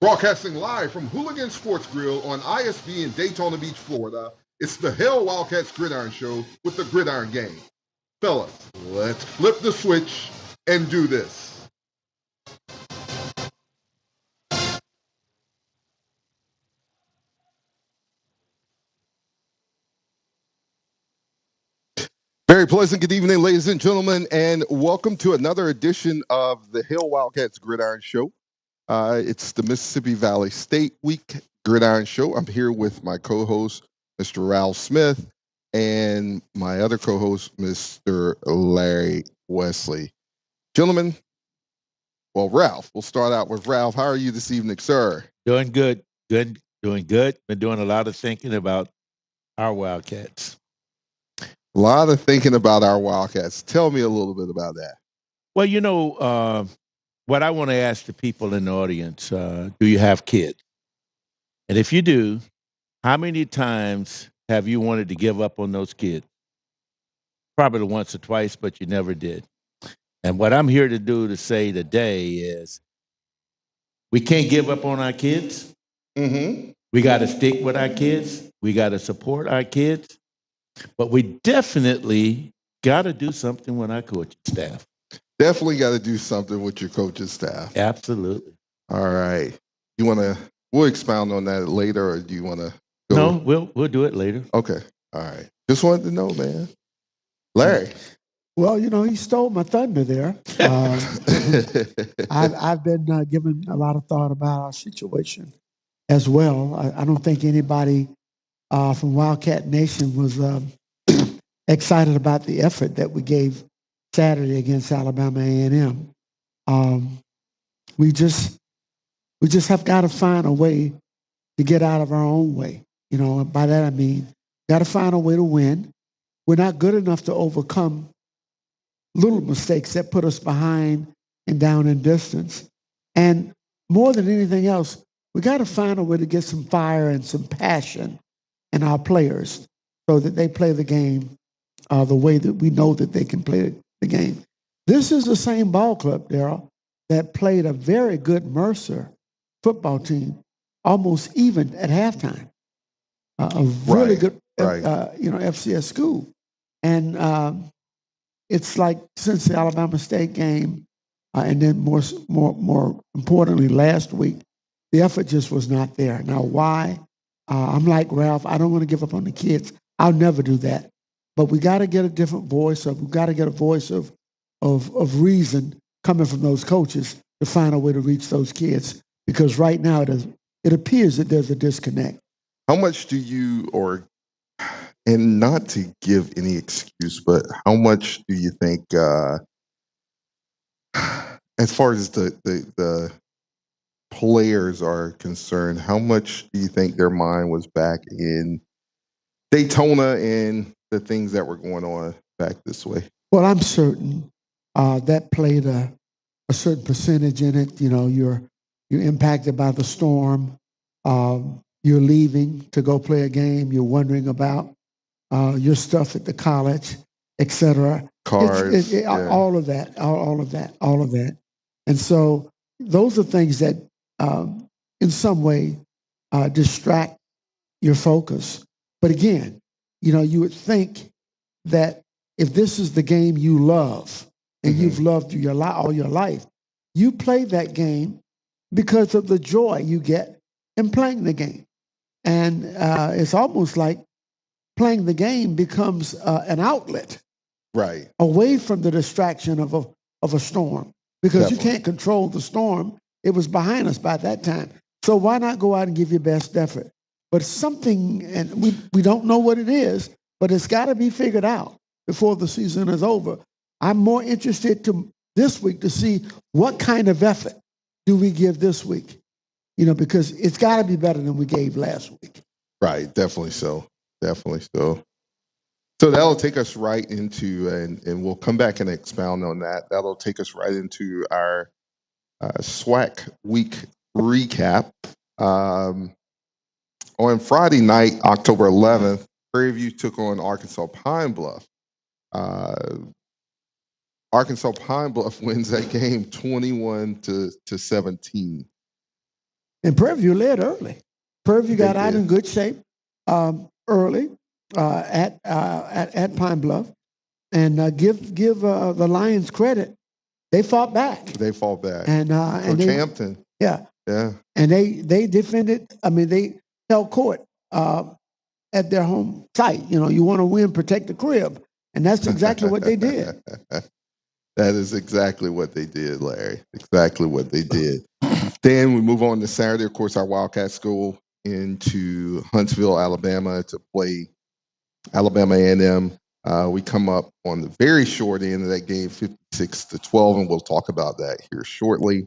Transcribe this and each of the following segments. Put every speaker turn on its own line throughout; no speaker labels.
Broadcasting live from Houligans Sports Grill on ISB in Daytona Beach, Florida, it's the Hail Wildcats Gridiron Show with the Gridiron Gang. Fellas, let's flip the switch and do this. Very pleasant good evening, ladies and gentlemen, and welcome to another edition of the Hail Wildcats Gridiron Show. It's the Mississippi Valley State Week Gridiron Show. I'm here with my co-host, Mr. Ralph Smith, and my other co-host, Mr. Larry Wesley. Gentlemen, well, Ralph, we'll start out with Ralph. How are you this evening, sir?
Doing good. Doing good. Been doing a lot of thinking about our Wildcats.
A lot of thinking about our Wildcats. Tell me a little bit about that.
Well, you know, what I want to ask the people in the audience, do you have kids? And if you do, how many times have you wanted to give up on those kids? Probably once or twice, but you never did. And what I'm here to do to say today is we can't give up on our kids.
Mm-hmm.
We got to stick with our kids. We got to support our kids. But we definitely got to do something with our coaching staff.
Definitely got to do something with your coaching staff.
Absolutely.
All right. We'll expound on that later, or do you want to go?
No, we'll do it later.
Okay. All right. Just wanted to know, man. Larry.
Well, you know, he stole my thunder there. I've been giving a lot of thought about our situation as well. I don't think anybody from Wildcat Nation was excited about the effort that we gave Saturday against Alabama A&M. We just have got to find a way to get out of our own way. You know, by that I mean, got to find a way to win. We're not good enough to overcome little mistakes that put us behind and down in distance. And more than anything else, we got to find a way to get some fire and some passion in our players so that they play the game the way that we know that they can play the game. This is the same ball club, Daryl, that played a very good Mercer football team, almost even at halftime. A really good, FCS school. And it's like since the Alabama State game, and then more importantly, last week, the effort just was not there. Now, why? I'm like Ralph. I don't want to give up on the kids. I'll never do that. But we got to get a different voice. We've got to get a voice of reason coming from those coaches to find a way to reach those kids. Because right now it appears that there's a disconnect.
How much do you, and not to give any excuse, but how much do you think, as far as the players are concerned, how much do you think their mind was back in Daytona and the things that were going on back this way?
Well, I'm certain that played a certain percentage in it. You know, you're impacted by the storm. You're leaving to go play a game. You're wondering about your stuff at the college, etc.
Cars,
all of that. And so those are things that in some way distract your focus. But again, you know, you would think that if this is the game you love and you've loved all your life, you play that game because of the joy you get in playing the game. And it's almost like playing the game becomes an outlet,
right,
away from the distraction of a storm, because
Definitely.
You can't control the storm. It was behind us by that time. So why not go out and give your best effort? But something, and we don't know what it is, but it's got to be figured out before the season is over. I'm more interested this week to see what kind of effort do we give this week, you know, because it's got to be better than we gave last week.
Right, definitely so. Definitely so. So that'll take us right into, and we'll come back and expound on that. That'll take us right into our SWAC week recap. On Friday night, October 11th, Prairie View took on Arkansas Pine Bluff. Arkansas Pine Bluff wins that game 21-17.
And Prairie View led early. Prairie View got
They
out
did.
in good shape early at Pine Bluff, and give the Lions credit. They fought back.
They fought back.
And
Coach Hampton.
Yeah.
Yeah.
And they defended. I mean, they held court at their home site. You know, you want to win, protect the crib, and that's exactly what they did.
That is exactly what they did, Larry. Exactly what they did. Then we move on to Saturday. Of course, our Wildcats go into Huntsville, Alabama, to play Alabama A&M. We come up on the very short end of that game, 56-12, and we'll talk about that here shortly.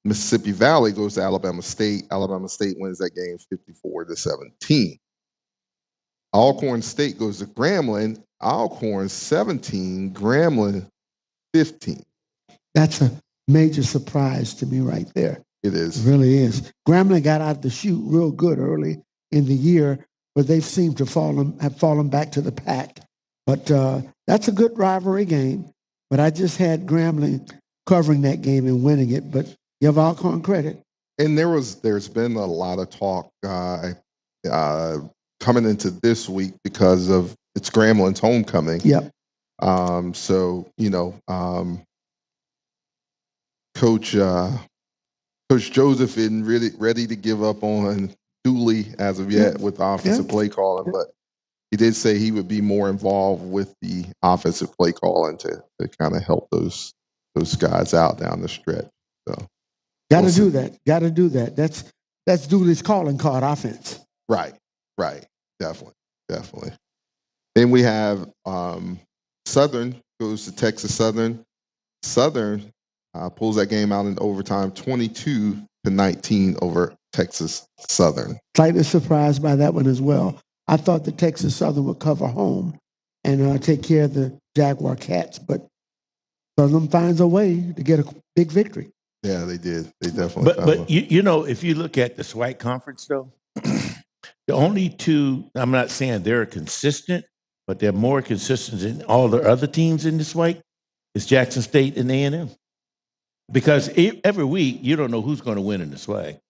Mississippi Valley goes to Alabama State. Alabama State wins that game 54-17. Alcorn State goes to Grambling. Alcorn 17, Grambling 15.
That's a major surprise to me right there.
It is.
It really is. Grambling got out the chute real good early in the year, but they seem to have fallen back to the pack. But that's a good rivalry game. But I just had Grambling covering that game and winning it. But give Alcorn credit.
And there's been a lot of talk coming into this week because of it's Grambling's homecoming.
Yep.
So Coach Joseph isn't really ready to give up on Dooley as of yet with offensive play calling, but he did say he would be more involved with the offensive play calling to kind of help those guys out down the stretch. So
Got to do that. Got to do that. That's Dooley's calling card offense.
Right. Definitely. Then we have Southern goes to Texas Southern. Southern pulls that game out in overtime, 22-19 over Texas Southern.
Slightly surprised by that one as well. I thought the Texas Southern would cover home and take care of the Jaguar Cats, but Southern finds a way to get a big victory.
Yeah, they did. They definitely.
But if you look at the SWAC conference, though, the only two, I'm not saying they're consistent, but they're more consistent than all the other teams in the SWAC, is Jackson State and A&M. Because every week, you don't know who's going to win in the SWAC.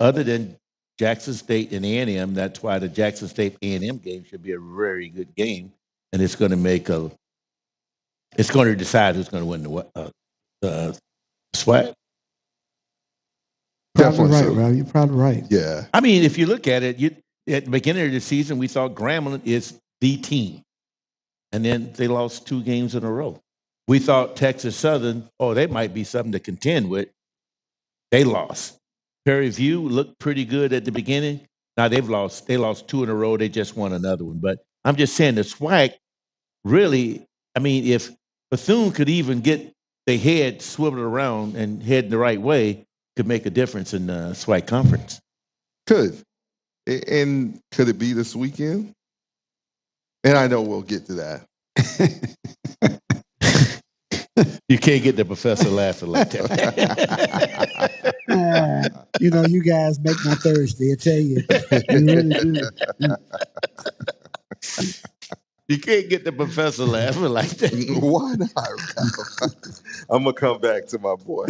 Other than Jackson State and A&M, that's why the Jackson State A&M game should be a very good game, and it's going to decide who's going to win the SWAC.
Probably right, Rob. You're probably right.
Yeah.
I mean, if you look at it, at the beginning of the season, we thought Grambling is the team. And then they lost 2 games in a row. We thought Texas Southern, they might be something to contend with. They lost. Prairie View looked pretty good at the beginning. Now they lost 2 in a row. They just won another one. But I'm just saying the SWAC really, I mean, if Bethune could even get their head swiveled around and head the right way, could make a difference in the SWAC conference.
Could. And could it be this weekend? And I know we'll get to that.
You can't get the professor laughing like that.
You guys make my Thursday, I tell you. You really do.
You can't get the professor laughing like that. Why not? I'm going to come back to my boy.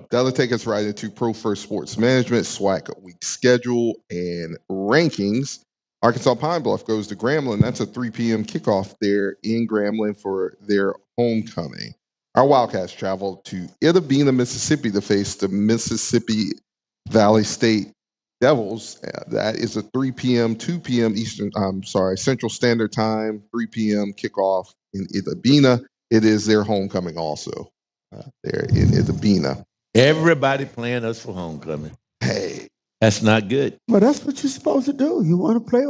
That'll take us right into Pro First Sports Management, SWAC week schedule, and rankings. Arkansas Pine Bluff goes to Grambling. That's a 3 p.m. kickoff there in Grambling for their homecoming. Our Wildcats travel to Itta Bena, Mississippi to face the Mississippi Valley State Devils. That is a 3 p.m., 2 p.m. Central Standard Time, 3 p.m. kickoff in Itta Bena. It is their homecoming also there in Itta Bena.
Everybody playing us for homecoming.
Hey.
That's not good.
Well, that's what you're supposed to do. You want to play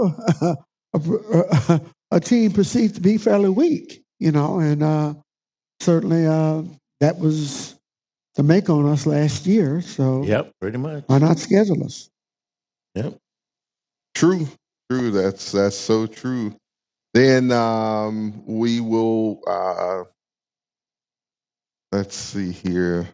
a team perceived to be fairly weak, and certainly that was the make on us last year. So,
yep, pretty much.
Why not schedule us?
Yep.
True. That's so true. Then we will. Let's see here.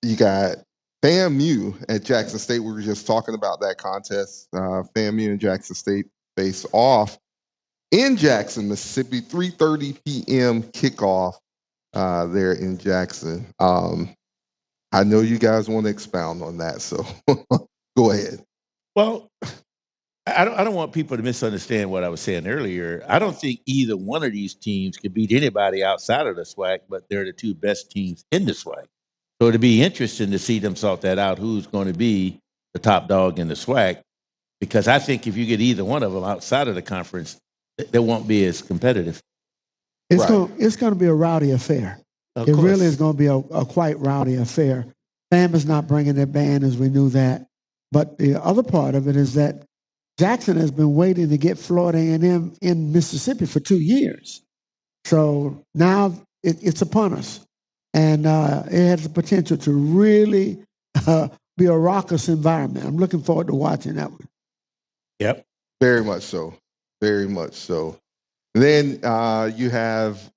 You got FAMU at Jackson State. We were just talking about that contest. FAMU and Jackson State face off in Jackson, Mississippi. 3:30 p.m. kickoff there in Jackson. I know you guys want to expound on that, so go ahead.
Well, I don't want people to misunderstand what I was saying earlier. I don't think either one of these teams can beat anybody outside of the SWAC, but they're the two best teams in the SWAC. So it'd be interesting to see them sort that out, who's going to be the top dog in the SWAC, because I think if you get either one of them outside of the conference, they won't be as competitive.
It's going to be a rowdy affair. It really is going to be a quite rowdy affair. FAM is not bringing their band, as we knew that. But the other part of it is that Jackson has been waiting to get Florida A&M in Mississippi for 2 years. So now it's upon us. And it has the potential to really be a raucous environment. I'm looking forward to watching that one.
Yep.
Very much so. Very much so. Then you have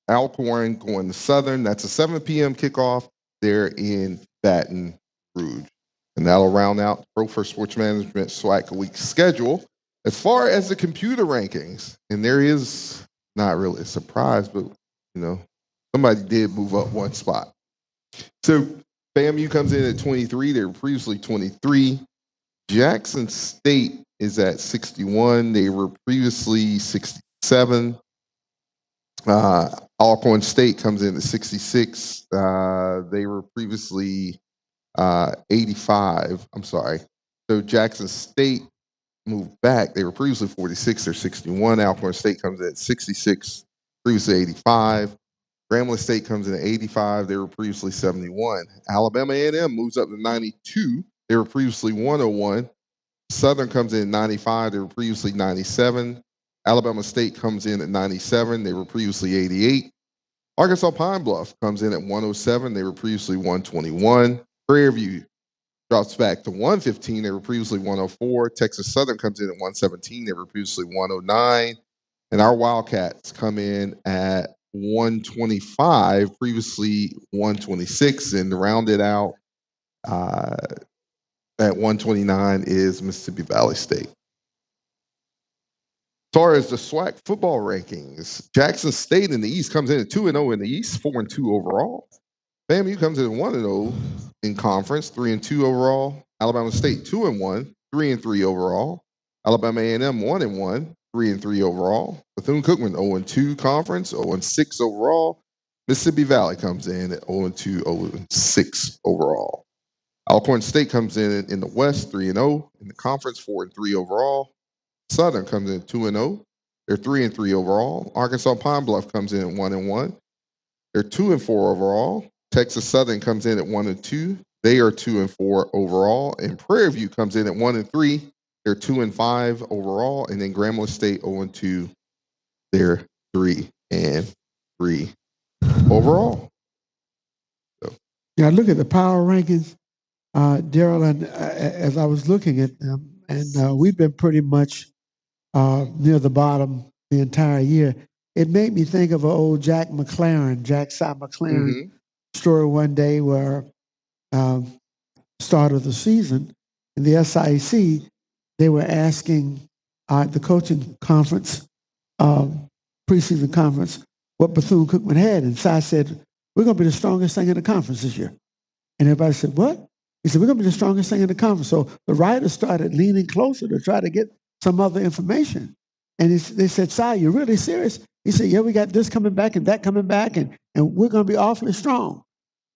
Alcorn going to Southern. That's a 7 p.m. kickoff there in Baton Rouge. And that'll round out Pro for Sports Management SWAC Week schedule. As far as the computer rankings, and there is not really a surprise, but, you know, somebody did move up one spot. So FAMU comes in at 23. They were previously 23. Jackson State is at 61. They were previously 67. Alcorn State comes in at 66. They were previously 85. I'm sorry. So Jackson State moved back. They were previously 46. They're 61. Alcorn State comes in at 66, previously 85. Grambling State comes in at 85. They were previously 71. Alabama A&M moves up to 92. They were previously 101. Southern comes in at 95. They were previously 97. Alabama State comes in at 97. They were previously 88. Arkansas Pine Bluff comes in at 107. They were previously 121. Prairie View drops back to 115. They were previously 104. Texas Southern comes in at 117. They were previously 109. And our Wildcats come in at 125, previously 126. And to round it out at 129 is Mississippi Valley State. As far as the SWAC football rankings, Jackson State in the East comes in at 2-0 in the East, 4-2 overall. FAMU comes in at 1-0 in conference, 3-2 overall. Alabama State 2-1, 3-3 overall. Alabama A&M 1-1, 3-3 overall. Bethune-Cookman 0-2 conference, 0-6 overall. Mississippi Valley comes in at 0-2, 0-6 overall. Alcorn State comes in the West, 3-0 in the conference, 4-3 overall. Southern comes in 2-0. They're 3-3 overall. Arkansas Pine Bluff comes in at 1-1. They're 2-4 overall. Texas Southern comes in at 1-2. They are 2-4 overall. And Prairie View comes in at 1-3. They're 2-5 overall. And then Grambling State 0-2. They're 3-3 overall. So.
Yeah, look at the power rankings, Daryl, and as I was looking at them, and we've been pretty much near the bottom the entire year. It made me think of an old Jack Cy McLaren story one day where start of the season in the SIC, they were asking the coaching conference, preseason conference, what Bethune-Cookman had. And Cy said, we're going to be the strongest thing in the conference this year. And everybody said, what? He said, we're going to be the strongest thing in the conference. So the writers started leaning closer to try to get some other information. And they said, Cy, you're really serious? He said, yeah, we got this coming back and that coming back, and we're going to be awfully strong.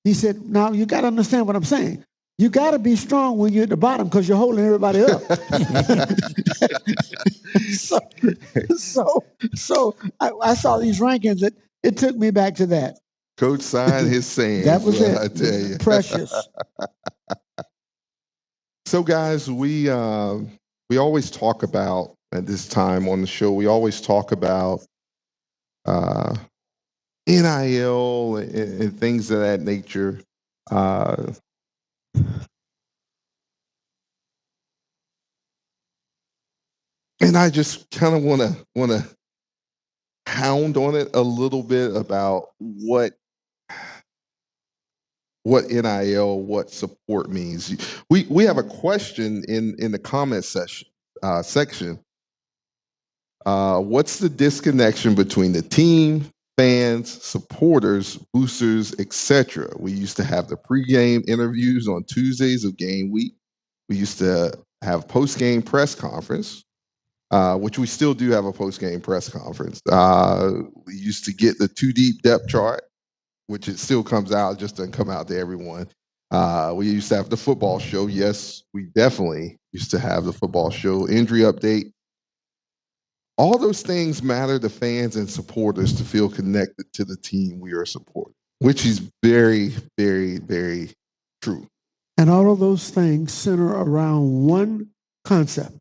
He said, now you got to understand what I'm saying. You got to be strong when you're at the bottom because you're holding everybody up. so I saw these rankings that it took me back to that.
Coach signed his saying.
That was it.
I tell you.
Precious.
So, guys, we always talk about at this time on the show. We always talk about NIL and things of that nature. And I just kind of want to hound on it a little bit about what what NIL, what support means. We have a question in the comment section. What's the disconnection between the team, fans, supporters, boosters, etc.? We used to have the pregame interviews on Tuesdays of game week. We used to have post-game press conference, which we still do have a post-game press conference. We used to get the Too Deep depth chart, which it still comes out, just doesn't come out to everyone. We used to have the football show. Yes, we definitely used to have the football show. Injury update. All those things matter to fans and supporters to feel connected to the team we are supporting, which is very, very, very true.
And all of those things center around one concept: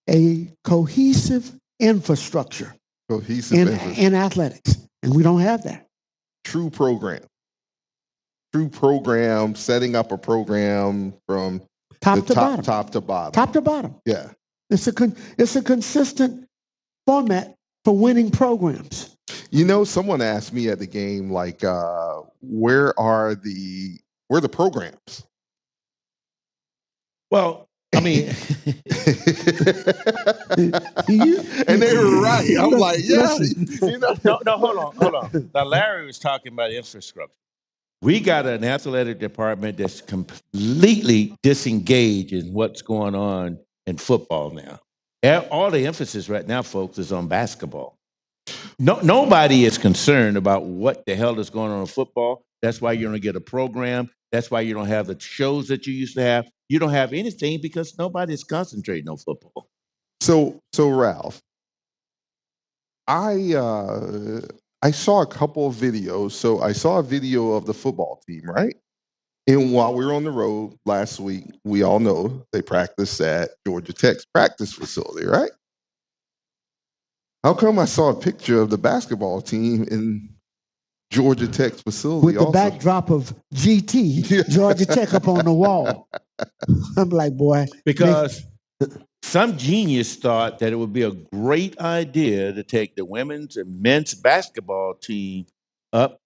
a cohesive infrastructure. In athletics. And we don't have that.
True program, setting up a program from
top to bottom.
Top to bottom. Yeah.
It's a consistent format for winning programs.
You know, someone asked me at the game, like, where are the programs?
Well, I mean,
and they were right. I'm like, yeah. You know?
No, hold on. Now, Larry was talking about infrastructure. We got an athletic department that's completely disengaged in what's going on in football now. All the emphasis right now, folks, is on basketball. Nobody is concerned about what the hell is going on in football. That's why you don't get a program. That's why you don't have the shows that you used to have. You don't have anything because nobody's concentrating on football.
So Ralph, I saw a couple of videos. So I saw a video of the football team, right? And while we were on the road last week, we all know they practiced at Georgia Tech's practice facility, right? How come I saw a picture of the basketball team in Georgia Tech's facility
with the backdrop of GT, Georgia Tech, up on the wall? I'm like, boy.
Because some genius thought that it would be a great idea to take the women's and men's basketball team up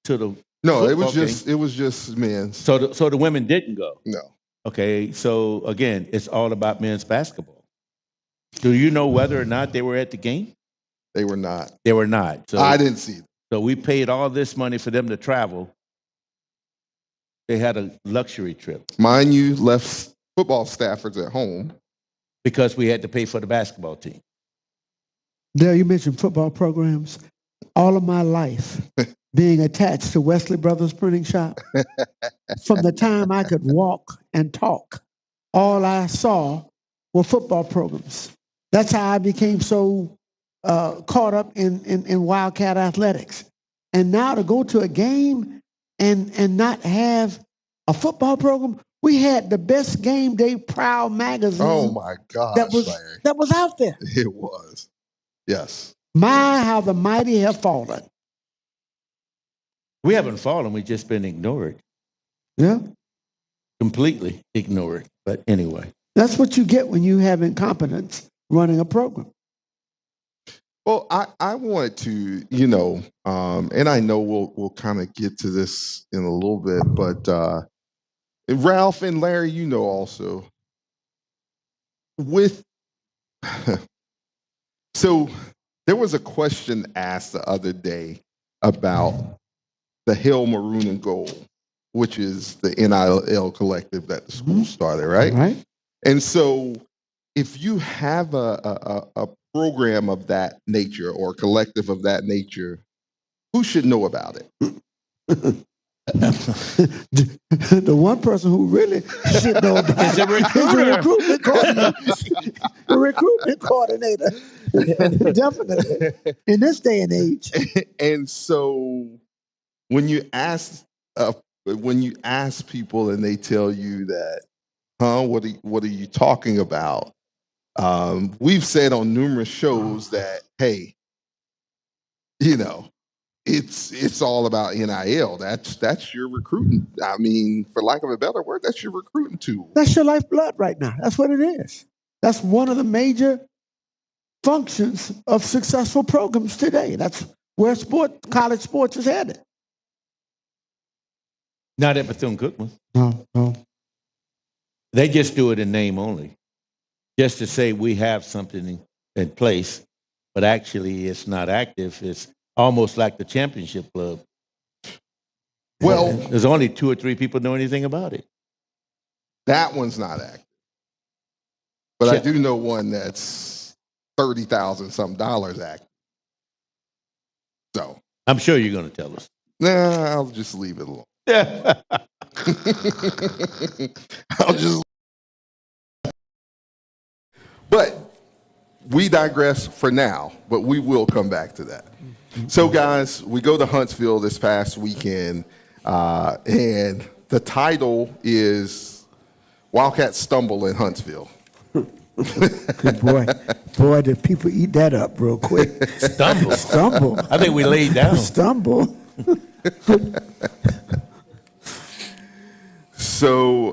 to the
it was just men's.
So the women didn't go.
No.
Okay, so again, it's all about men's basketball. Do you know whether or not they were at the game?
They were not.
They were not. So
I didn't see them.
So we paid all this money for them to travel. They had a luxury trip.
Mind you, left football staffers at home.
Because we had to pay for the basketball team.
Dale, you mentioned football programs. All of my life, being attached to Wesley Brothers Printing Shop, from the time I could walk and talk, all I saw were football programs. That's how I became so caught up in Wildcat athletics. And now to go to a game and not have a football program. We had the best Game Day Proud magazine.
Oh my gosh,
that was out there.
It was. Yes.
My, how the mighty have fallen.
We haven't fallen, we've just been ignored.
Yeah.
Completely ignored. But anyway.
That's what you get when you have incompetence running a program.
Well, I wanted to, you know, and I know we'll kind of get to this in a little bit, but Ralph and Larry, you know, also with so there was a question asked the other day about the Hail Maroon and Gold, which is the NIL collective that the school started, right?
Right.
And so if you have a program of that nature or a collective of that nature, who should know about it?
The one person who really should know about it is the recruitment coordinator. The recruitment coordinator. Definitely. In this day and age.
And so when you ask people and they tell you that, what are you talking about? We've said on numerous shows that, hey, you know, it's all about NIL. That's your recruiting. I mean, for lack of a better word, that's your recruiting tool.
That's your lifeblood right now. That's what it is. That's one of the major functions of successful programs today. That's where college sports is headed.
Not at Bethune-Cookman.
No.
They just do it in name only, just to say we have something in place, but actually it's not active. It's almost like the championship club.
Well,
there's only 2 or 3 people know anything about it.
that one's not active. But I do know one that's $30,000 something active. So
I'm sure you're going to tell us.
Nah, I'll just leave it alone. I'll just. But we digress for now, but we will come back to that. So, guys, we go to Huntsville this past weekend, and the title is Wildcats Stumble in Huntsville.
Good boy. Boy, did people eat that up real quick. Stumble.
I think we laid down.
Stumble.
So,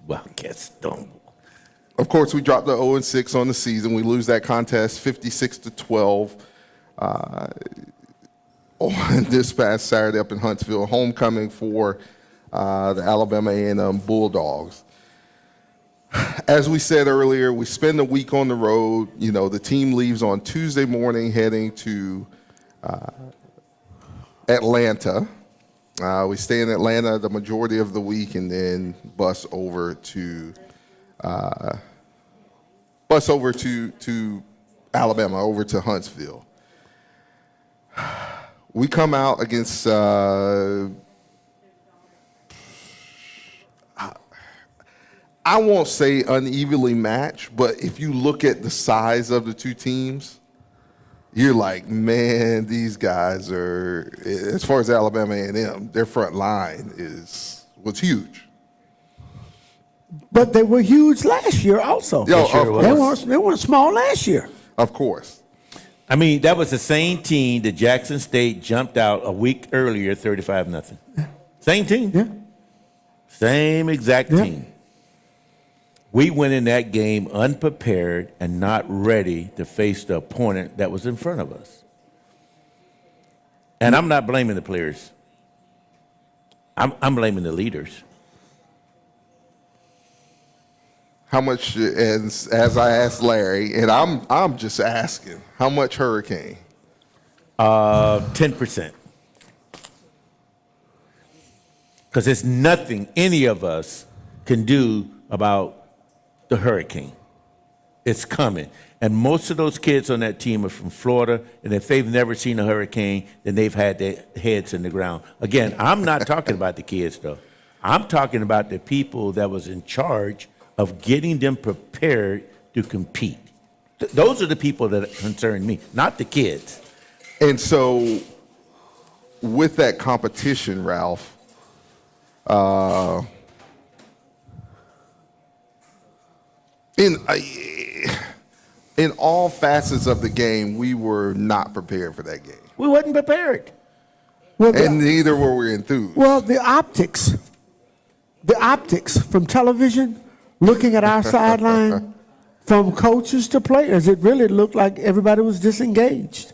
Wildcats stumble.
Of course, we dropped the 0-6 on the season. We lose that contest 56-12 on this past Saturday up in Huntsville. Homecoming for the Alabama A&M Bulldogs. As we said earlier, we spend a week on the road. You know, the team leaves on Tuesday morning heading to Atlanta. We stay in Atlanta the majority of the week and then bus over to Alabama, over to Huntsville. We come out against I won't say unevenly matched, but if you look at the size of the two teams, you're like, man, these guys are, as far as Alabama A&M, their front line was huge.
But they were huge last year also. They weren't small last year.
Of course.
I mean, that was the same team that Jackson State jumped out a week earlier, 35-0. Same team.
Yeah.
Same exact team. We went in that game unprepared and not ready to face the opponent that was in front of us. And I'm not blaming the players. I'm blaming the leaders.
How much, as I asked Larry, and I'm just asking, how much hurricane?
10%. Because there's nothing any of us can do about the hurricane. It's coming. And most of those kids on that team are from Florida, and if they've never seen a hurricane, then they've had their heads in the ground. Again, I'm not talking about the kids, though. I'm talking about the people that was in charge of getting them prepared to compete. Those are the people that concern me, not the kids.
And so with that competition, Ralph, in all facets of the game, we were not prepared for that game.
We wasn't prepared.
Well,
and neither were we enthused.
Well, the optics from television, looking at our sideline, from coaches to players, it really looked like everybody was disengaged.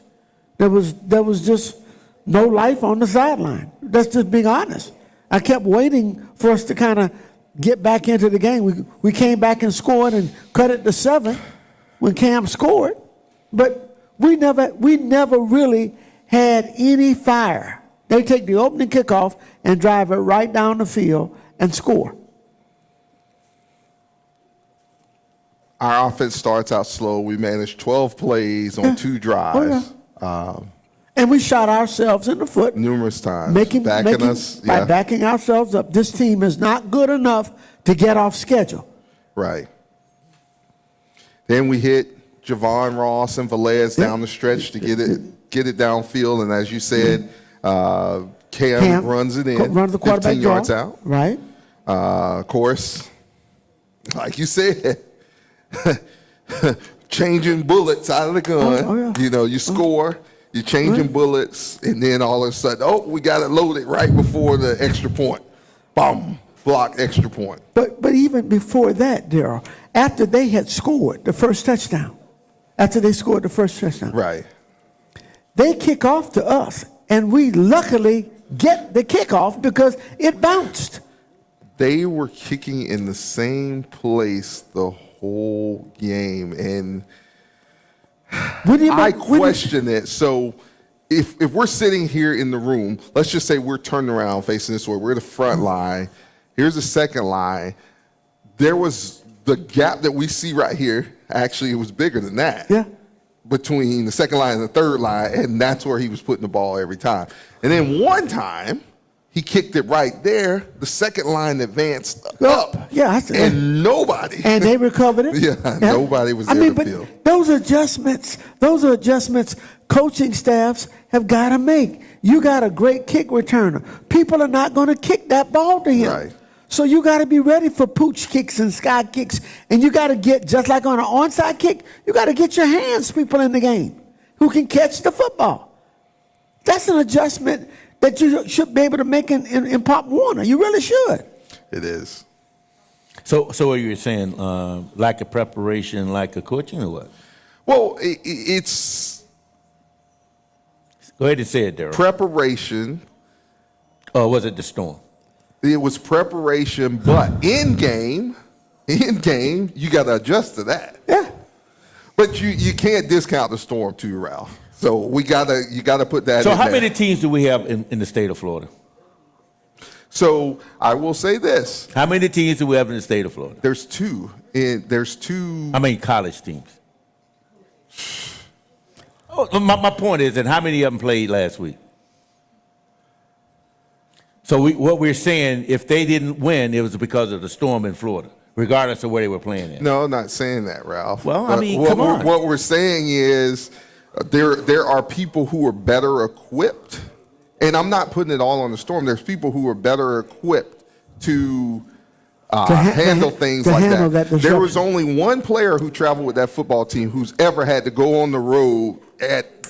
There was just no life on the sideline. That's just being honest. I kept waiting for us to kind of get back into the game. We came back and scored and cut it to 7 when Cam scored, but we never really had any fire. They take the opening kickoff and drive it right down the field and score.
Our offense starts out slow. We managed 12 plays on 2 drives.
And we shot ourselves in the foot
numerous times,
by backing ourselves up. This team is not good enough to get off schedule.
Right. Then we hit Javon Ross and Velez down the stretch to get it downfield, and as you said, Cam runs it in,
runs the quarterback
15 yards out.
Right.
Of course, like you said, changing bullets out of the gun. You know, you score. You're changing bullets, and then all of a sudden, we got it loaded right before the extra point. Boom, block, extra point.
But even before that, Daryl, after they had scored the first touchdown, right, they kick off to us, and we luckily get the kickoff because it bounced.
They were kicking in the same place the whole game, and I question it. So if we're sitting here in the room, let's just say we're turned around facing this way. We're the front line. Here's the second line. There was the gap that we see right here. Actually, it was bigger than that.
Yeah.
Between the second line and the third line, and that's where he was putting the ball every time. And then one time, he kicked it right there. The second line advanced up.
Yeah,
and nobody.
And they recovered it.
Yeah, nobody was there to feel.
Those are adjustments coaching staffs have got to make. You got a great kick returner. People are not going to kick that ball to him.
Right.
So you got to be ready for pooch kicks and sky kicks, and you got to get, just like on an onside kick, you got to get your hands people in the game who can catch the football. That's an adjustment that you should be able to make in Pop Warner. You really should.
It is.
So what you're saying, lack of preparation, lack of coaching, or what?
Well, it's...
Go ahead and say it, Daryl.
Preparation.
Or was it the storm?
It was preparation, but in game, you got to adjust to that.
Yeah.
But you can't discount the storm too, Ralph. So you got to put that.
So how many teams do we have in the state of Florida?
So I will say this.
How many teams do we have in the state of Florida?
There's two. There's two.
How many college teams? Oh, my point is that how many of them played last week? So what we're saying, if they didn't win, it was because of the storm in Florida, regardless of where they were playing in.
No, I'm not saying that, Ralph.
Well, I mean, come on.
What we're saying is there are people who are better equipped, and I'm not putting it all on the storm. There's people who are better equipped to handle things like that. There was only one player who traveled with that football team who's ever had to go on the road at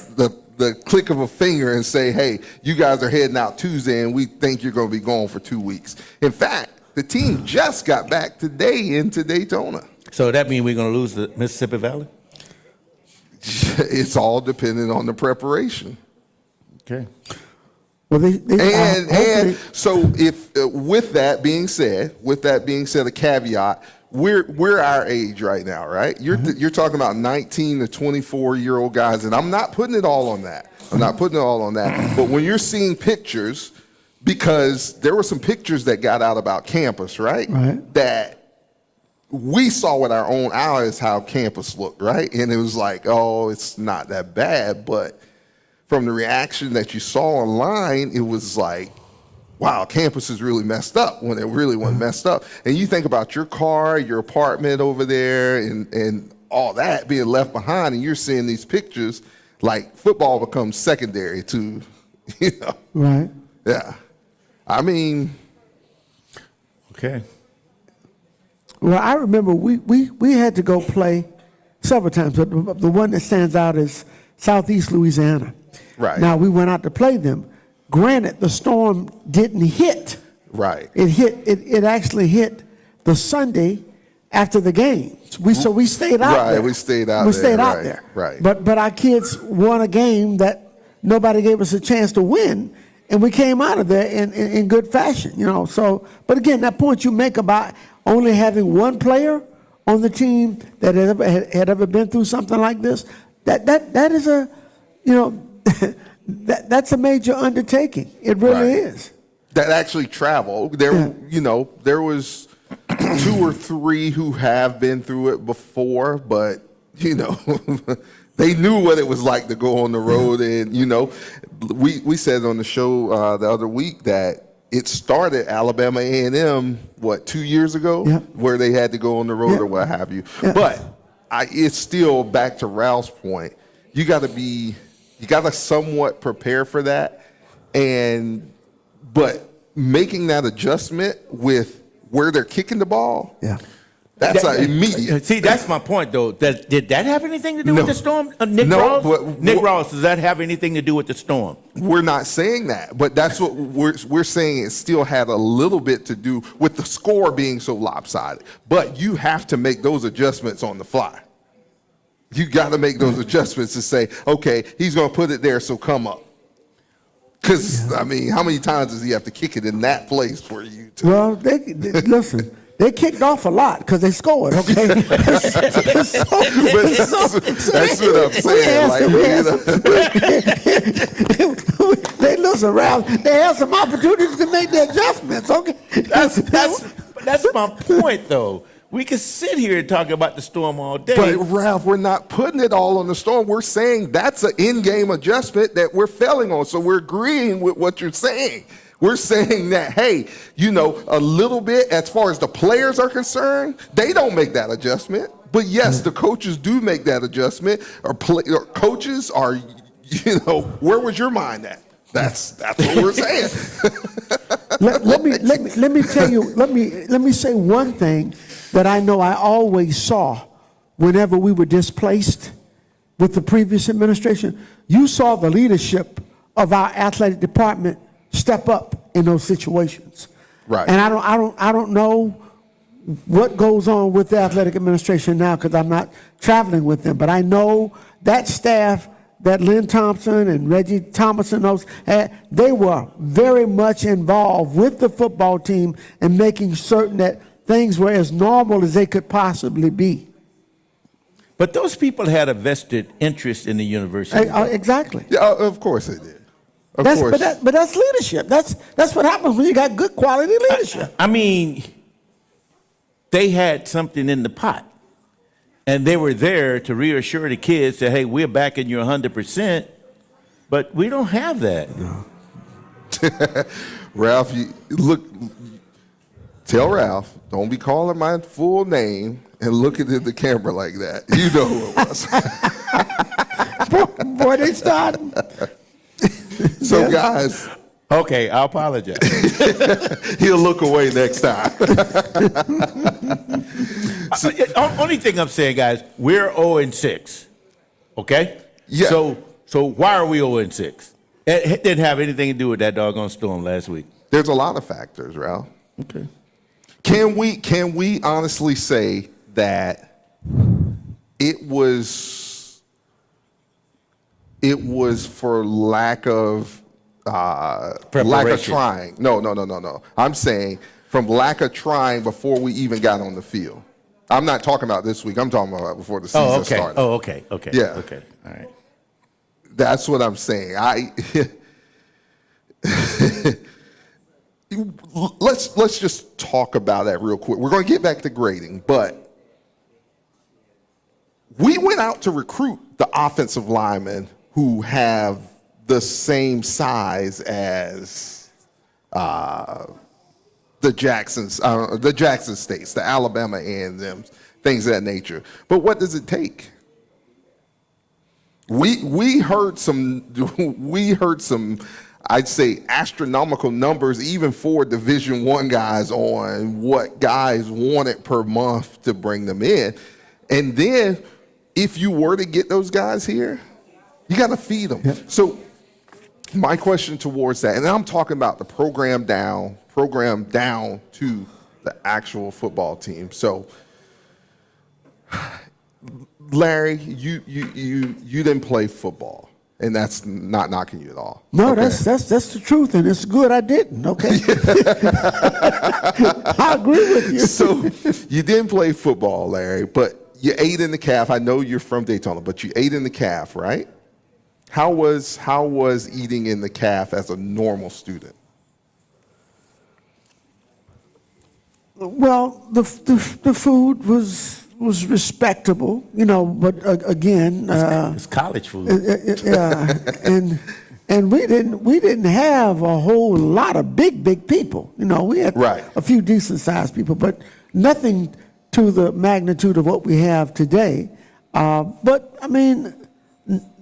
the click of a finger and say, hey, you guys are heading out Tuesday and we think you're going to be gone for 2 weeks. In fact, the team just got back today into Daytona.
So that means we're going to lose the Mississippi Valley?
It's all dependent on the preparation.
Okay.
Well,
and so if with that being said, a caveat, we're our age right now, right? You're talking about 19 to 24-year-old guys, and I'm not putting it all on that. But when you're seeing pictures, because there were some pictures that got out about campus, right? That we saw with our own eyes how campus looked, right? And it was like, oh, it's not that bad. But from the reaction that you saw online, it was like, wow, campus is really messed up when it really wasn't messed up. And you think about your car, your apartment over there, and all that being left behind, and you're seeing these pictures, like football becomes secondary to, you know.
Right.
Yeah. I mean.
Okay.
Well, I remember we had to go play several times, but the one that stands out is Southeast Louisiana.
Right.
Now, we went out to play them. Granted, the storm didn't hit.
Right.
It actually hit the Sunday after the game. So we stayed out there.
Right, we stayed out there. Right.
But our kids won a game that nobody gave us a chance to win, and we came out of there in good fashion, you know. So, but again, that point you make about only having one player on the team that had ever been through something like this, that is a, you know, that's a major undertaking. It really is.
That actually traveled. You know, there was 2 or 3 who have been through it before, but you know, they knew what it was like to go on the road. And you know, we said on the show the other week that it started Alabama A&M 2 years ago, where they had to go on the road or what have you. But it's still back to Ralph's point. You got to somewhat prepare for that, but making that adjustment with where they're kicking the ball, that's immediate.
See, that's my point, though. Did that have anything to do with the storm? Nick Rawls, does that have anything to do with the storm?
We're not saying that, but that's what we're saying. It still had a little bit to do with the score being so lopsided. But you have to make those adjustments on the fly. You got to make those adjustments to say, okay, he's going to put it there, so come up. Because, I mean, how many times does he have to kick it in that place for you to?
Well, listen, they kicked off a lot because they scored, okay?
That's what I'm saying.
They listen, Ralph, they had some opportunities to make the adjustments, okay?
That's my point, though. We can sit here and talk about the Storm all day.
But, Ralph, we're not putting it all on the Storm. We're saying that's an in-game adjustment that we're failing on. So we're agreeing with what you're saying. We're saying that, hey, you know, a little bit as far as the players are concerned, they don't make that adjustment. But, yes, the coaches do make that adjustment. Or coaches are, you know, where was your mind at? That's what we're saying.
let me tell you. Let me say one thing that I know I always saw whenever we were displaced with the previous administration. You saw the leadership of our athletic department step up in those situations.
Right.
And I don't know what goes on with the athletic administration now because I'm not traveling with them, but I know that staff, that Lynn Thompson and Reggie Thomason, they were very much involved with the football team and making certain that things were as normal as they could possibly be.
But those people had a vested interest in the university.
Exactly.
Yeah, of course they did. Of course.
But that's leadership. That's what happens when you got good quality leadership.
I mean, they had something in the pot. And they were there to reassure the kids that, hey, we're backing you 100%, but we don't have that.
No. Ralph, tell Ralph, don't be calling my full name and looking at the camera like that. You know who it was.
Boy, they starting.
So, guys.
Okay, I apologize.
He'll look away next time.
Only thing I'm saying, guys, we're 0-6. Okay?
Yeah.
So why are we 0-6? It didn't have anything to do with that doggone Storm last week.
There's a lot of factors, Ralph.
Okay.
Can we honestly say that it was for lack of trying? No. I'm saying from lack of trying before we even got on the field. I'm not talking about this week. I'm talking about before the season started.
Oh, okay.
Yeah.
Okay. All right.
That's what I'm saying. Let's just talk about that real quick. We're going to get back to grading, but we went out to recruit the offensive linemen who have the same size as the Jackson states, the Alabama A&Ms, things of that nature. But what does it take? We heard some I'd say astronomical numbers even for Division I guys on what guys wanted per month to bring them in. And then if you were to get those guys here, you got to feed them. Yeah. So my question towards that, and I'm talking about the program down to the actual football team. So Larry, you didn't play football, and that's not knocking you at all.
No,
okay.
that's the truth, and it's good I didn't. Okay, I agree with you.
So you didn't play football, Larry, but you ate in the calf. I know you're from Daytona, but you ate in the calf, right? How was eating in the calf as a normal student?
Well, the food was respectable, you know, but again,
it's college food.
and we didn't have a whole lot of big people. You know, we had a few decent sized people, but nothing to the magnitude of what we have today. But I mean,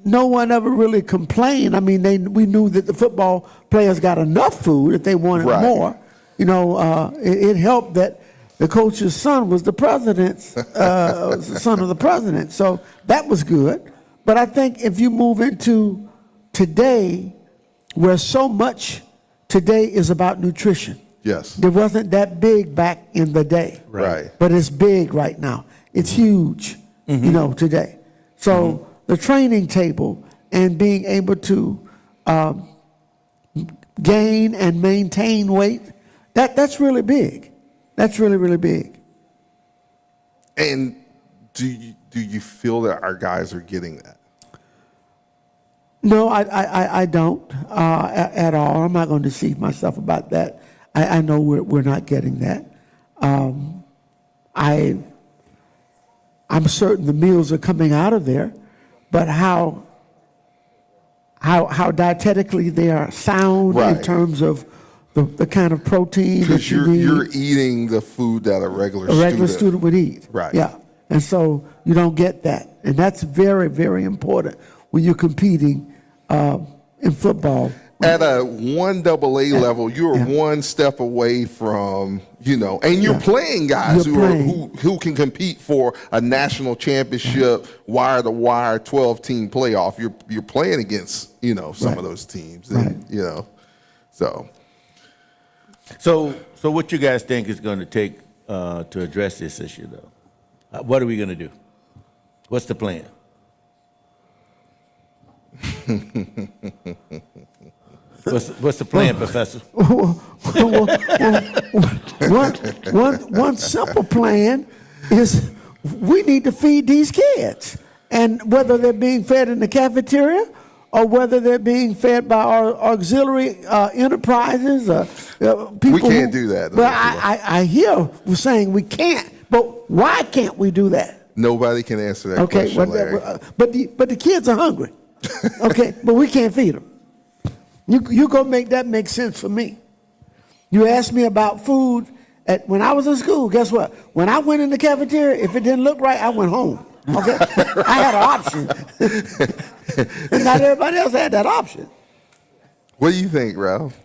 no one ever really complained. I mean, we knew that the football players got enough food if they wanted more. You know, it helped that the coach's son was the president's son of the president. So that was good. But I think if you move into today, where so much today is about nutrition.
Yes.
There wasn't that big back in the day.
Right.
But it's big right now. It's huge, you know, today. So the training table and being able to gain and maintain weight, that's really big. That's really, really big.
And do you feel that our guys are getting that?
No, I don't at all. I'm not going to deceive myself about that. I know we're not getting that. I'm certain the meals are coming out of there, but how dietetically they are sound in terms of the kind of protein that you need.
You're eating the food that a regular
student would eat.
Right.
Yeah. And so you don't get that. And that's very, very important when you're competing in football.
At a 1AA level, you're one step away from, and you're playing guys who can compete for a national championship, wire-to-wire, 12-team playoff. You're playing against, some of those teams, and, so.
So what you guys think is going to take to address this issue, though? What are we going to do? What's the plan? What's the plan, Professor?
One simple plan is we need to feed these kids. And whether they're being fed in the cafeteria or whether they're being fed by our auxiliary enterprises, people.
We can't do that.
Well, I hear we're saying we can't, but why can't we do that?
Nobody can answer that question, Larry.
But the kids are hungry. Okay, but we can't feed them. You go make that make sense for me. You asked me about food when I was in school. Guess what? When I went in the cafeteria, if it didn't look right, I went home. Okay, I had an option. And not everybody else had that option.
What do you think, Ralph?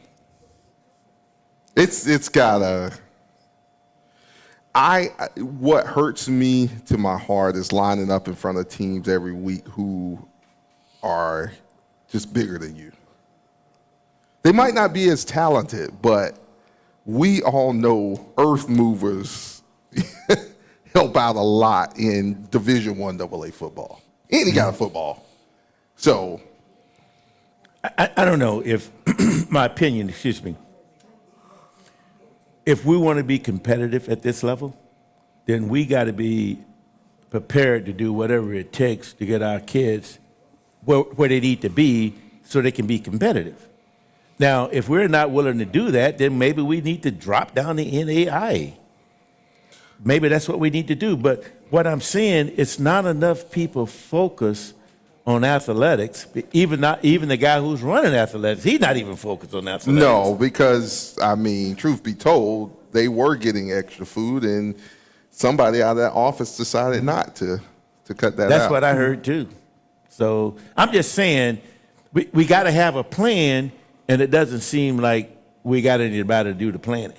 It's gotta. What hurts me to my heart is lining up in front of teams every week who are just bigger than you. They might not be as talented, but we all know earth movers help out a lot in Division I AA football, any kind of football. So
I don't know if my opinion, excuse me, if we want to be competitive at this level, then we got to be prepared to do whatever it takes to get our kids where they need to be so they can be competitive. Now, if we're not willing to do that, then maybe we need to drop down the NAIA. Maybe that's what we need to do. But what I'm saying, it's not enough people focus on athletics. Even the guy who's running athletics, he's not even focused on athletics.
No, because, truth be told, they were getting extra food, and somebody out of that office decided not to cut that out.
That's what I heard, too. So I'm just saying we got to have a plan, and it doesn't seem like we got anybody to do the planning.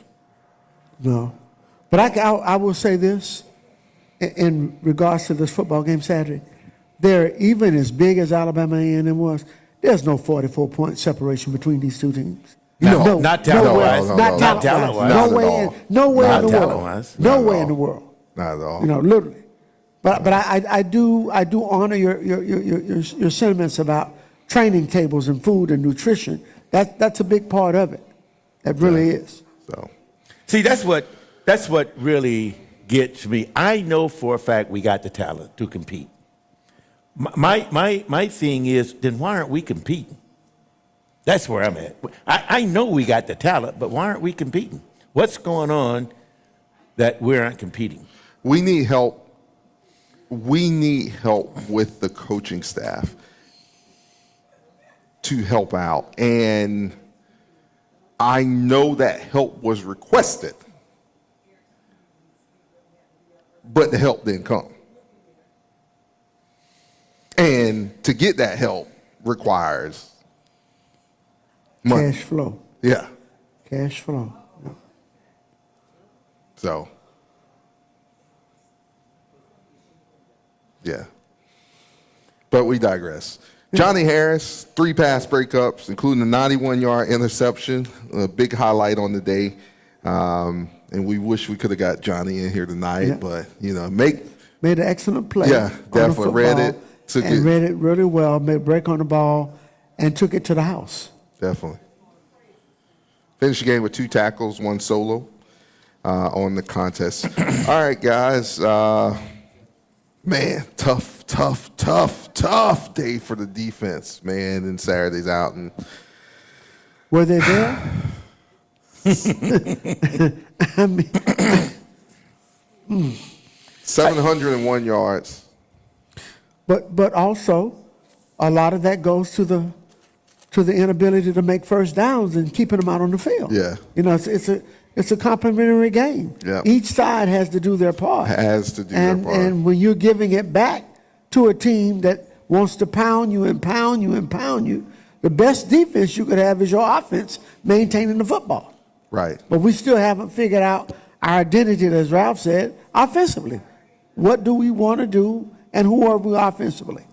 No. But I will say this in regards to this football game Saturday. They're even as big as Alabama A&M was. There's no 44-point separation between these two teams.
Not talent-wise.
Not talent-wise. No way in the world. No way in the world.
Not at all.
Literally. But I do honor your sentiments about training tables and food and nutrition. That's a big part of it. That really is.
So,
see, that's what really gets me. I know for a fact we got the talent to compete. My thing is, then why aren't we competing? That's where I'm at. I know we got the talent, but why aren't we competing? What's going on that we aren't competing?
We need help. We need help with the coaching staff to help out. And I know that help was requested, but the help didn't come. And to get that help requires money.
Cash flow.
Yeah.
Cash flow. Yeah.
So, yeah. But we digress. Johnny Harris, 3 pass breakups, including a 91-yard interception, a big highlight on the day. And we wish we could have got Johnny in here tonight, but, made
an excellent play.
Yeah, definitely read it.
Read it really well, made a break on the ball, and took it to the house.
Definitely. Finished the game with 2 tackles, 1 solo on the contest. All right, guys. Man, tough day for the defense, man, in Saturday's out. And
were they there? I mean,
701 yards.
But also, a lot of that goes to the inability to make first downs and keeping them out on the field.
Yeah.
You know, it's a complementary game.
Yeah.
Each side has to do their part.
Their part.
And when you're giving it back to a team that wants to pound you and pound you and pound you, the best defense you could have is your offense maintaining the football.
Right.
But we still haven't figured out our identity, as Ralph said, offensively. What do we want to do, and who are we offensively?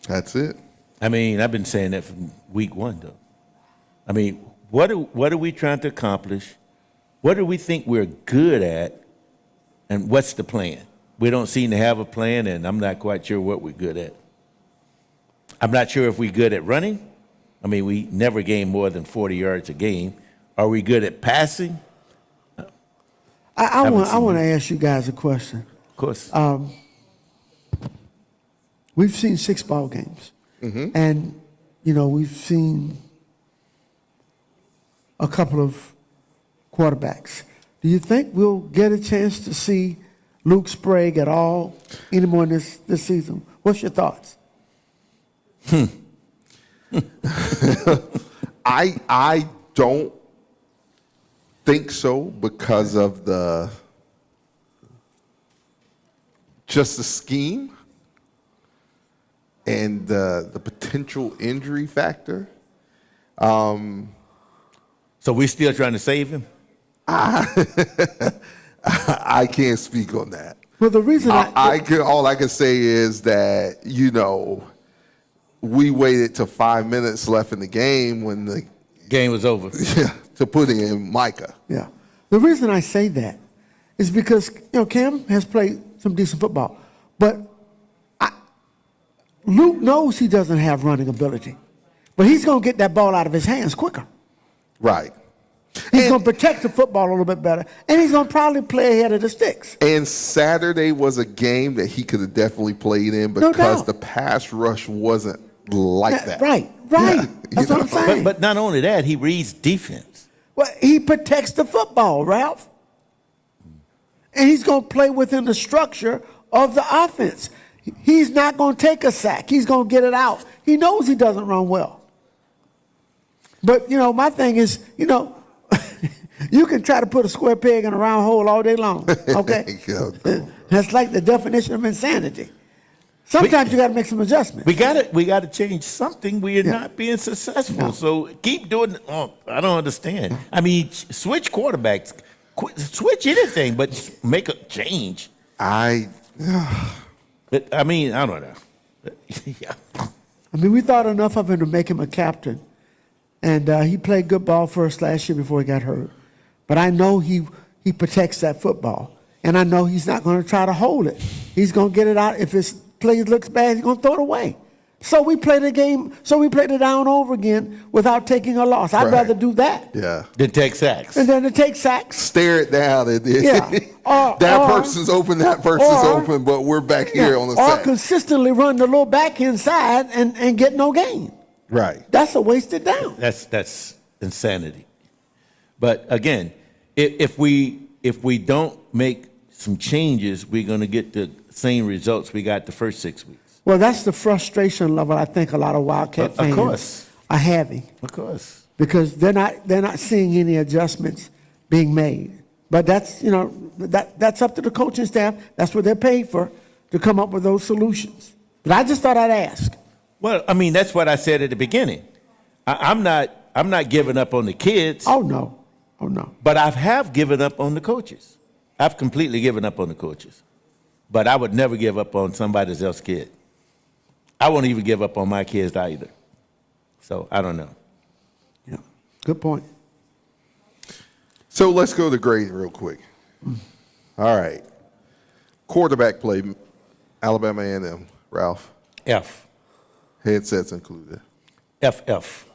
That's it.
I mean, I've been saying that from week 1, though. I mean, what are we trying to accomplish? What do we think we're good at? And what's the plan? We don't seem to have a plan, and I'm not quite sure what we're good at. I'm not sure if we're good at running. I mean, we never gain more than 40 yards a game. Are we good at passing?
I want to ask you guys a question.
Of course.
We've seen 6 ball games.
Mm-hmm.
And, you know, we've seen a couple of quarterbacks. Do you think we'll get a chance to see Luke Sprague at all anymore this season? What's your thoughts?
I don't think so because of the scheme and the potential injury factor.
So we're still trying to save him?
I can't speak on that.
Well, the reason
all I can say is that, you know, we waited till 5 minutes left in the game when the
game was over.
Yeah, to put in Micah.
Yeah. The reason I say that is because, you know, Cam has played some decent football, but Luke knows he doesn't have running ability, but he's going to get that ball out of his hands quicker.
Right.
He's going to protect the football a little bit better, and he's going to probably play ahead of the sticks.
And Saturday was a game that he could have definitely played in because the pass rush wasn't like that.
Right.
Yeah,
That's what I'm saying.
But not only that, he reads defense.
Well, he protects the football, Ralph. And he's going to play within the structure of the offense. He's not going to take a sack. He's going to get it out. He knows he doesn't run well. But, you know, my thing is, you know, you can try to put a square peg in a round hole all day long, okay? That's like the definition of insanity. Sometimes you got to make some adjustments.
We got to change something. We are not being successful. No. So keep doing. Oh, I don't understand. I mean, switch quarterbacks, switch anything, but make a change. But I mean, I don't know. Yeah.
I mean, we thought enough of him to make him a captain, and he played good ball for us last year before he got hurt. But I know he protects that football, and I know he's not going to try to hold it. He's going to get it out. If his play looks bad, he's going to throw it away. So we played the game. So we played it down over again without taking a loss. I'd rather do that.
Yeah.
Than take sacks.
And then to take sacks.
Stare it down. That person's open. That person's open. But we're back here on the sack.
Or consistently run the little back inside and get no gain.
Right.
That's a wasted down.
That's insanity. But again, if we don't make some changes, we're going to get the same results we got the first 6 weeks.
Well, that's the frustration level I think a lot of Wildcat fans are having.
Of course.
Because they're not seeing any adjustments being made. But that's, you know, that's up to the coaching staff. That's what they're paid for, to come up with those solutions. But I just thought I'd ask.
Well, I mean, that's what I said at the beginning. I'm not giving up on the kids.
Oh no.
But I have given up on the coaches. I've completely given up on the coaches. But I would never give up on somebody else's kid. I won't even give up on my kids either. So I don't know.
Yeah, good point.
So let's go to grade real quick. All right. Quarterback play, Alabama A&M, Ralph.
F.
Headsets included.
FF.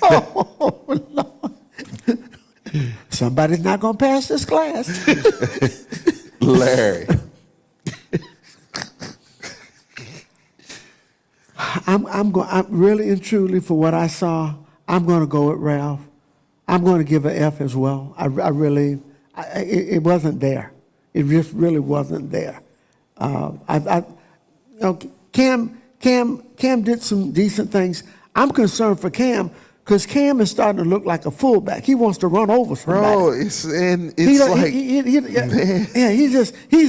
Oh, Lord. Somebody's not going to pass this class.
Larry.
I'm really and truly, for what I saw, I'm going to go with Ralph. I'm going to give an F as well. It wasn't there. It just really wasn't there. Cam did some decent things. I'm concerned for Cam because Cam is starting to look like a fullback. He wants to run over somebody.
Bro, he's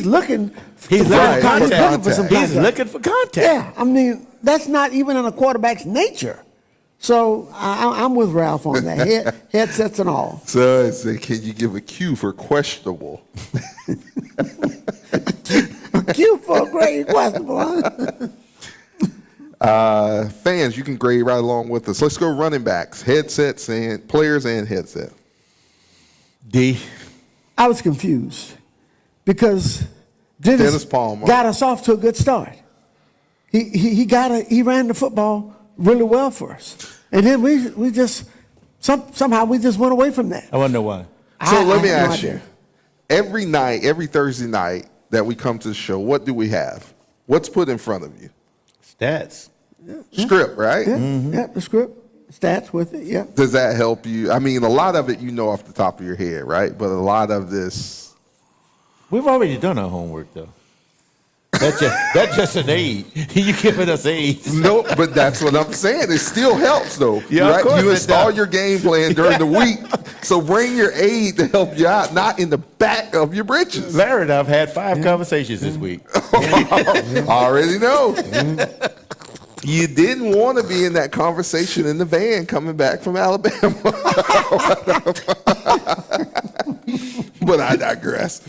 looking for contact.
He's looking for contact.
Yeah, I mean, that's not even in a quarterback's nature. So I'm with Ralph on that. Headsets and all.
So can you give a Q for questionable?
A Q for a grade questionable.
Fans, you can grade right along with us. Let's go running backs, headsets, and players and headset.
D.
I was confused because
Dennis Palmer
got us off to a good start. He ran the football really well for us, and then we just somehow we just went away from that.
I wonder why.
So let me ask you: every night, every Thursday night that we come to the show, what do we have? What's put in front of you?
Stats.
Script, right?
Yeah, yeah, the script, stats with it, yeah.
Does that help you? I mean, a lot of it you know off the top of your head, right? But a lot of this...
We've already done our homework, though. That's just an aid. You giving us aids.
No, but that's what I'm saying. It still helps, though.
Yeah,
right?
of course
You
it
install
does.
your game plan during the week, so bring your aid to help you out, not in the back of your britches.
Larry and I've had 5 conversations this week.
I already know. You didn't want to be in that conversation in the van coming back from Alabama. But I digress.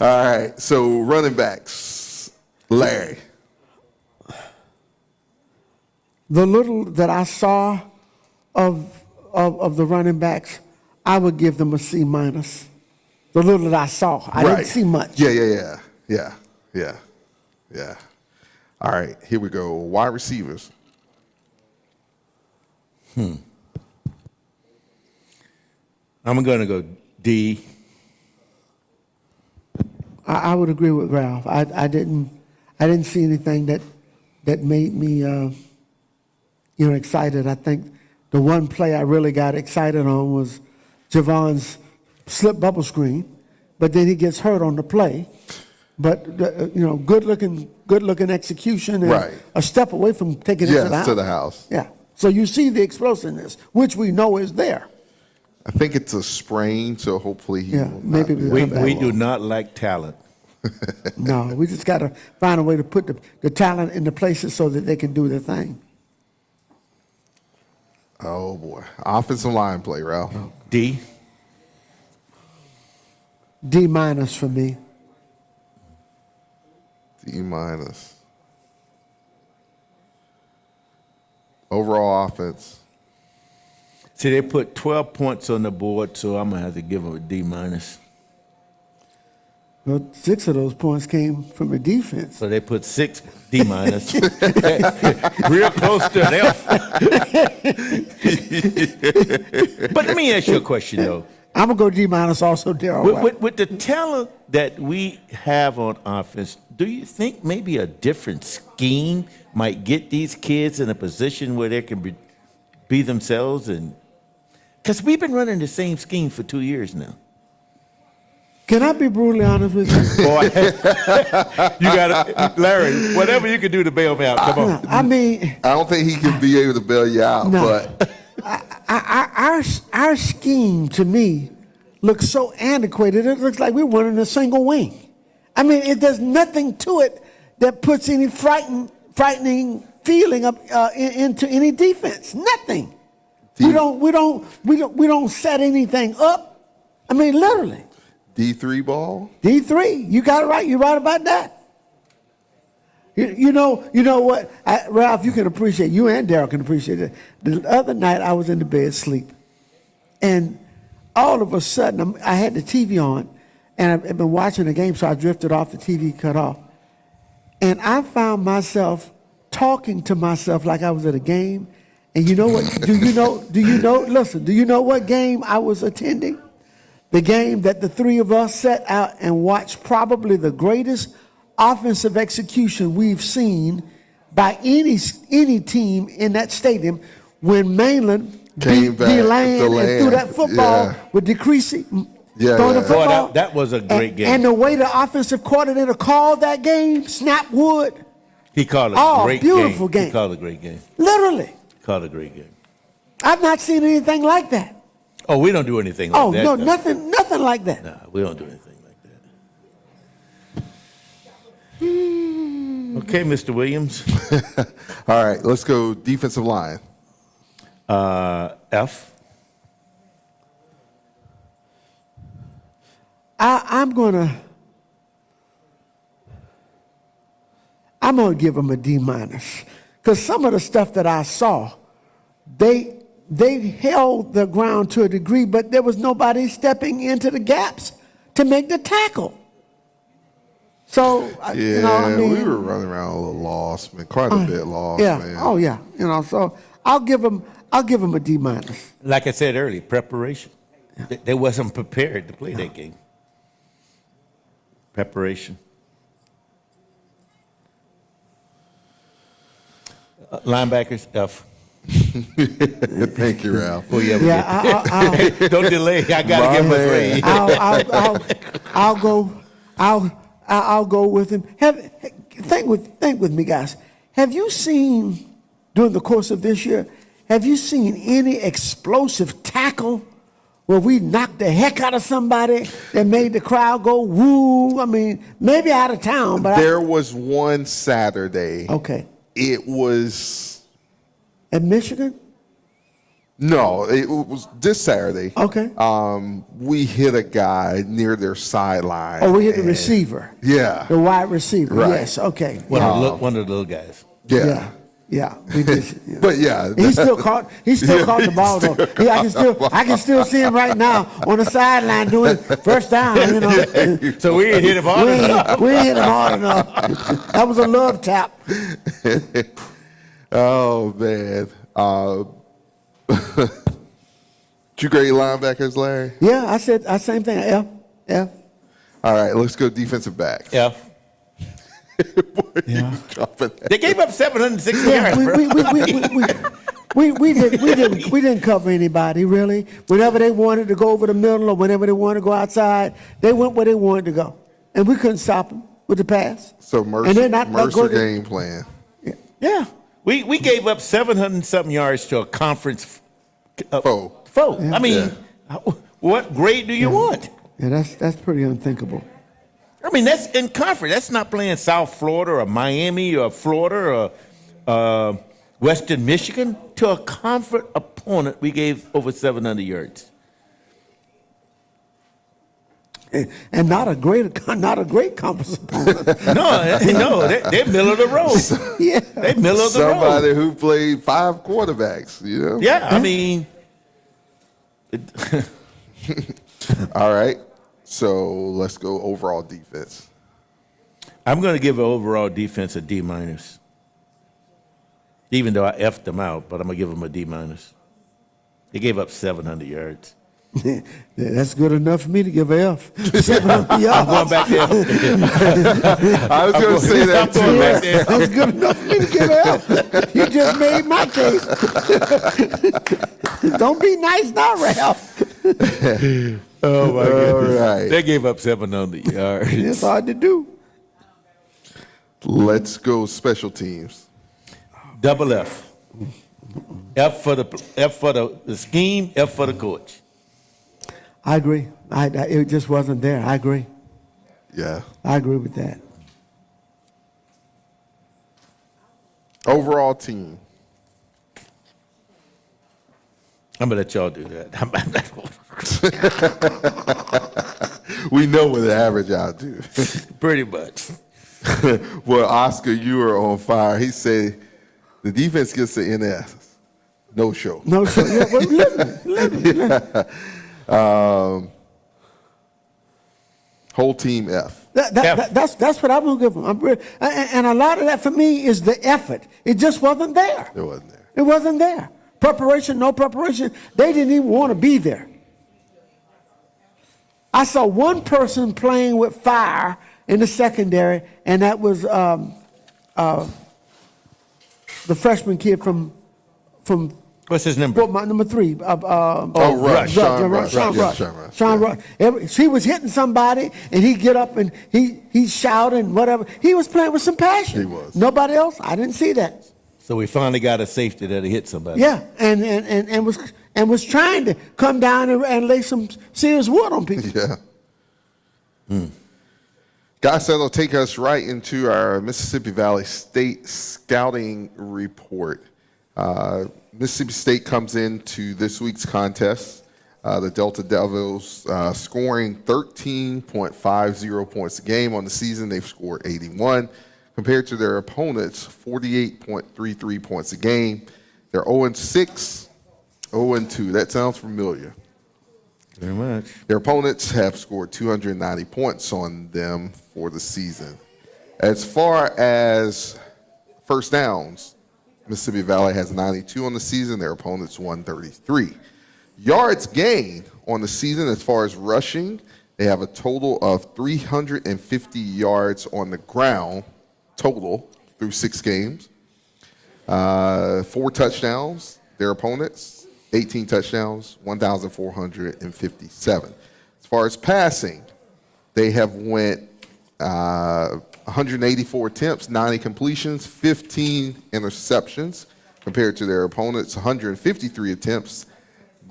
All right, so running backs. Larry.
The little that I saw of the running backs, I would give them a C minus. The little that I saw, I didn't see much.
Yeah. All right, here we go. Wide receivers.
I'm going to go D.
I would agree with Ralph. I didn't see anything that made me excited. I think the one play I really got excited on was Javon's slip bubble screen, but then he gets hurt on the play. But good looking execution and a step away from taking it to the house. Yeah. So you see the explosiveness, which we know is there.
I think it's a sprain, so hopefully he will
maybe
not
we do not like talent.
No, we just got to find a way to put the talent in the places so that they can do their thing.
Oh boy, offensive line play, Ralph.
D.
D minus for me.
D minus. Overall offense.
See, they put 12 points on the board, so I'm going to have to give them a D minus.
Well, 6 of those points came from the defense.
So they put 6 D minus. Real close to an F. But let me ask you a question, though.
I'm going to go D minus also, Daryl.
With the talent that we have on offense, do you think maybe a different scheme might get these kids in a position where they can be themselves? And because we've been running the same scheme for 2 years now.
Can I be brutally honest with you?
Boy, you got to, Larry, whatever you can do to bail me out, come on.
I mean,
I don't think he can be able to bail you out, but
our scheme to me looks so antiquated. It looks like we're running a single wing. I mean, there's nothing to it that puts any frightening feeling up into any defense. Nothing. We don't set anything up. I mean, literally.
D3 ball.
D3. You got it right. You're right about that. You know what, Ralph? You can appreciate. You and Daryl can appreciate it. The other night I was in the bed asleep, and all of a sudden I had the TV on, and I've been watching the game, so I drifted off. The TV cut off, and I found myself talking to myself like I was at a game. And you know what? Listen, do you know what game I was attending? The game that the three of us set out and watched probably the greatest offensive execution we've seen by any team in that stadium when Mainland beat DeLand and threw that football with DeCreasy throwing the football.
Boy, that was a great game.
And the way the offensive coordinator called that game, Snap Wood.
He called it a great game.
Beautiful game.
He called it a great game.
Literally.
Called it a great game.
I've not seen anything like that.
Oh, we don't do anything like that.
Oh, no, nothing like that.
Nah, we don't do anything like that. Okay, Mr. Williams.
All right, let's go defensive line.
F.
I'm gonna give them a D minus because some of the stuff that I saw, they held the ground to a degree, but there was nobody stepping into the gaps to make the tackle. So we
were running around a little lost, man, quite a bit lost.
Yeah.
Man.
Oh yeah. So I'll give them a D minus.
Like I said earlier, preparation. Yeah. They wasn't prepared to play that game. Preparation. Linebackers, F.
Thank you, Ralph.
Oh, yeah. Don't delay. I gotta give him a grade.
I'll go with him. Think with me, guys. Have you seen during the course of this year? Have you seen any explosive tackle where we knocked the heck out of somebody that made the crowd go woo? I mean, maybe out of town, but
there was one Saturday.
Okay.
It was
at Michigan?
No, it was this Saturday.
Okay.
We hit a guy near their sideline.
Oh, we hit the receiver.
Yeah.
The wide receiver.
Right.
Yes. Okay.
One of the little guys.
Yeah.
Yeah. We did. Yeah.
But yeah,
he still caught the ball though. I can still see him right now on the sideline doing first down.
So we ain't hit him hard enough.
We ain't hit him hard enough. That was a love tap.
Oh man. Did you grade linebackers, Larry?
Yeah, I said same thing. F.
All right, let's go defensive backs.
F.
Yeah.
They gave up 760 yards.
We didn't cover anybody really. Whenever they wanted to go over the middle or whenever they wanted to go outside, they went where they wanted to go, and we couldn't stop them with the pass.
So Mercer game plan.
Yeah.
We gave up 700-something yards to a conference foe.
Yeah.
I mean, what grade do you want?
Yeah, that's pretty unthinkable.
I mean, that's in conference. That's not playing South Florida or Miami or Florida or Western Michigan. To a conference opponent, we gave over 700 yards.
And not a great conference opponent.
No, they're middle of the road.
Yeah,
they middle of the road.
Somebody who played 5 quarterbacks, you know.
Yeah, I mean.
All right, so let's go overall defense.
I'm going to give an overall defense a D minus. Even though I F'd them out, but I'm going to give them a D minus. They gave up 700 yards.
That's good enough for me to give an F. 700 yards.
I'm going back there.
I was going to say that too.
Yeah, that's good enough for me to give an F. You just made my case. Don't be nice now, Ralph.
Oh, my goodness.
Right.
They gave up 700 yards.
It's hard to do.
Let's go special teams.
Double F. F for the scheme, F for the coach.
I agree. It just wasn't there. I agree.
Yeah.
I agree with that.
Overall team.
I'm going to let y'all do that.
We know what the average I'll do.
Pretty much.
Well, Oscar, you are on fire. He said the defense gets the NS. No show.
No show. Yeah, well, literally.
Whole team F.
That's what I'm going to give them. And a lot of that for me is the effort. It just wasn't there.
It wasn't there.
It wasn't there. Preparation, no preparation. They didn't even want to be there. I saw one person playing with fire in the secondary, and that was the freshman kid from
what's his number?
Number 3.
Rush.
Sean Rush. He was hitting somebody, and he'd get up and he's shouting, whatever. He was playing with some passion.
He was.
Nobody else, I didn't see that.
So we finally got a safety that hit somebody.
Yeah, and was trying to come down and lay some serious wood on people.
Yeah. Guys, that'll take us right into our Mississippi Valley State scouting report. Mississippi State comes into this week's contest. The Delta Devils scoring 13.50 points a game. On the season, they've scored 81. Compared to their opponents, 48.33 points a game. They're 0-6, 0-2. That sounds familiar.
Very much.
Their opponents have scored 290 points on them for the season. As far as first downs, Mississippi Valley has 92 on the season. Their opponents 133. Yards gained on the season as far as rushing, they have a total of 350 yards on the ground total through 6 games. 4 touchdowns, their opponents, 18 touchdowns, 1,457. As far as passing, they have went 184 attempts, 90 completions, 15 interceptions, compared to their opponents, 153 attempts,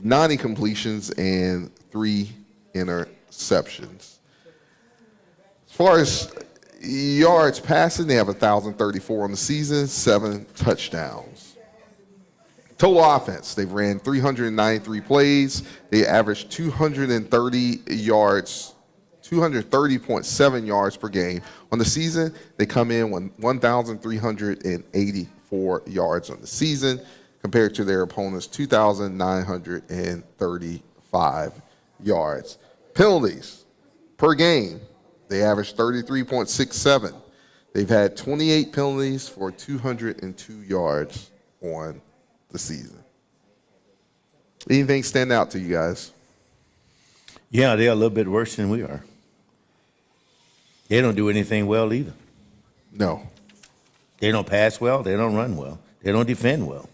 90 completions, and 3 interceptions. As far as yards passing, they have 1,034 on the season, 7 touchdowns. Total offense, they've ran 393 plays. They averaged 230 yards, 230.7 yards per game. On the season, they come in 1,384 yards on the season, compared to their opponents' 2,935 yards. Penalties per game, they average 33.67. They've had 28 penalties for 202 yards on the season. Anything stand out to you guys?
Yeah, they're a little bit worse than we are. They don't do anything well either.
No.
They don't pass well. They don't run well. They don't defend well.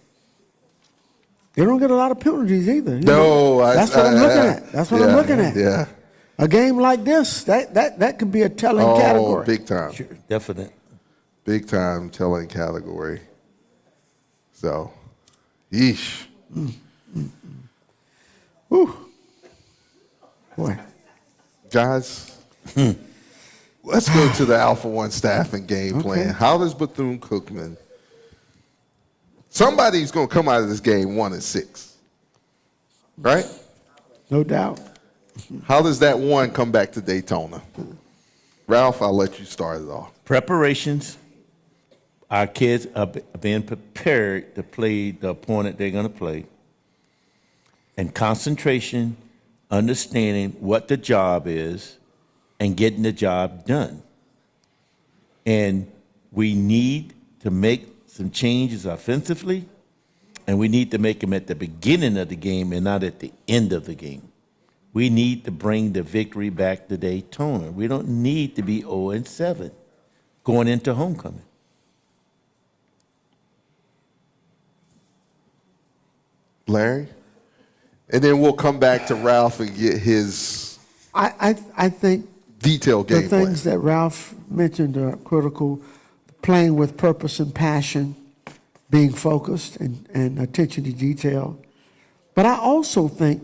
They don't get a lot of penalties either.
That's
what I'm looking at. That's what I'm looking at.
Yeah.
A game like this, that could be a telling category.
Oh, big time.
Sure, definite.
Big time telling category. So, yeesh.
Whew. Boy.
Guys, let's go to the Alpha One staff and game plan.
Okay.
How does Bethune-Cookman, somebody's going to come out of this game 1-6, right?
No doubt.
How does that one come back to Daytona? Ralph, I'll let you start it off.
Preparations. Our kids are being prepared to play the opponent they're going to play. And concentration, understanding what the job is, and getting the job done. And we need to make some changes offensively, and we need to make them at the beginning of the game and not at the end of the game. We need to bring the victory back to Daytona. We don't need to be 0-7 going into homecoming.
Larry? And then we'll come back to Ralph and get his
I think
detailed game
the
plan.
things that Ralph mentioned are critical. Playing with purpose and passion, being focused and attention to detail. But I also think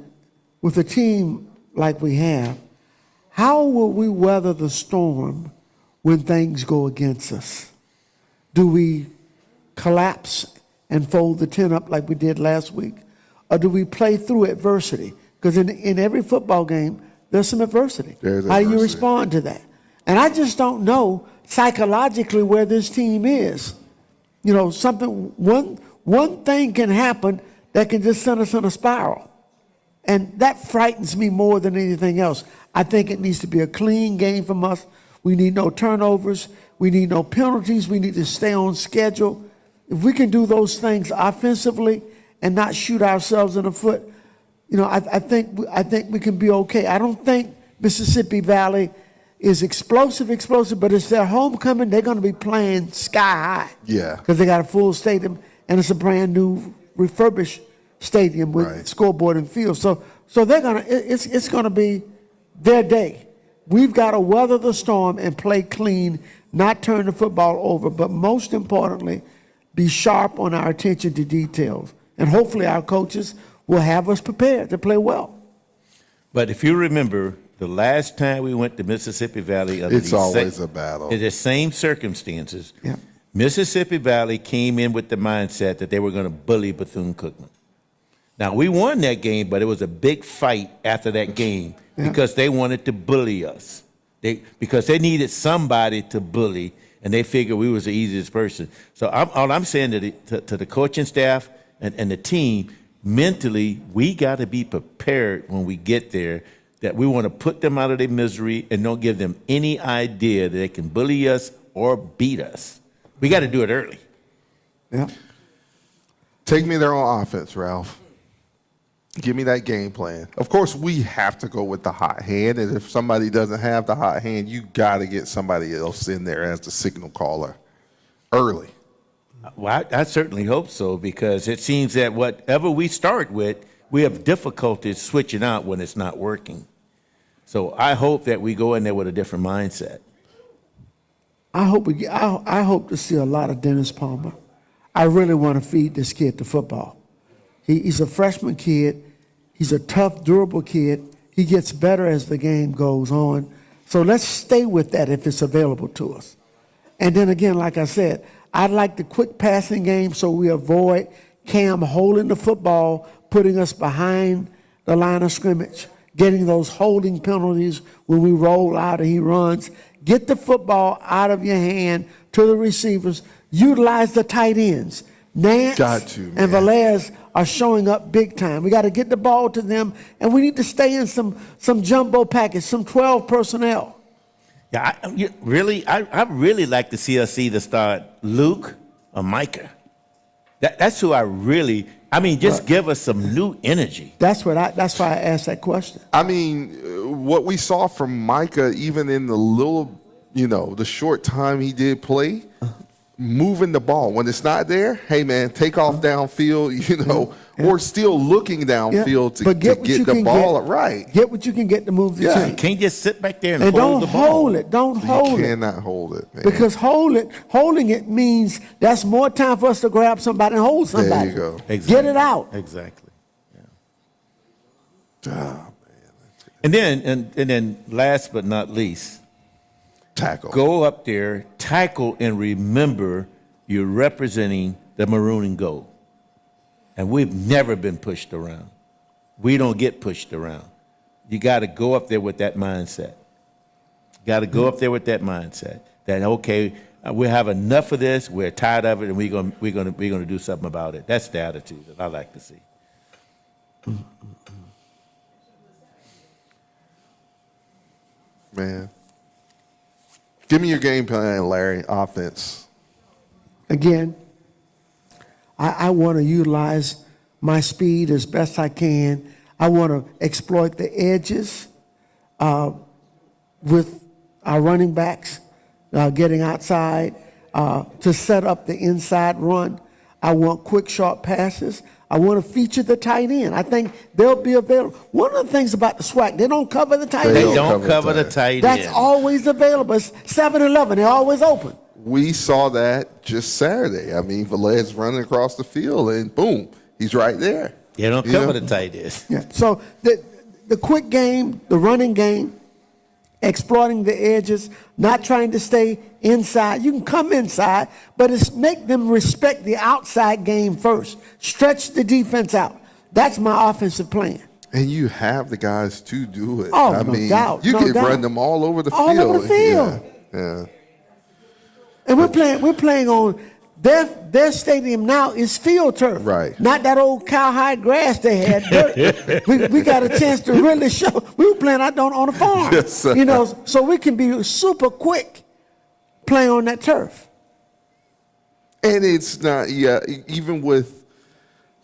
with a team like we have, how will we weather the storm when things go against us? Do we collapse and fold the tent up like we did last week? Or do we play through adversity? Because in every football game, there's some adversity. How do you respond to that? And I just don't know psychologically where this team is. You know, one thing can happen that can just send us in a spiral. And that frightens me more than anything else. I think it needs to be a clean game from us. We need no turnovers. We need no penalties. We need to stay on schedule. If we can do those things offensively and not shoot ourselves in the foot, you know, I think we can be okay. I don't think Mississippi Valley is explosive, but it's their homecoming. They're going to be playing sky high.
Yeah.
Because they got a full stadium, and it's a brand new refurbished stadium with scoreboard and field. So they're going to, it's going to be their day. We've got to weather the storm and play clean, not turn the football over, but most importantly, be sharp on our attention to details. And hopefully our coaches will have us prepared to play well.
But if you remember, the last time we went to Mississippi Valley,
it's always a battle.
In the same circumstances,
Yeah.
Mississippi Valley came in with the mindset that they were going to bully Bethune-Cookman. Now, we won that game, but it was a big fight after that game because they wanted to bully us. Because they needed somebody to bully, and they figured we was the easiest person. So all I'm saying to the coaching staff and the team, mentally, we got to be prepared when we get there that we want to put them out of their misery and don't give them any idea that they can bully us or beat us. We got to do it early.
Yeah.
Take me there on offense, Ralph. Give me that game plan. Of course, we have to go with the hot hand, and if somebody doesn't have the hot hand, you got to get somebody else in there as the signal caller early.
Well, I certainly hope so, because it seems that whatever we start with, we have difficulties switching out when it's not working. So I hope that we go in there with a different mindset.
I hope to see a lot of Dennis Palmer. I really want to feed this kid the football. He's a freshman kid. He's a tough, durable kid. He gets better as the game goes on. So let's stay with that if it's available to us. And then again, like I said, I'd like the quick passing game so we avoid Cam holding the football, putting us behind the line of scrimmage, getting those holding penalties when we roll out and he runs. Get the football out of your hand to the receivers. Utilize the tight ends. Nance and Velez are showing up big time. We got to get the ball to them, and we need to stay in some jumbo package, some 12 personnel.
Yeah, I really like to see us either start Luke or Micah. That's who I really. I mean, just give us some new energy.
That's why I asked that question.
I mean, what we saw from Micah, even in the little, the short time he did play, moving the ball. When it's not there, hey, man, take off downfield, or still looking downfield to get the ball right.
Get what you can get to move the chain.
You can't just sit back there and
hold
the ball.
Don't hold it.
You cannot hold it, man.
Because holding it means that's more time for us to grab somebody and hold somebody.
There you go.
Exactly.
Get it out.
Exactly. Yeah.
Oh, man.
And then last but not least,
tackle.
Go up there, tackle, and remember you're representing the maroon and gold. And we've never been pushed around. We don't get pushed around. You got to go up there with that mindset. Got to go up there with that mindset. That okay, we have enough of this. We're tired of it, and we're gonna do something about it. That's the attitude that I like to see.
Man. Give me your game plan, Larry. Offense.
Again, I want to utilize my speed as best I can. I want to exploit the edges with our running backs getting outside to set up the inside run. I want quick, sharp passes. I want to feature the tight end. I think they'll be available. One of the things about the SWAC, they don't cover the tight end.
They don't cover the tight end.
That's always available. It's 7-11. They're always open.
We saw that just Saturday. I mean, Velez running across the field, and boom, he's right there.
They don't cover the tight end.
Yeah. So the quick game, the running game, exploiting the edges, not trying to stay inside. You can come inside, but it's make them respect the outside game first. Stretch the defense out. That's my offensive plan.
And you have the guys to do it.
Oh,
I
no
mean,
doubt.
You
No
can
doubt.
run them all over the
All
field.
over the field.
Yeah.
And we're playing on Their stadium now is field turf.
Right.
Not that old cowhide grass they had. Dirt. we got a chance to really show. We were playing out on a farm.
Yes, sir.
You know, so we can be super quick playing on that turf.
And it's not, even with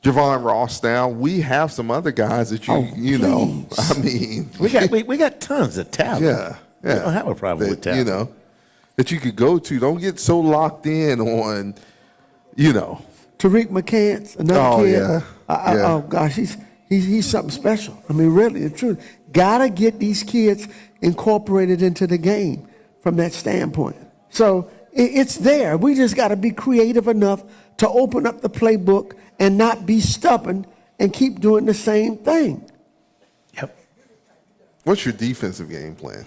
Javon Ross now, we have some other guys that you know, I mean.
We got tons of talent.
Yeah.
We don't have a problem with talent.
You know, that you could go to. Don't get so locked in on, you know.
Tariq McCants, another kid.
Yeah.
Oh gosh, he's something special. I mean, really, the truth. Gotta get these kids incorporated into the game from that standpoint. So it's there. We just got to be creative enough to open up the playbook and not be stubborn and keep doing the same thing.
Yep.
What's your defensive game plan?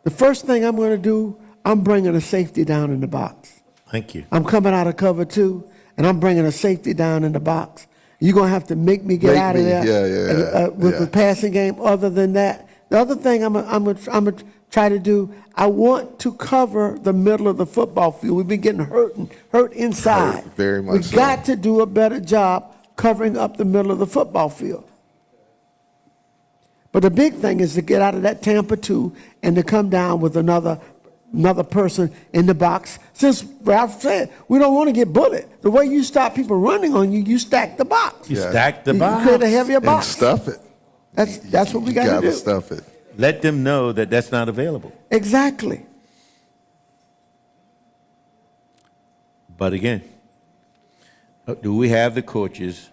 The first thing I'm going to do, I'm bringing a safety down in the box.
Thank you.
I'm coming out of cover 2, and I'm bringing a safety down in the box. You're going to have to make me get out of there with the passing game. Other than that, the other thing I'm going to try to do, I want to cover the middle of the football field. We've been getting hurt inside.
Very much
We've got to do a better job covering up the middle of the football field. But the big thing is to get out of that Tampa 2 and to come down with another person in the box. Since Ralph said, we don't want to get bullied. The way you stop people running on you, you stack the box.
You stack the box.
You create a heavier box.
And stuff it.
That's what we got to do.
You got to stuff it.
Let them know that that's not available.
Exactly.
But again, do we have the coaches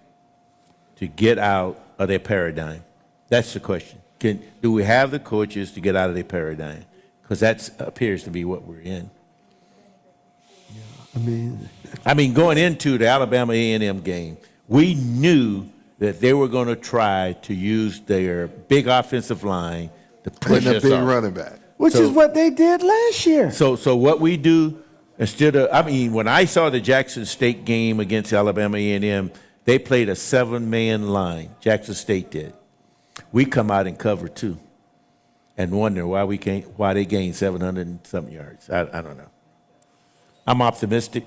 to get out of their paradigm? That's the question. Do we have the coaches to get out of their paradigm? Because that appears to be what we're in.
Yeah,
I mean, going into the Alabama A&M game, we knew that they were going to try to use their big offensive line to push
and
us
a big
off.
running back.
Which is what they did last year.
So what we do instead of, I mean, when I saw the Jackson State game against Alabama A&M, they played a 7-man line. Jackson State did. We come out and cover 2, and wonder why they gained 700 and some yards. I don't know. I'm optimistic,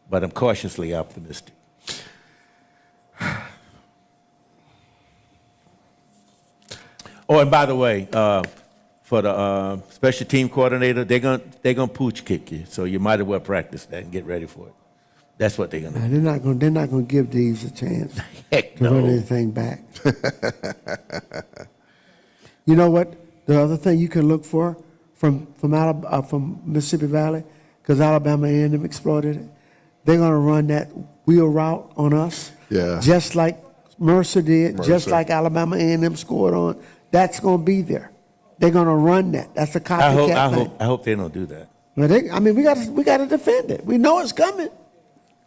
but I'm cautiously optimistic. Oh, and by the way, for the special team coordinator, they're gonna pooch kick you, so you might as well practice that and get ready for it. That's what they're gonna do.
They're not gonna give these a chance
Heck
to
no.
run anything back. You know what? The other thing you can look for from Mississippi Valley, because Alabama A&M exploited it, they're gonna run that wheel route on us.
Yeah.
Just like Mercer did, just like Alabama A&M scored on. That's gonna be there. They're gonna run that. That's a copycat thing.
I hope they don't do that.
But we got to defend it. We know it's coming.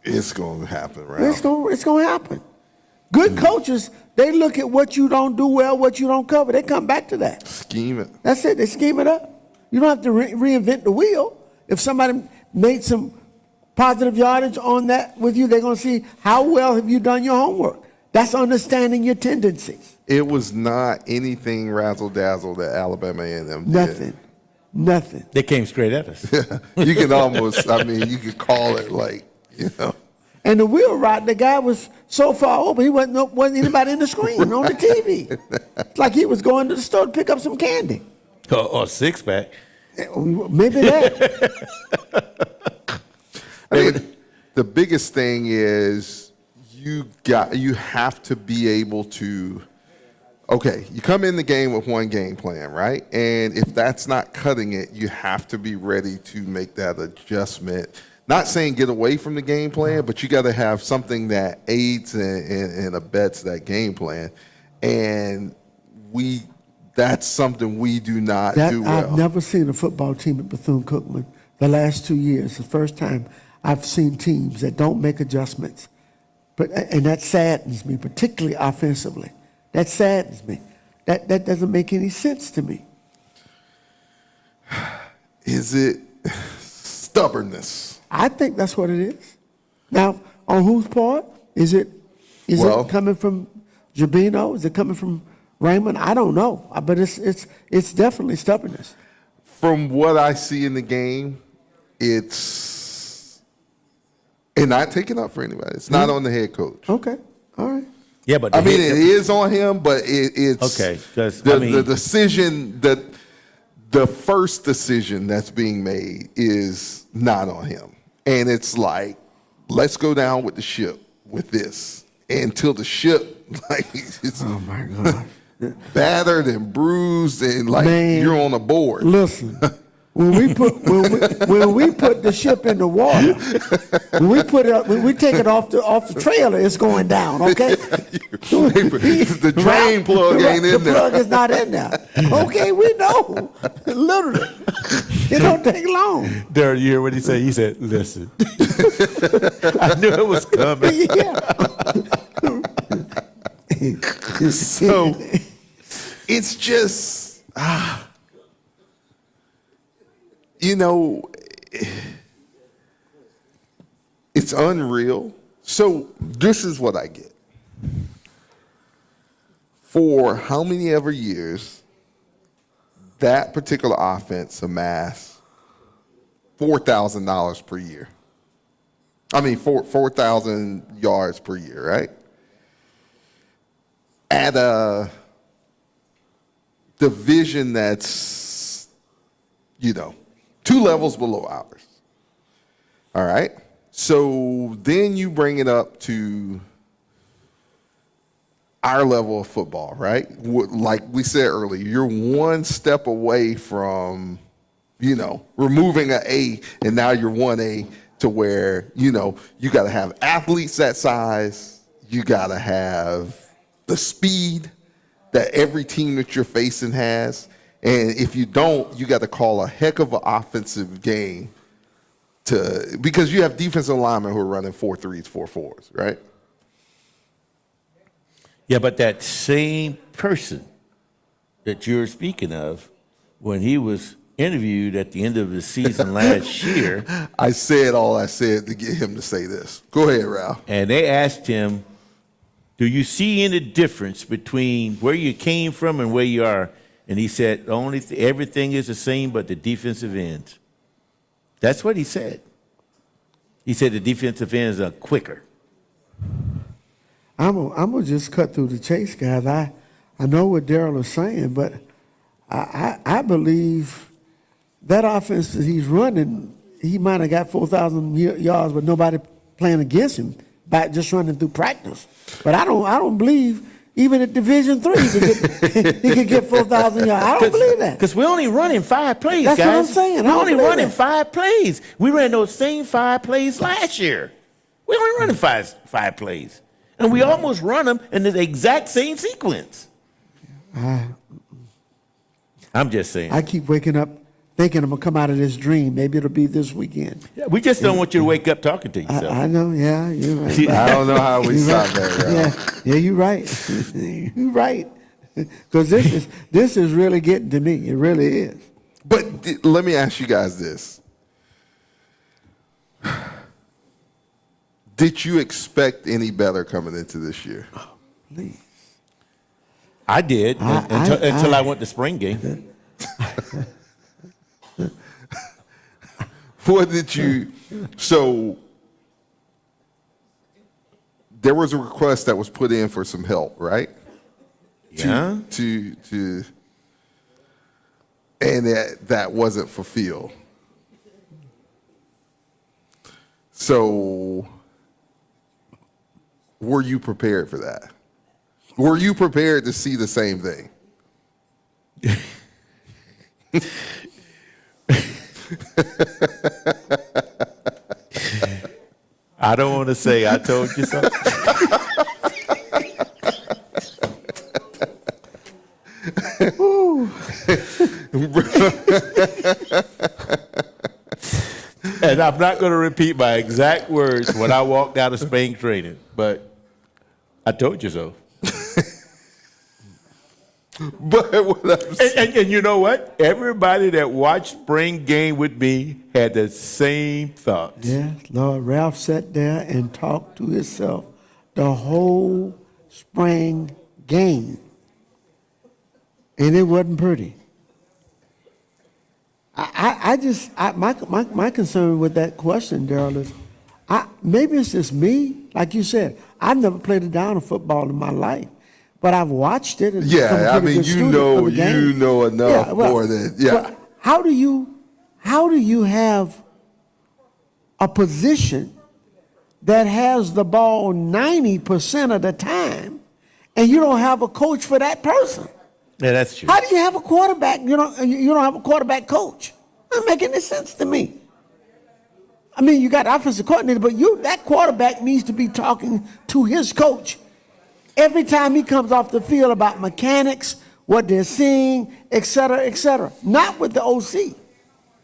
It's going to happen, right?
It's going to happen. Good coaches, they look at what you don't do well, what you don't cover. They come back to that.
Scheme it.
That's it. They scheme it up. You don't have to reinvent the wheel. If somebody made some positive yardage on that with you, they're going to see how well have you done your homework. That's understanding your tendencies.
It was not anything razzle-dazzle that Alabama A&M did.
Nothing.
They came straight at us.
You can almost, you could call it like,
And the wheel route, the guy was so far open, he wasn't anybody in the screen on the TV. It's like he was going to the store to pick up some candy.
Or six-pack.
Maybe that.
The biggest thing is you have to be able to, okay, you come in the game with one game plan, right? And if that's not cutting it, you have to be ready to make that adjustment. Not saying get away from the game plan, but you got to have something that aids and abets that game plan. And that's something we do not do well.
I've never seen a football team at Bethune-Cookman the last 2 years. The first time I've seen teams that don't make adjustments. And that saddens me, particularly offensively. That saddens me. That doesn't make any sense to me.
Is it stubbornness?
I think that's what it is. Now, on whose part? Is it coming from Jabino? Is it coming from Raymond? I don't know. But it's definitely stubbornness.
From what I see in the game, it's And not taking up for anybody. It's not on the head coach.
Okay. All right.
Yeah, but
I mean, it is on him, but it's
okay.
The decision that the first decision that's being made is not on him, and it's like, let's go down with the ship with this until the ship it's
Oh my God.
battered and bruised and like you're on a board.
Listen, when we put the ship in the water, when we take it off the trailer, it's going down. Okay.
The drain plug ain't in there.
The plug is not in there. Okay, we know. Literally, it don't take long.
Daryl, you hear what he said? He said, "Listen, I knew it was coming."
Yeah.
So it's just, you know, it's unreal. So this is what I get. For how many ever years that particular offense amassed $4,000 per year. I mean, 4,000 yards per year, right? At a division that's, 2 levels below ours. All right? So then you bring it up to our level of football, right? Like we said earlier, you're one step away from, removing an A, and now you're 1A to where, you got to have athletes that size, you got to have the speed that every team that you're facing has. And if you don't, you got to call a heck of an offensive game because you have defensive linemen who are running 4.3s, 4.4s, right?
Yeah, but that same person that you're speaking of, when he was interviewed at the end of the season last year.
I said all I said to get him to say this. Go ahead, Ralph.
And they asked him, do you see any difference between where you came from and where you are? And he said, everything is the same but the defensive ends. That's what he said. He said the defensive ends are quicker.
I'm gonna just cut through the chase, guys. I know what Daryl is saying, but I believe that offense that he's running, he might have got 4,000 yards, but nobody playing against him by just running through practice. But I don't believe even at Division III he could get 4,000 yards. I don't believe that.
Because we're only running 5 plays,
That's
guys.
what I'm saying.
We're only running 5 plays. We ran those same 5 plays last year. We only running five plays. And we almost run them in the exact same sequence. I'm just saying.
I keep waking up thinking I'm going to come out of this dream. Maybe it'll be this weekend.
Yeah, we just don't want you to wake up talking to yourself.
I know, yeah, you're right.
I don't know how we stop that, Ralph.
Yeah, you're right. You're right. Because this is really getting to me. It really is.
But let me ask you guys this. Did you expect any better coming into this year?
Oh, please.
I did until I went to spring game.
What did you? So there was a request that was put in for some help, right?
Yeah.
And that wasn't fulfilled. So were you prepared for that? Were you prepared to see the same thing?
I don't want to say I told you something. And I'm not going to repeat my exact words when I walked out of spring training, but I told you so.
But what I'm saying,
And you know what? Everybody that watched spring game with me had the same thoughts.
Yeah, Lord, Ralph sat there and talked to himself the whole spring game. And it wasn't pretty. My concern with that question, Daryl, is maybe it's just me. Like you said, I've never played a down of football in my life, but I've watched it. And
Yeah, I mean, you know enough more than
But how do you have a position that has the ball 90% of the time, and you don't have a coach for that person?
Yeah, that's true.
How do you have a quarterback? You don't have a quarterback coach. Doesn't make any sense to me. I mean, you got offensive coordinator, but that quarterback needs to be talking to his coach every time he comes off the field about mechanics, what they're seeing, et cetera, et cetera. Not with the OC,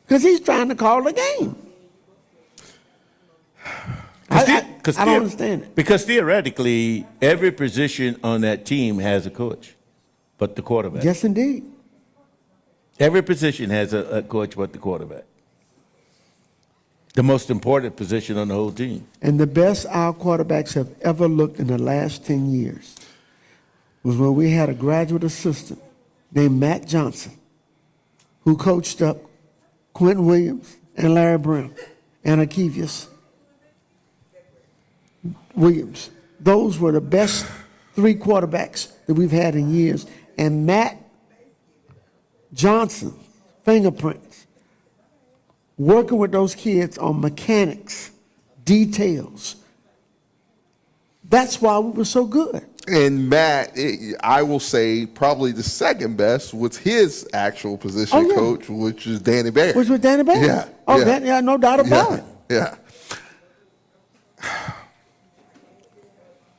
because he's trying to call the game. I don't understand it.
Because theoretically, every position on that team has a coach, but the quarterback.
Yes, indeed.
Every position has a coach but the quarterback. The most important position on the whole team.
And the best our quarterbacks have ever looked in the last 10 years was when we had a graduate assistant named Matt Johnson, who coached up Quentin Williams and Larry Brown and Akevius Williams. Those were the best 3 quarterbacks that we've had in years. And Matt Johnson, fingerprints, working with those kids on mechanics, details. That's why we were so good.
And Matt, I will say probably the second best was his actual position coach, which is Danny Bear.
Which was Danny Bear?
Yeah.
Oh, yeah. No doubt about it.
Yeah.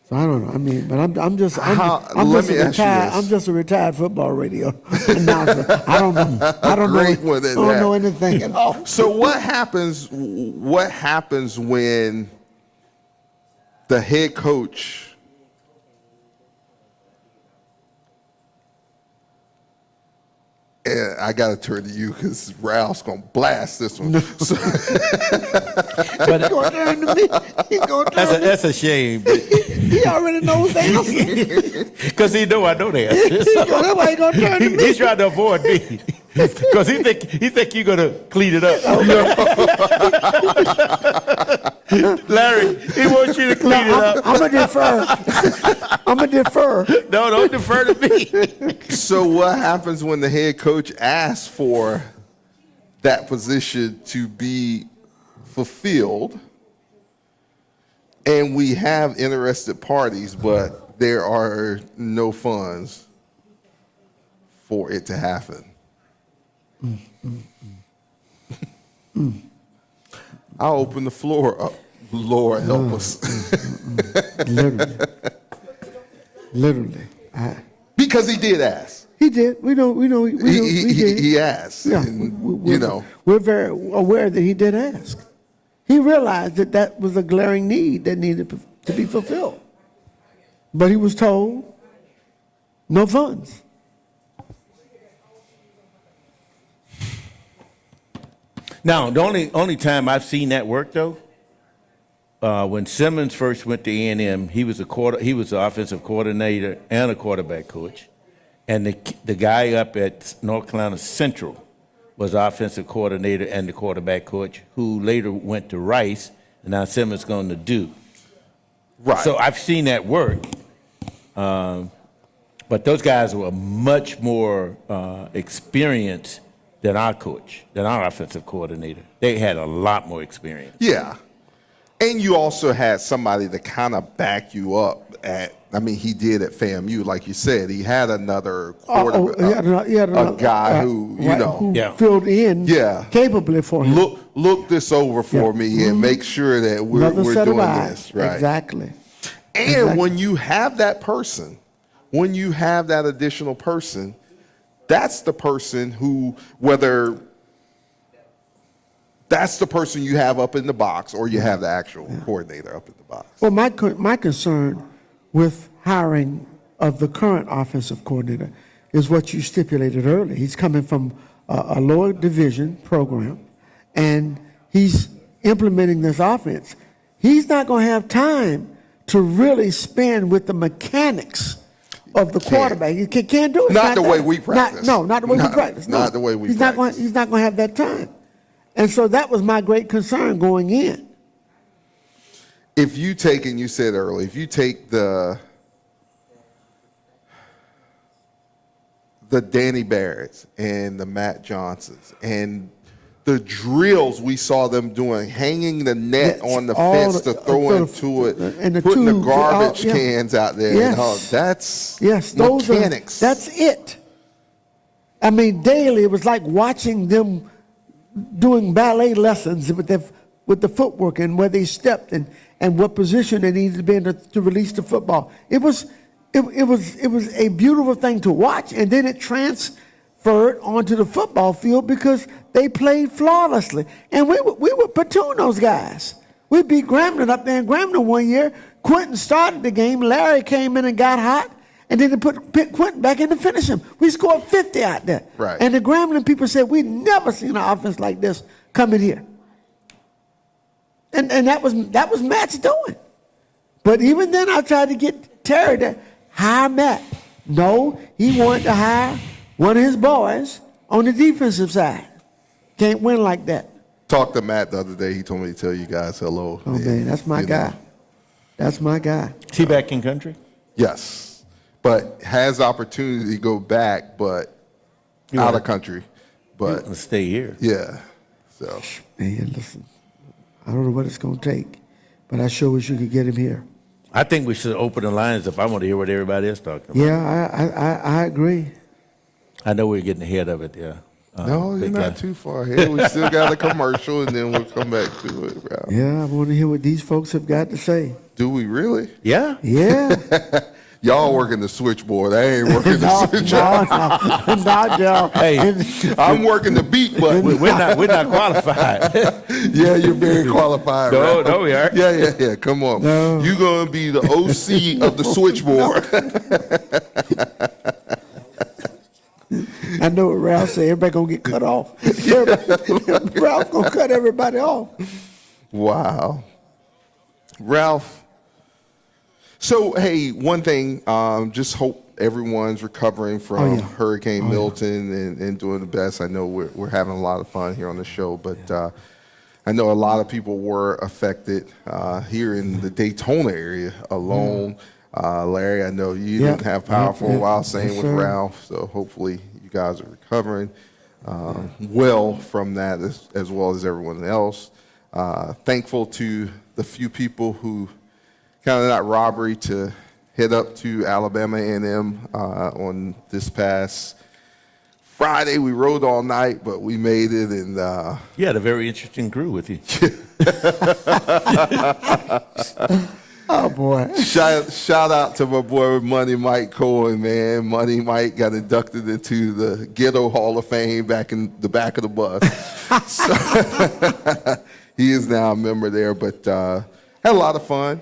So I don't know. I mean, but I'm just a retired football radio announcer. I don't know anything at all.
So what happens when the head coach and I got to turn to you because Ralph's going to blast this one.
But he's going to turn to me.
That's a shame.
He already knows the answer.
Because he know I know the answer.
That's why he's going to turn to me.
He's trying to avoid me. Because he think you're going to clean it up. Larry, he wants you to clean it up.
I'm going to defer.
No, don't defer to me.
So what happens when the head coach asks for that position to be fulfilled and we have interested parties, but there are no funds for it to happen? I'll open the floor up. Lord help us.
Literally.
Because he did ask.
He did. We know. He did.
He asked.
Yeah,
and,
we're very aware that he did ask. He realized that was a glaring need that needed to be fulfilled. But he was told, no funds.
Now, the only time I've seen that work though, when Simmons first went to A&M, he was the offensive coordinator and a quarterback coach, and the guy up at North Carolina Central was offensive coordinator and the quarterback coach, who later went to Rice, and now Simmons going to Duke.
Right.
So I've seen that work, but those guys were much more experienced than our coach, than our offensive coordinator. They had a lot more experience.
Yeah. And you also had somebody to kind of back you up he did at FAMU, like you said. He had another quarterback, a guy who
filled in capably for him.
Look this over for me and make sure that we're doing this. Right.
Exactly.
And when you have that person, when you have that additional person, that's the person who, whether that's the person you have up in the box or you have the actual coordinator up in the box.
Well, my concern with hiring of the current offensive coordinator is what you stipulated earlier. He's coming from a lower division program, and he's implementing this offense. He's not going to have time to really spend with the mechanics of the quarterback. You can't do it.
Not the way we practice.
Not the way we practice.
Not the way we practice.
He's not going to have that time. And so that was my great concern going in.
if you take, and you said earlier, if you take the Danny Barretts and the Matt Johnsons and the drills we saw them doing, hanging the net on the fence to throw into it, and putting the garbage cans out there.
Yes.
That's
those
mechanics.
That's it. I mean, daily it was like watching them doing ballet lessons with the footwork and where they stepped and what position they needed to be in to release the football. It was a beautiful thing to watch, and then it transferred onto the football field because they played flawlessly. And we would platoon those guys. We beat Grambling up there in Grambling one year. Quentin started the game. Larry came in and got hot, and then they put Quentin back in to finish him. We scored 50 out there.
Right.
And the Grambling people said, we'd never seen an offense like this coming here. And that was Matt's doing. But even then, I tried to get Terry to hire Matt. No, he wanted to hire one of his boys on the defensive side. Can't win like that.
Talked to Matt the other day. He told me to tell you guys hello.
Oh, man, that's my guy. That's my guy.
Is he back in country?
Yes, but has opportunity to go back, but out of country. But
stay here.
Yeah. So.
Man, listen, I don't know what it's going to take, but I sure wish you could get him here.
I think we should open the lines if I want to hear what everybody is talking about.
Yeah, I agree.
I know we're getting ahead of it, yeah.
No, you're not too far ahead. We still got a commercial, and then we'll come back to it, Ralph.
Yeah, I want to hear what these folks have got to say.
Do we really?
Yeah.
Yeah.
Y'all working the switchboard. I ain't working the switchboard.
No, Joe.
Hey,
I'm working the beat button.
We're not qualified.
Yeah, you're very qualified.
No,
Ralph.
no, we aren't.
Yeah. Come on.
No.
You're gonna be the OC of the switchboard.
I know what Ralph said. Everybody gonna get cut off. Ralph gonna cut everybody off.
Wow, Ralph. So, hey, one thing. Just hope everyone's recovering from Hurricane Milton and doing the best. I know we're having a lot of fun here on the show, but I know a lot of people were affected here in the Daytona area alone. Larry, I know you didn't have power for a while, same with Ralph, so hopefully you guys are recovering well from that as well as everyone else. Thankful to the few people who counted that robbery to head up to Alabama A&M on this past Friday. We rode all night, but we made it. And
you had a very interesting crew with you.
Oh, boy.
Shout out to my boy Money Mike Cohen, man. Money Mike got inducted into the Ghetto Hall of Fame back in the back of the bus. So, he is now a member there, but had a lot of fun.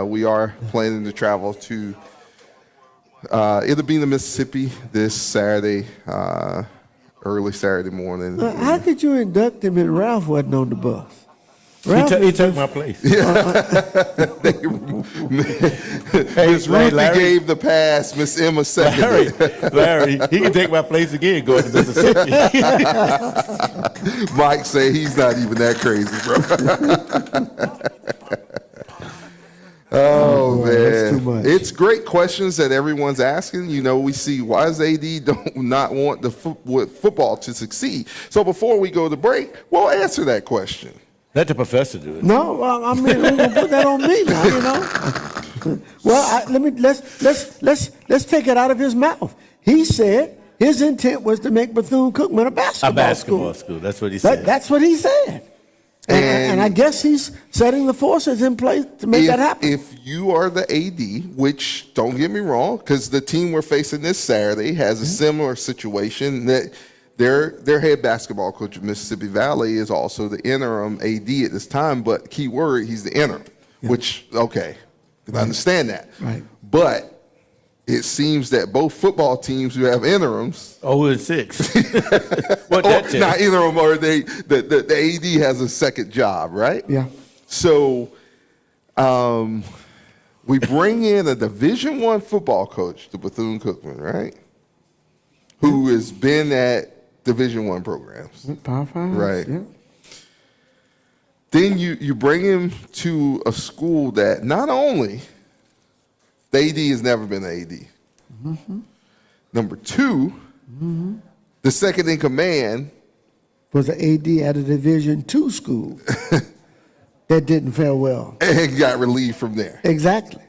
We are planning to travel to it'll be in the Mississippi this Saturday, early Saturday morning.
How could you induct him and Ralph wasn't on the bus?
He took my place.
Miss Ruthie gave the pass. Miss Emma seconded.
Larry, he can take my place again going to Mississippi.
Mike say he's not even that crazy, bro. Oh, man. It's great questions that everyone's asking. You know, we see why does AD not want the football to succeed? So before we go to break, we'll answer that question.
Let the professor do it.
No, I mean, we're gonna put that on me now, you know. Well, let's take it out of his mouth. He said his intent was to make Bethune-Cookman a basketball school.
That's what he said.
That's what he said. And I guess he's setting the forces in place to make that happen.
If you are the AD, which don't get me wrong, because the team we're facing this Saturday has a similar situation that. Their head basketball coach of Mississippi Valley is also the interim AD at this time, but key word, he's the interim, which, okay, I understand that.
Right.
But it seems that both football teams who have interims.
0-6. What that
not interim, or the AD has a second job, right?
Yeah.
So we bring in a Division I football coach to Bethune-Cookman, right? Who has been at Division I programs.
Power 5.
Right.
Yeah.
Then you bring him to a school that not only the AD has never been an AD.
Mm-hmm.
Number two, the second in command
was an AD at a Division II school that didn't fare well.
and got relieved from there.
Exactly.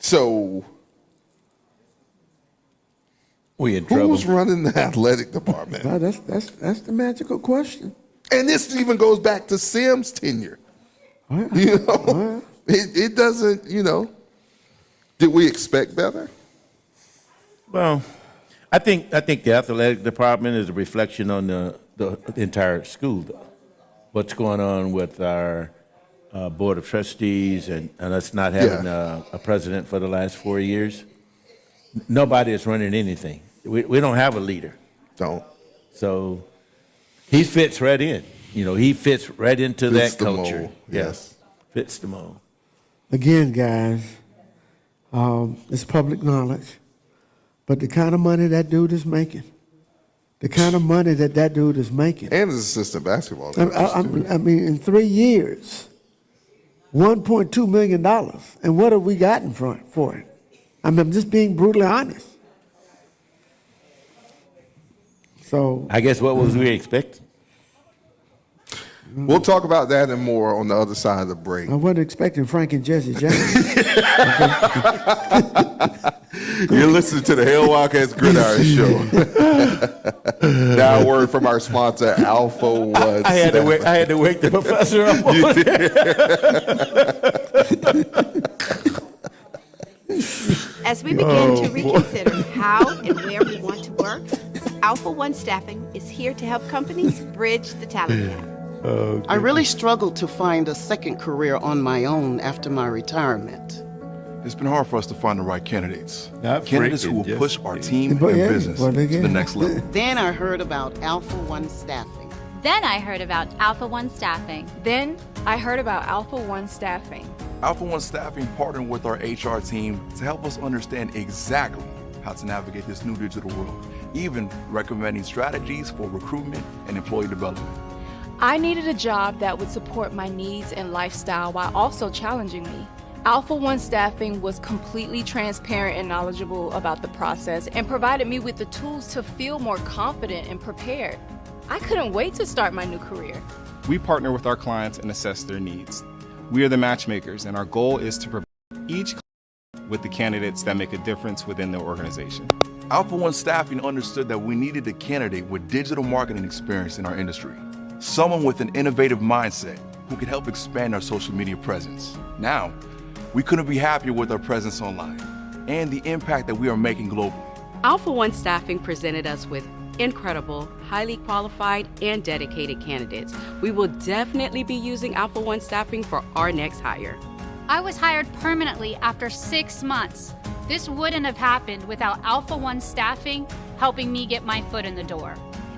So
We in trouble.
who's running the athletic department?
Well, that's the magical question.
And this even goes back to Sim's tenure.
Well,
You know, it doesn't, you know, did we expect better?
Well, I think the athletic department is a reflection on the entire school, though. What's going on with our board of trustees and us not having a president for the last 4 years? Nobody is running anything. We don't have a leader.
Don't.
So he fits right in. You know, he fits right into
Fits
that
the
culture.
mold, yes.
Fits the mold.
Again, guys, it's public knowledge, but the kind of money that dude is making, the kind of money that dude is making.
And as assistant basketball coach, too.
I mean, in 3 years, $1.2 million. And what have we gotten for it? I mean, I'm just being brutally honest. So
I guess what was we expecting?
We'll talk about that and more on the other side of the break.
I wasn't expecting Frank and Jesse James.
You're listening to the Hail Wildcats Gridiron Show. Now a word from our sponsor, Alpha One.
I had to wake the professor up.
As we begin to reconsider how and where we want to work, Alpha One Staffing is here to help companies bridge the talent gap.
I really struggled to find a second career on my own after my retirement.
It's been hard for us to find the right candidates.
Not
Candidates who
freaking
will
just-
push our team
But
and
yeah,
business
well,
to
again.
the next level.
Then I heard about Alpha One Staffing.
Then I heard about Alpha One Staffing.
Then I heard about Alpha One Staffing.
Alpha One Staffing partnered with our HR team to help us understand exactly how to navigate this new digital world, even recommending strategies for recruitment and employee development.
I needed a job that would support my needs and lifestyle while also challenging me. Alpha One Staffing was completely transparent and knowledgeable about the process and provided me with the tools to feel more confident and prepared. I couldn't wait to start my new career.
We partner with our clients and assess their needs. We are the matchmakers, and our goal is to provide each client with the candidates that make a difference within their organization.
Alpha One Staffing understood that we needed a candidate with digital marketing experience in our industry, someone with an innovative mindset who could help expand our social media presence. Now, we couldn't be happier with our presence online and the impact that we are making globally.
Alpha One Staffing presented us with incredible, highly qualified, and dedicated candidates. We will definitely be using Alpha One Staffing for our next hire.
I was hired permanently after 6 months. This wouldn't have happened without Alpha One Staffing helping me get my foot in the door.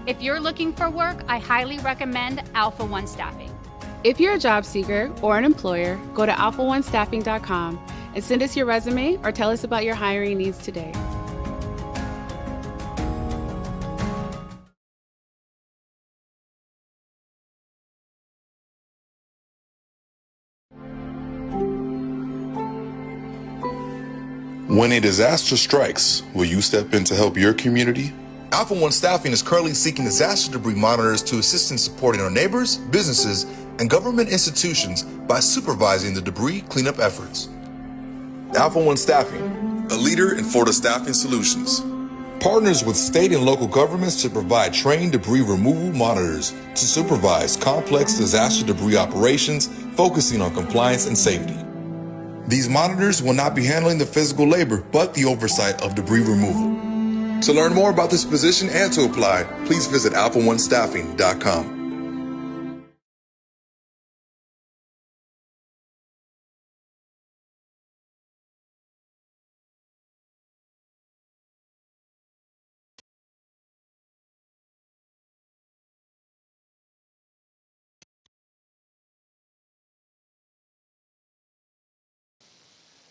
If you're looking for work, I highly recommend Alpha One Staffing.
If you're a job seeker or an employer, go to alphaonestaffing.com and send us your resume or tell us about your hiring needs today.
When a disaster strikes, will you step in to help your community? Alpha One Staffing is currently seeking disaster debris monitors to assist in supporting our neighbors, businesses, and government institutions by supervising the debris cleanup efforts. Alpha One Staffing, a leader in Florida staffing solutions, partners with state and local governments to provide trained debris removal monitors to supervise complex disaster debris operations, focusing on compliance and safety. These monitors will not be handling the physical labor, but the oversight of debris removal. To learn more about this position and to apply, please visit alphaonestaffing.com.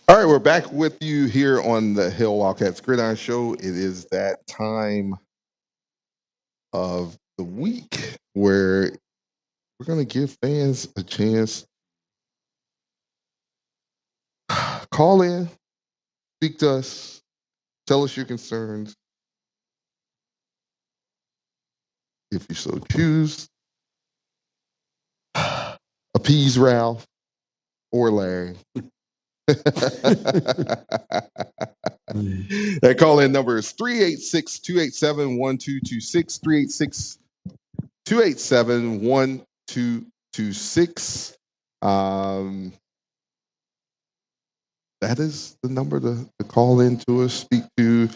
All right, we're back with you here on the Hail Wildcats Gridiron Show. It is that time of the week where we're going to give fans a chance. Call in, speak to us, tell us your concerns. If you so choose, appease Ralph or Larry. That call-in number is 386-287-1226, 386-287-1226. That is the number to call in to us, speak to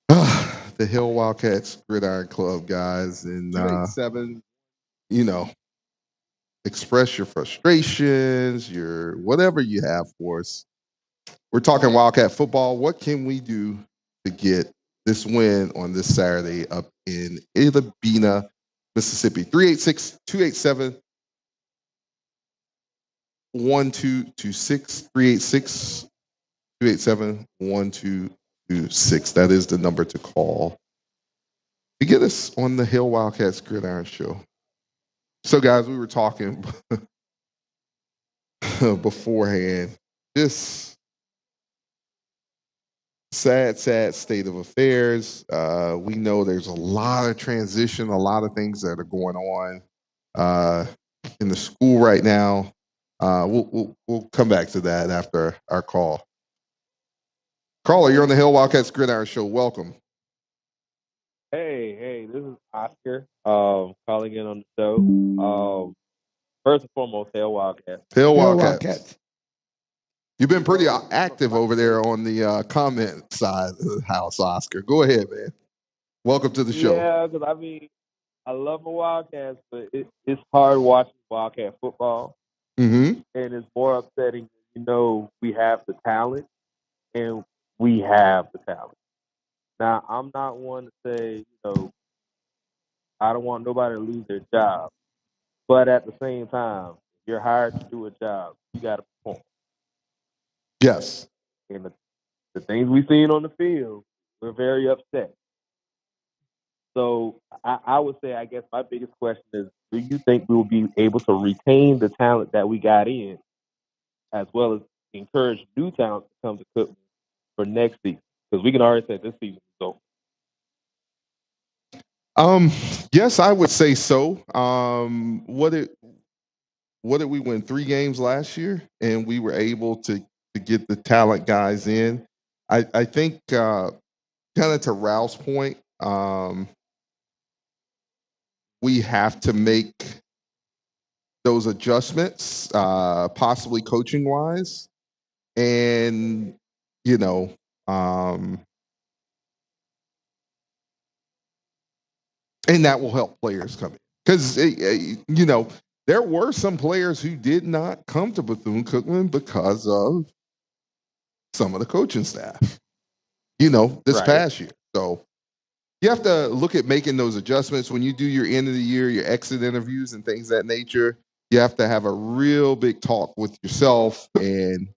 the Hail Wildcats Gridiron Club, guys. And, express your frustrations, your whatever you have for us. We're talking Wildcat football. What can we do to get this win on this Saturday up in Ilabena, Mississippi? 386-287-1226, 386-287-1226. That is the number to call to get us on the Hail Wildcats Gridiron Show. So, guys, we were talking beforehand. This sad state of affairs. We know there's a lot of transition, a lot of things that are going on in the school right now. We'll come back to that after our call. Caller, you're on the Hail Wildcats Gridiron Show. Welcome.
Hey, this is Oscar calling in on the show. First and foremost, Hail Wildcats.
Hail Wildcats. You've been pretty active over there on the comment side of the house, Oscar. Go ahead, man. Welcome to the show.
Yeah, because I love my Wildcats, but it's hard watching Wildcat football.
Mm-hmm.
And it's more upsetting. We have the talent, and we have the talent. Now, I'm not one to say, I don't want nobody to lose their job. But at the same time, if you're hired to do a job, you got to perform.
Yes.
And the things we've seen on the field, we're very upset. So I would say, I guess my biggest question is, do you think we will be able to retain the talent that we got in, as well as encourage new talent to come to Cookman for next season? Because we can already say this season is over.
Yes, I would say so. What did we win? 3 games last year, and we were able to get the talent guys in. I think kind of to Ralph's point, we have to make those adjustments, possibly coaching wise, and and that will help players come in. Because, there were some players who did not come to Bethune-Cookman because of some of the coaching staff, this past year. So you have to look at making those adjustments. When you do your end of the year, your exit interviews and things of that nature, you have to have a real big talk with yourself and,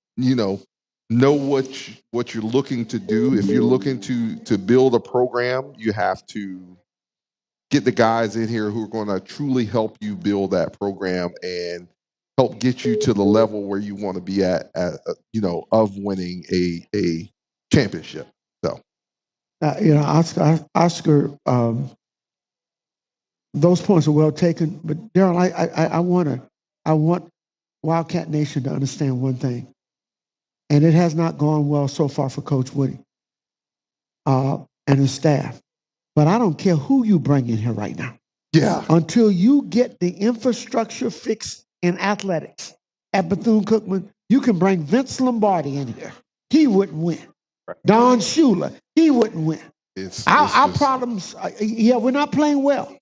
know what you're looking to do. If you're looking to build a program, you have to get the guys in here who are going to truly help you build that program and help get you to the level where you want to be at of winning a championship. So,
Oscar, those points are well taken. But Daryl, I want Wildcat Nation to understand one thing, and it has not gone well so far for Coach Woody and his staff. But I don't care who you bring in here right now.
Yeah.
Until you get the infrastructure fixed in athletics at Bethune-Cookman, you can bring Vince Lombardi in here. He wouldn't win. Don Shula, he wouldn't win. Our problems, we're not playing well.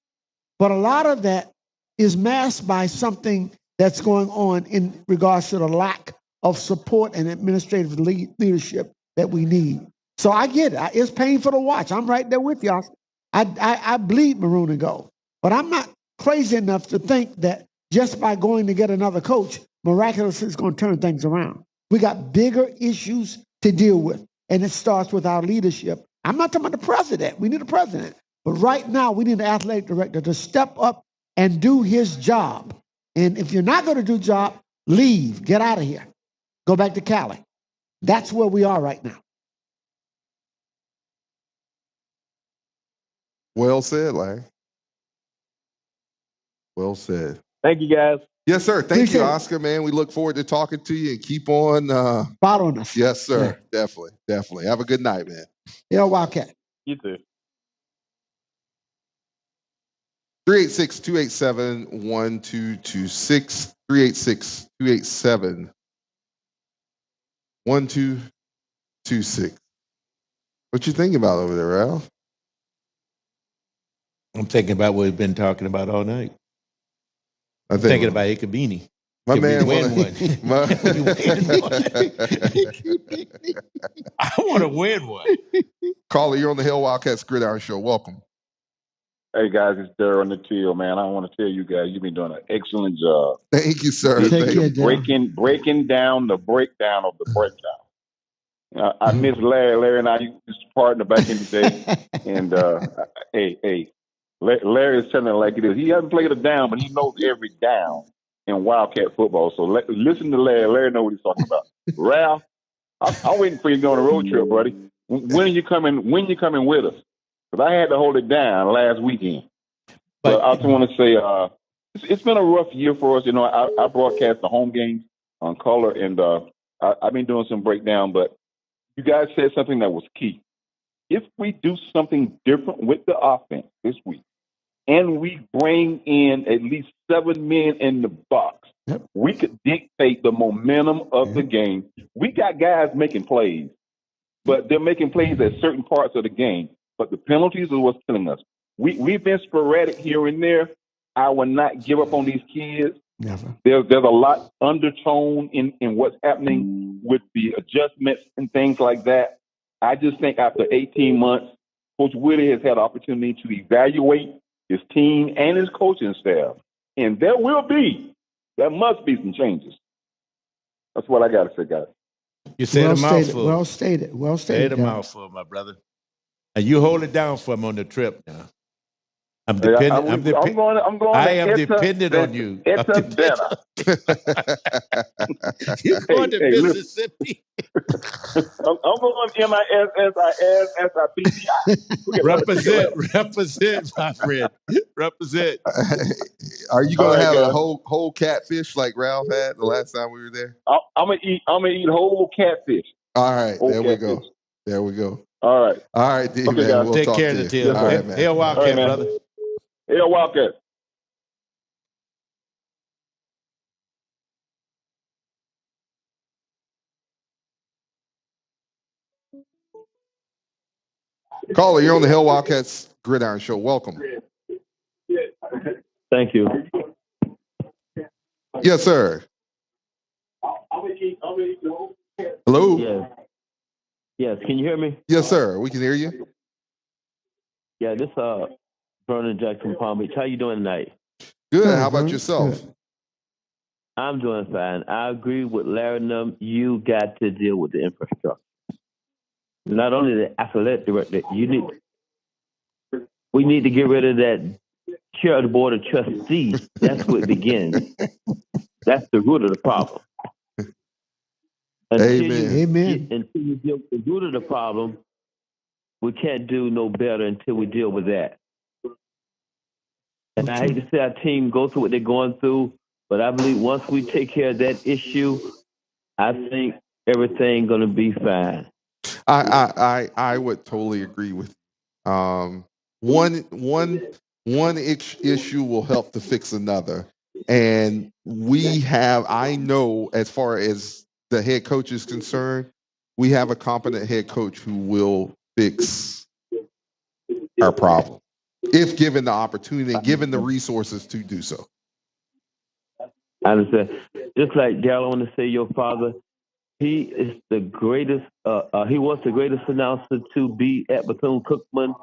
But a lot of that is masked by something that's going on in regards to the lack of support and administrative leadership that we need. So I get it. It's painful to watch. I'm right there with y'all. I bleed maroon and gold. But I'm not crazy enough to think that just by going to get another coach, miraculously is going to turn things around. We got bigger issues to deal with, and it starts with our leadership. I'm not talking about the president. We need a president. But right now, we need an athletic director to step up and do his job. And if you're not going to do the job, leave. Get out of here. Go back to Cali. That's where we are right now.
Well said, Larry. Well said.
Thank you, guys.
Yes, sir. Thank you, Oscar, man. We look forward to talking to you and keep on
following us.
Yes, sir. Yeah. Definitely. Have a good night, man.
Hail Wildcat.
You too.
386-287-1226. 386-287-1226. What you thinking about over there, Ralph?
I'm thinking about what we've been talking about all night. I'm thinking about Ikebini.
My man
win one. I want to win one.
Caller, you're on the Hail Wildcats Gridiron Show. Welcome.
Hey guys, it's Daryl on the Teal, man. I want to tell you guys, you've been doing an excellent job.
Thank you, sir.
Breaking down the breakdown of the breakdown. I miss Larry. Larry and I used to partner back in the day. And Larry is telling it like it is. He hasn't played a down, but he knows every down in Wildcat football. So listen to Larry. Larry knows what he's talking about. Ralph, I'm waiting for you to go on a road trip, buddy. When are you coming? When you coming with us? Because I had to hold it down last weekend. But I just want to say it's been a rough year for us. You know, I broadcast the home games on color, and I've been doing some breakdown. But you guys said something that was key. If we do something different with the offense this week, and we bring in at least 7 men in the box, we could dictate the momentum of the game. We got guys making plays, but they're making plays at certain parts of the game. But the penalties are what's killing us. We've been sporadic here and there. I will not give up on these kids.
Never.
There's a lot undertone in what's happening with the adjustments and things like that. I just think after 18 months, Coach Woody has had an opportunity to evaluate his team and his coaching staff. And there must be some changes. That's what I got to say, guys.
You said a mouthful.
Well stated.
Said a mouthful, my brother. And you hold it down for him on the trip now. I'm dependent. I am dependent on you.
It's a dinner.
You're going to Mississippi.
I'm going to MISSISSIPCI.
Represent, my friend. Represent.
Are you going to have a whole catfish like Ralph had the last time we were there?
I'm gonna eat whole catfish.
All right, there we go. There we go.
All right,
D,
okay,
man. We'll
take
talk
care
to
of the
you.
deal.
All right, man.
Hail Wildcat, brother.
Hail Wildcat.
Caller, you're on the Hail Wildcats Gridiron Show. Welcome.
Thank you.
Yes, sir. Hello?
Yes, can you hear me?
Yes, sir. We can hear you.
Yeah, this Vernon Jackson, Palm Beach. How you doing tonight?
Good. How about yourself?
I'm doing fine. I agree with Larry and them. You got to deal with the infrastructure. Not only the athletic director, we need to get rid of that chair of the board of trustees. That's where it begins. That's the root of the problem.
Amen.
Until you deal with the root of the problem, we can't do no better until we deal with that. And I hate to see our team go through what they're going through, but I believe once we take care of that issue, I think everything going to be fine.
I would totally agree with you. One issue will help to fix another. And I know as far as the head coach is concerned, we have a competent head coach who will fix our problem if given the opportunity and given the resources to do so.
I understand. Just like Daryl, I want to say your father, he is the greatest, he was the greatest announcer to be at Bethune-Cookman.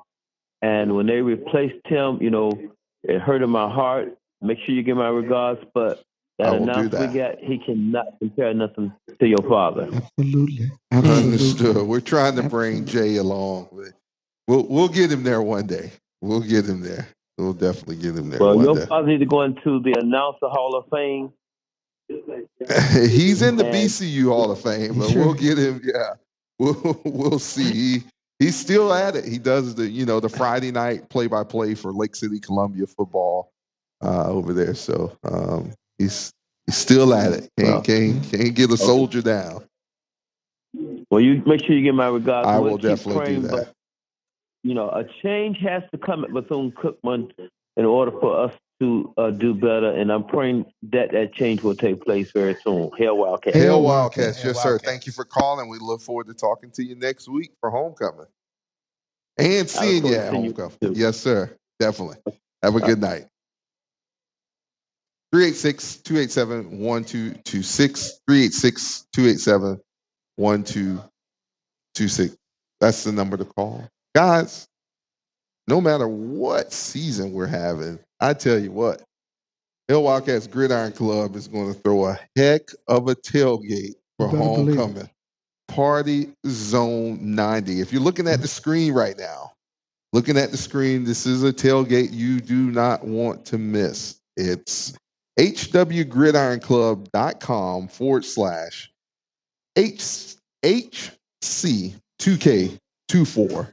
And when they replaced him, it hurt in my heart. Make sure you give my regards, but that announcer we got, he cannot compare nothing to your father.
Absolutely.
Understood. We're trying to bring Jay along. We'll get him there one day. We'll get him there. We'll definitely get him there
Well,
one
your
day.
father need to go into the Announcer Hall of Fame.
He's in the
And-
BCU Hall of Fame, but
Sure.
we'll get him. Yeah, we'll see. He's still at it. He does the Friday night play-by-play for Lake City Columbia football over there. So he's still at it. Can't get a soldier down.
Well, you make sure you give my regards.
I
We'll
will
keep
definitely
praying,
do that.
But, a change has to come at Bethune-Cookman in order for us to do better, and I'm praying that change will take place very soon. Hail Wildcats.
Hail Wildcats, yes, sir. Thank you for calling. We look forward to talking to you next week for homecoming and seeing you at homecoming. Yes, sir. Definitely. Have a good night. 386-287-1226. 386-287-1226. That's the number to call. Guys, no matter what season we're having, I tell you what, Hail Wildcats Gridiron Club is going to throw a heck of a tailgate for homecoming. Party Zone 90. If you're looking at the screen right now, this is a tailgate you do not want to miss. It's hwgridironclub.com/HC2K24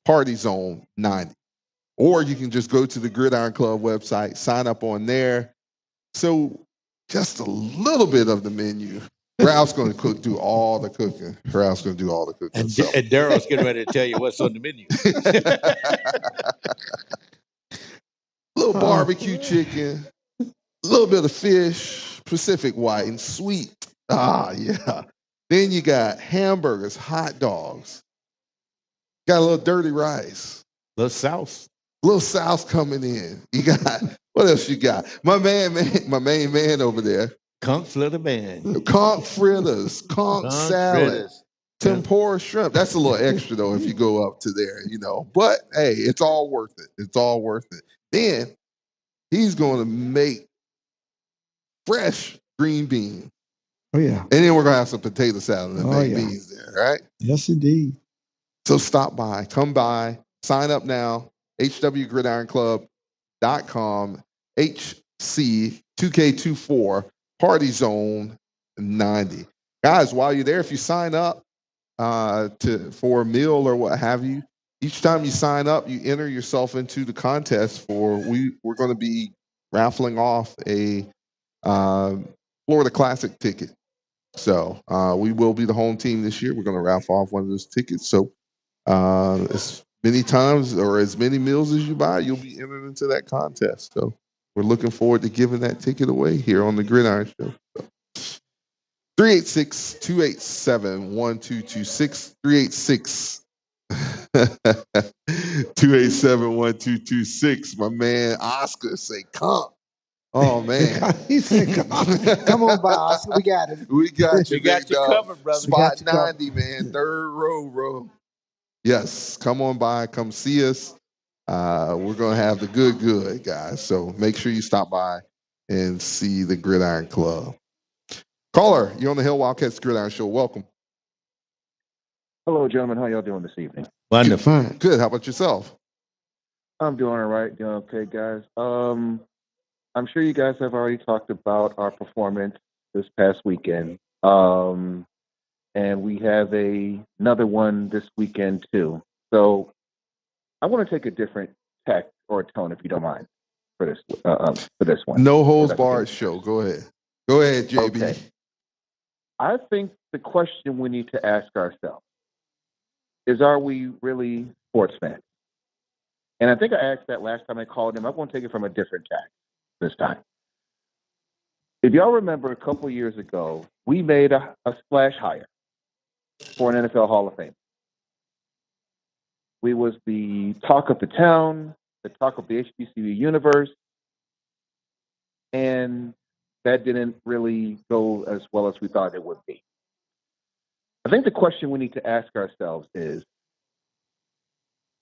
Party Zone 90. Or you can just go to the Gridiron Club website, sign up on there. So just a little bit of the menu. Ralph's going to do all the cooking.
And Daryl's getting ready to tell you what's on the menu.
Little barbecue chicken, a little bit of fish, Pacific white and sweet. Yeah. Then you got hamburgers, hot dogs. Got a little dirty rice.
Little sauce
coming in. You got, what else you got? My main man over there.
Conch fritter man.
Conch fritters, conch salad, tempura shrimp. That's a little extra though if you go up to there, But hey, it's all worth it. Then he's going to make fresh green beans.
Oh yeah.
And then we're going to have some potato salad and baked beans there, right?
Yes, indeed.
So stop by, come by, sign up now. hwgridironclub.com HC2K24 Party Zone 90. Guys, while you're there, if you sign up for a meal or what have you, each time you sign up, you enter yourself into the contest we're going to be raffling off a Florida Classic ticket. So we will be the home team this year. We're going to raffle off one of those tickets. So as many times or as many meals as you buy, you'll be entered into that contest. So we're looking forward to giving that ticket away here on the Gridiron Show. So, 386-287-1226. 386-287-1226. My man Oscar say, come. Oh, man.
He said, come on by, Oscar. We got it.
We got you.
We got you covered, brother.
Spot 90, man. Third row, bro. Yes, come on by. Come see us. We're going to have the good, guys. So make sure you stop by and see the Gridiron Club. Caller, you're on the Hail Wildcats Gridiron Show. Welcome.
Hello, gentlemen. How y'all doing this evening?
Wonderful.
Good. How about yourself?
I'm doing all right. Doing okay, guys. I'm sure you guys have already talked about our performance this past weekend. And we have another one this weekend, too. So I want to take a different tack or tone, if you don't mind, for this one.
No holds barred show. Go ahead. Go ahead, JB.
Okay. I think the question we need to ask ourselves is, are we really sports fans? And I think I asked that last time I called him. I'm going to take it from a different tack this time. If y'all remember a couple years ago, we made a splash hire for an NFL Hall of Fame. We was the talk of the town, the talk of the HBCU universe, and that didn't really go as well as we thought it would be. I think the question we need to ask ourselves is,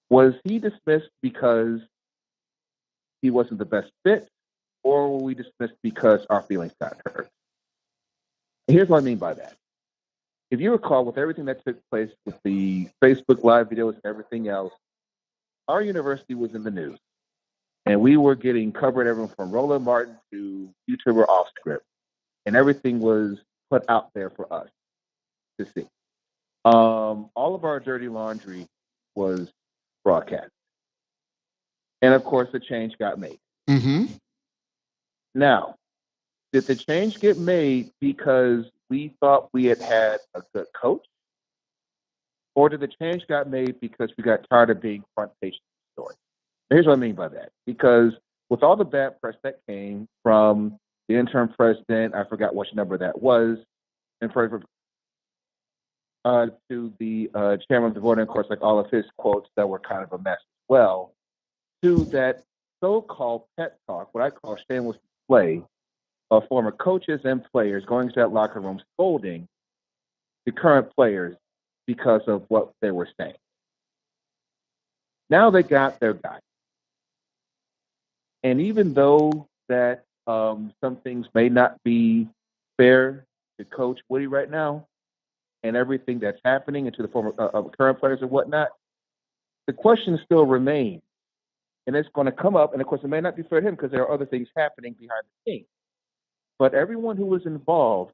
was he dismissed because he wasn't the best fit, or were we dismissed because our feelings got hurt? And here's what I mean by that. If you recall, with everything that took place with the Facebook Live videos and everything else, our university was in the news. And we were getting covered everything from Roland Martin to YouTuber off script. And everything was put out there for us to see. All of our dirty laundry was broadcast. And of course, the change got made.
Mm-hmm.
Now, did the change get made because we thought we had a good coach? Or did the change got made because we got tired of being front page story? Here's what I mean by that. Because with all the bad press that came from the interim president, I forgot which number that was, and to the chairman of the board, and of course, like all of his quotes that were kind of a mess as well, to that so-called pet talk, what I call shameless display of former coaches and players going to that locker room scolding the current players because of what they were saying. Now they got their guy. And even though that some things may not be fair to Coach Woody right now and everything that's happening and to the former current players and whatnot, the question still remains. And it's going to come up, and of course it may not be fair to him because there are other things happening behind the scenes. But everyone who was involved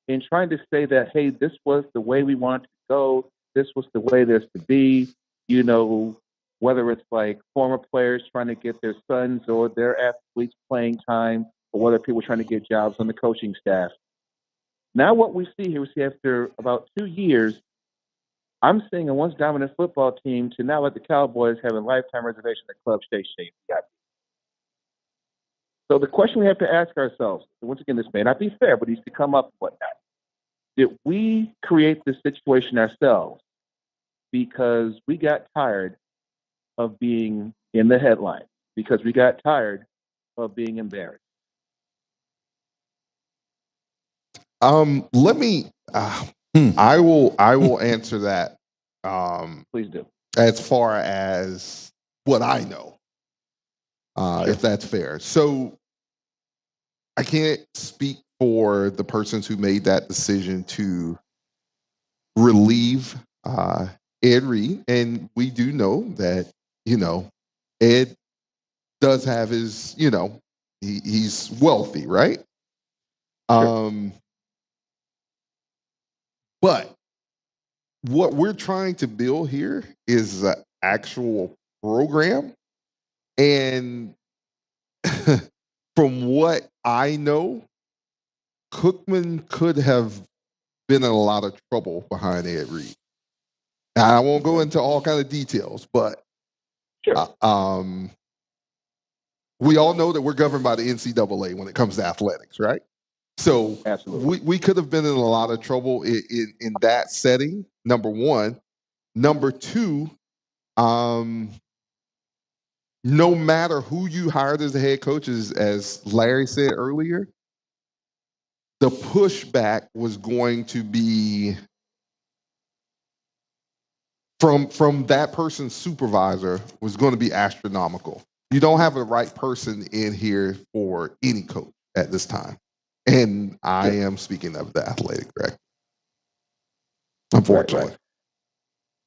in trying to say that, hey, this was the way we wanted to go, this was the way there's to be, you know, whether it's like former players trying to get their sons or their athletes playing time, or whether people trying to get jobs on the coaching staff. Now what we see here, we see after about 2 years, I'm seeing a once dominant football team to now let the Cowboys have a lifetime reservation at Club Station. So the question we have to ask ourselves, once again, this may not be fair, but it needs to come up and whatnot. Did we create this situation ourselves because we got tired of being in the headline, because we got tired of being embarrassed?
Let me. I will answer that.
Please do.
As far as what I know, if that's fair. So I can't speak for the persons who made that decision to relieve Ed Reed, and we do know that Ed does have his he's wealthy, right? Sure. But what we're trying to build here is an actual program. And from what I know, Cookman could have been in a lot of trouble behind Ed Reed. Now, I won't go into all kind of details, but sure. We all know that we're governed by the NCAA when it comes to athletics, right? So we could have been in a lot of trouble in that setting, number one. Number two, no matter who you hired as the head coaches, as Larry said earlier, the pushback was going to be from that person's supervisor was going to be astronomical. You don't have the right person in here for any coach at this time. And I am speaking of the athletic director, unfortunately.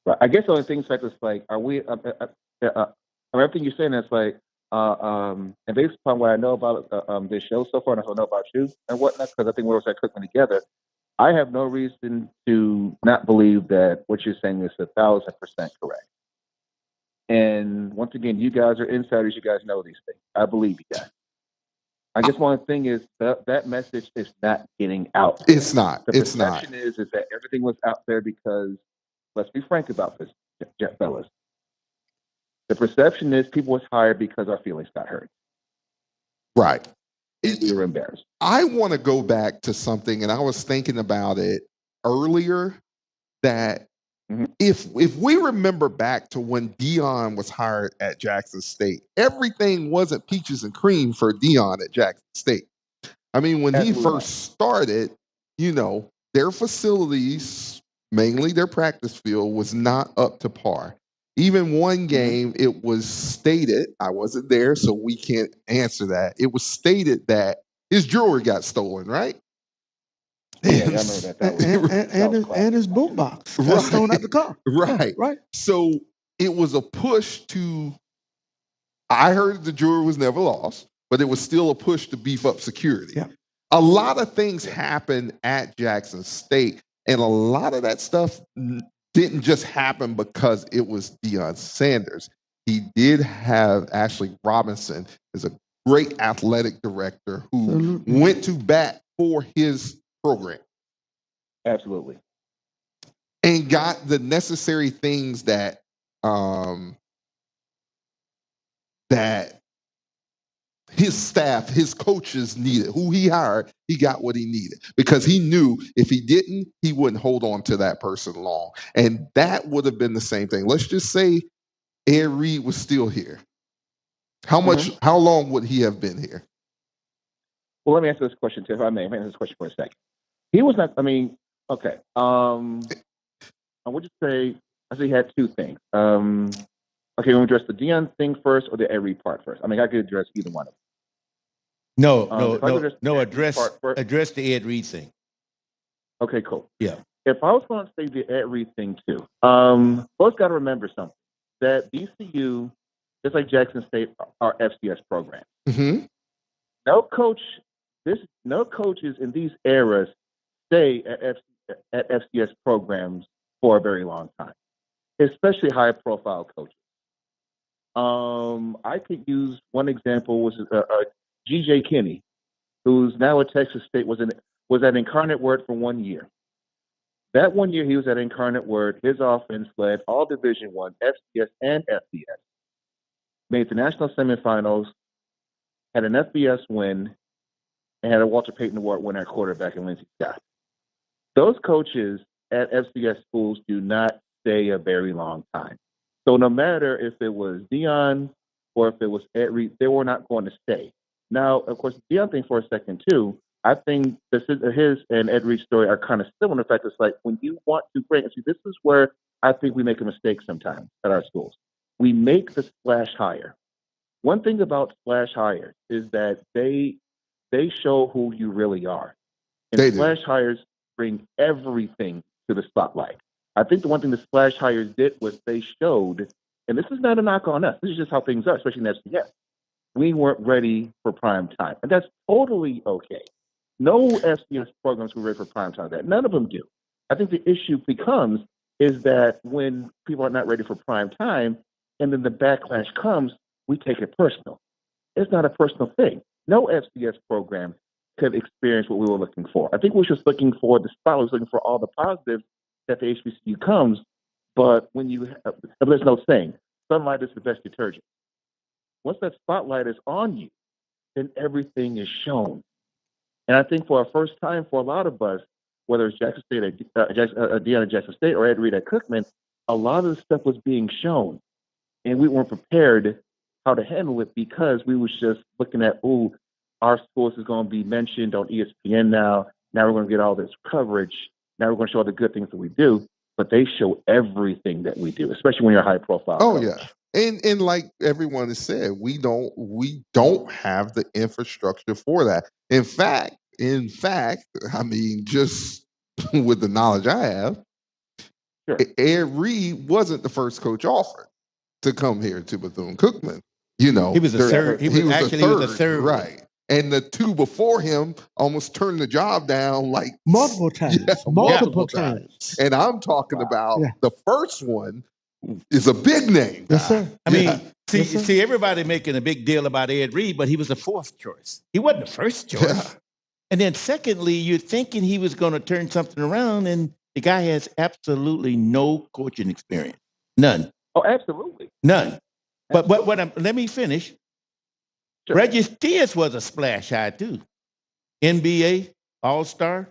Right. I guess the only thing is like, are we? Everything you're saying is like, and based upon what I know about this show so far, and I don't know about you and whatnot, because I think we're also cooking together. I have no reason to not believe that what you're saying is 1,000% correct. And once again, you guys are insiders. You guys know these things. I believe you guys. I guess one thing is that message is not getting out.
It's not.
The perception is that everything was out there because, let's be frank about this, fellas. The perception is people was hired because our feelings got hurt.
Right.
We were embarrassed.
I want to go back to something, and I was thinking about it earlier, that if we remember back to when Dion was hired at Jackson State, everything wasn't peaches and cream for Dion at Jackson State. I mean, when he first started, their facilities, mainly their practice field, was not up to par. Even one game, it was stated, I wasn't there, so we can't answer that. It was stated that his jewelry got stolen, right?
Yeah, I remember that.
And his boombox got stolen at the car.
Right.
Right.
So it was a push to I heard the jury was never lost, but it was still a push to beef up security.
Yeah.
A lot of things happened at Jackson State, and a lot of that stuff didn't just happen because it was Deion Sanders. He did have Ashley Robinson as a great athletic director who went to bat for his program.
Absolutely.
And got the necessary things that that his staff, his coaches needed. Who he hired, he got what he needed because he knew if he didn't, he wouldn't hold on to that person long. And that would have been the same thing. Let's just say Ed Reed was still here. How long would he have been here?
Well, let me answer this question, too, if I may. Let me answer this question for a second. He was not, okay. I would just say, I think he had two things. Okay, we address the Deion thing first or the Ed Reed part first? I could address either one of them.
Address the Ed Reed thing.
Okay, cool.
Yeah.
If I was going to say the Ed Reed thing too, folks got to remember something, that BCU, just like Jackson State, are FCS programs.
Mm-hmm.
No coaches in these eras stay at FCS programs for a very long time, especially high-profile coaches. I could use one example was G.J. Kinney, who's now at Texas State, was at Incarnate Word for 1 year. That 1 year he was at Incarnate Word, his offense led all Division I, FCS and FBS, made the national semifinals, had an FBS win, and had a Walter Payton Award winner at quarterback in Lindsey Scott. Those coaches at FCS schools do not stay a very long time. So no matter if it was Deion or if it was Ed Reed, they were not going to stay. Now, of course, Deion thing for a second, too, I think his and Ed Reed's story are kind of similar. In fact, it's like when you want to bring, see, this is where I think we make a mistake sometimes at our schools. We make the splash hire. One thing about splash hires is that they show who you really are. And splash hires bring everything to the spotlight. I think the one thing the splash hires did was they showed, and this is not a knock on us, this is just how things are, especially in FCS. We weren't ready for prime time. And that's totally okay. No FCS programs were ready for prime time. None of them do. I think the issue becomes is that when people are not ready for prime time, and then the backlash comes, we take it personal. It's not a personal thing. No FCS program could experience what we were looking for. I think we were just looking for the spotlight, was looking for all the positives that the HBCU comes, but when you there's no saying, sunlight is the best detergent. Once that spotlight is on you, then everything is shown. And I think for a first time for a lot of us, whether it's Jackson State, Deion at Jackson State, or Ed Reed at Cookman, a lot of the stuff was being shown, and we weren't prepared how to handle it because we was just looking at, our sports is going to be mentioned on ESPN now. Now we're going to get all this coverage. Now we're going to show all the good things that we do, but they show everything that we do, especially when you're high profile.
Oh, yeah. And like everyone has said, we don't have the infrastructure for that. In fact, just with the knowledge I have, Ed Reed wasn't the first coach offered to come here to Bethune-Cookman. He was the third. He was the third, right? And the two before him almost turned the job down like
multiple times. Yeah, multiple times.
And I'm talking about the first one is a big name.
Yes, sir.
See, everybody making a big deal about Ed Reed, but he was the fourth choice. He wasn't the first choice. Yeah. And then secondly, you're thinking he was going to turn something around, and the guy has absolutely no coaching experience. None.
Oh, absolutely.
None. Absolutely. But let me finish. Sure. Reggie Steers was a splash hire too. NBA All-Star.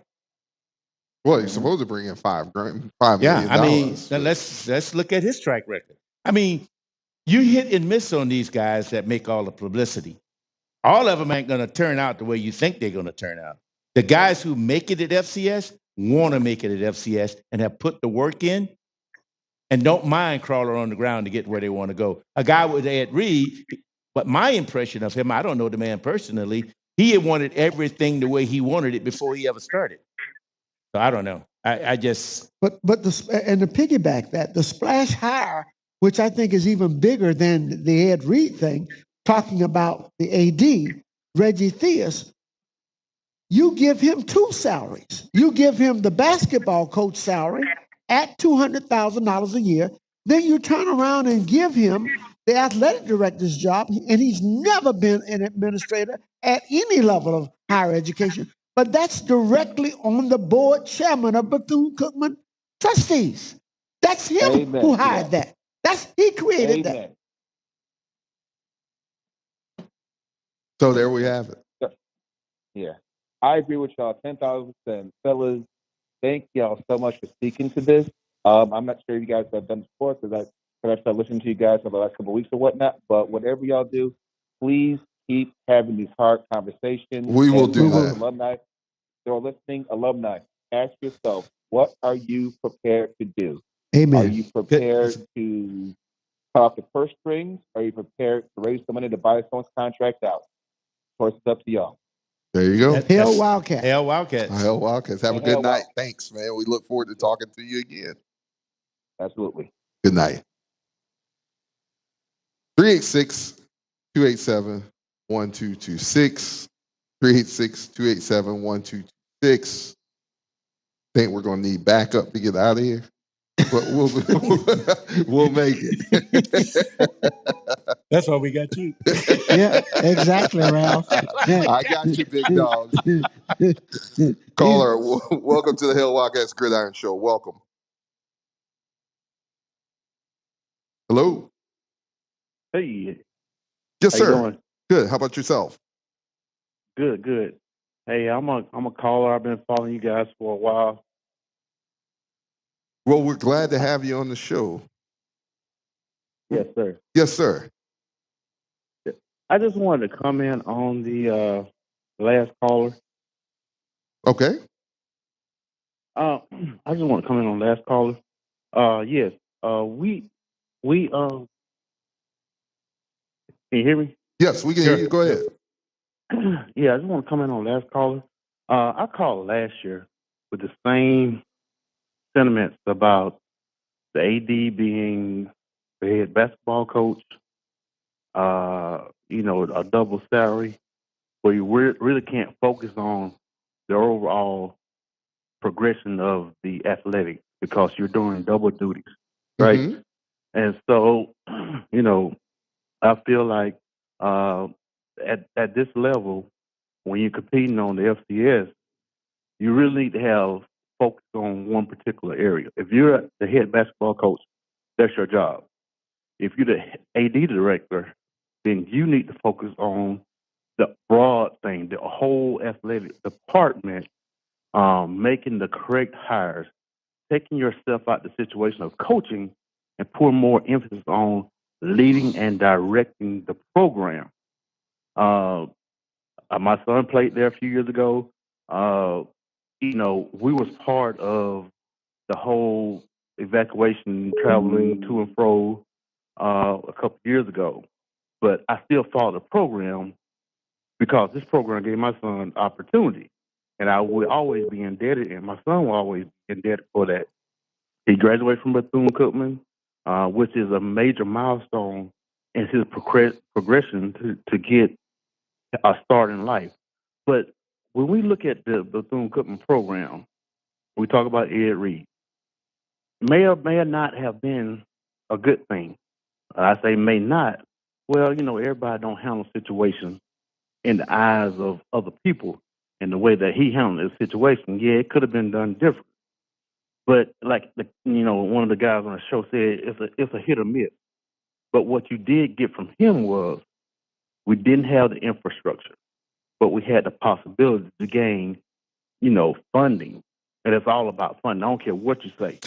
Well, he's supposed to bring in $5 million.
Let's look at his track record. You hit and miss on these guys that make all the publicity. All of them ain't going to turn out the way you think they're going to turn out. The guys who make it at FCS want to make it at FCS and have put the work in and don't mind crawling on the ground to get where they want to go. A guy with Ed Reed, but my impression of him, I don't know the man personally, he had wanted everything the way he wanted it before he ever started. So I don't know. I just...
But to piggyback that, the splash hire, which I think is even bigger than the Ed Reed thing, talking about the AD, Reggie Theus, you give him two salaries. You give him the basketball coach salary at $200,000 a year. Then you turn around and give him the athletic director's job, and he's never been an administrator at any level of higher education. But that's directly on the board chairman of Bethune-Cookman Trustees. That's him who hired that. He created that.
So there we have it.
Yeah. I agree with y'all 10,000%. Fellas, thank y'all so much for speaking to this. I'm not sure if you guys have done this before because I started listening to you guys over the last couple of weeks or whatnot, but whatever y'all do, please keep having these hard conversations.
We will do that.
Alumni, they're listening, alumni, ask yourself, what are you prepared to do?
Amen.
Are you prepared to cut off the purse strings? Are you prepared to raise the money to buy someone's contract out? Of course, it's up to y'all.
There you go.
Hail Wildcats.
Hail Wildcats.
Hail Wildcats. Have a good night. Thanks, man. We look forward to talking to you again.
Absolutely.
Good night. 386-287-1226. 386-287-1226. Think we're going to need backup to get out of here, but we'll make it.
That's why we got you.
Yeah, exactly, Ralph.
I got you, big dog. Caller, welcome to the Hail Wildcats Gridiron Show. Welcome. Hello.
Hey.
Yes,
How
sir.
you doing?
Good. How about yourself?
Good. Hey, I'm a caller. I've been following you guys for a while.
Well, we're glad to have you on the show.
Yes, sir.
Yes, sir.
I just wanted to comment on the last caller.
Okay.
I just want to comment on the last caller. Yes. We can you hear me?
Yes, we can hear you. Go ahead.
Yeah, I just want to comment on last caller. I called last year with the same sentiments about the AD being the head basketball coach, a double salary, where you really can't focus on the overall progression of the athletics because you're doing double duties, right?
Mm-hmm.
And so, I feel like at this level, when you're competing on the FCS, you really need to have focus on one particular area. If you're the head basketball coach, that's your job. If you're the AD director, then you need to focus on the broad thing, the whole athletic department, making the correct hires, taking yourself out the situation of coaching and put more emphasis on leading and directing the program. My son played there a few years ago. We was part of the whole evacuation, traveling to and fro a couple years ago. But I still followed the program because this program gave my son opportunity. And I will always be indebted, and my son will always be indebted for that. He graduated from Bethune-Cookman, which is a major milestone in his progression to get a start in life. But when we look at the Bethune-Cookman program, we talk about Ed Reed. May or may not have been a good thing. I say may not. Well, everybody don't handle situations in the eyes of other people in the way that he handled the situation. Yeah, it could have been done different. But like one of the guys on the show said, it's a hit or miss. But what you did get from him was we didn't have the infrastructure, but we had the possibility to gain, funding. And it's all about funding. I don't care what you say.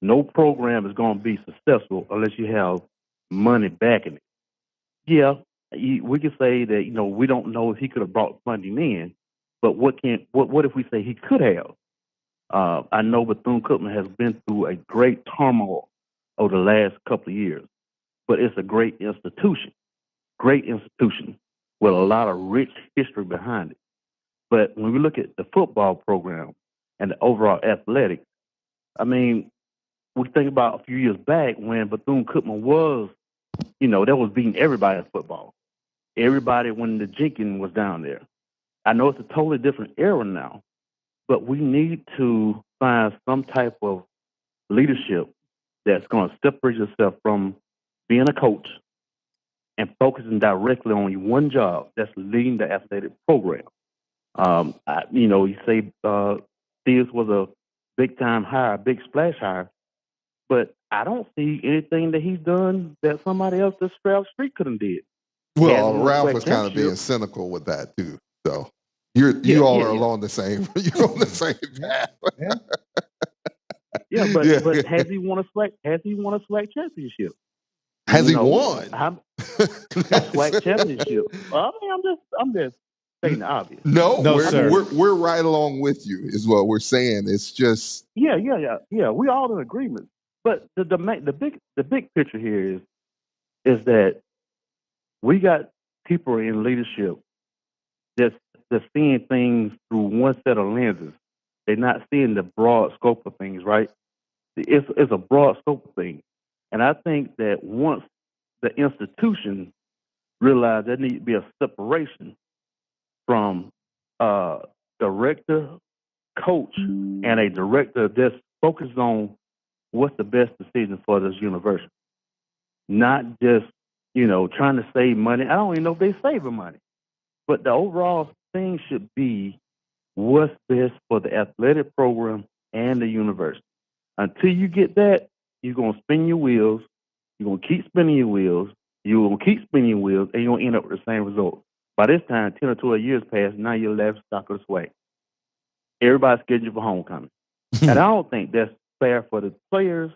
No program is going to be successful unless you have money backing it. Yeah, we can say that, we don't know if he could have brought funding in, but what if we say he could have? I know Bethune-Cookman has been through a great turmoil over the last couple of years, but it's a great institution with a lot of rich history behind it. But when we look at the football program and the overall athletics, we think about a few years back when Bethune-Cookman was, that was beating everybody in football. everybody when the Jenkins was down there. I know it's a totally different era now, but we need to find some type of leadership that's going to separate yourself from being a coach and focusing directly on one job, that's leading the athletic program. You say Steers was a big-time hire, big splash hire, but I don't see anything that he's done that somebody else that Ralph Street could have did.
Well, Ralph was kind of being cynical with that too. So you all are along the same. You're on the same path.
But has he won a SWAC? Has he won a SWAC championship?
Has he won
a SWAC championship? I mean, I'm just stating the obvious.
No,
sir.
We're right along with you. Is what we're saying. It's just
Yeah. We all in agreement. But the big picture here is that we got people in leadership that's seeing things through one set of lenses. They're not seeing the broad scope of things, right? It's a broad scope of things. And I think that once the institution realize there needs to be a separation from a director, coach, and a director that's focused on what's the best decision for this university. Not just, trying to save money. I don't even know if they're saving money. But the overall thing should be what's best for the athletic program and the university. Until you get that, you're going to spin your wheels. You're going to keep spinning your wheels. You're going to keep spinning your wheels, and you're going to end up with the same result. By this time, 10 or 12 years pass, now you're left stock of the SWAC. Everybody's scheduled for homecoming. And I don't think that's fair for the players.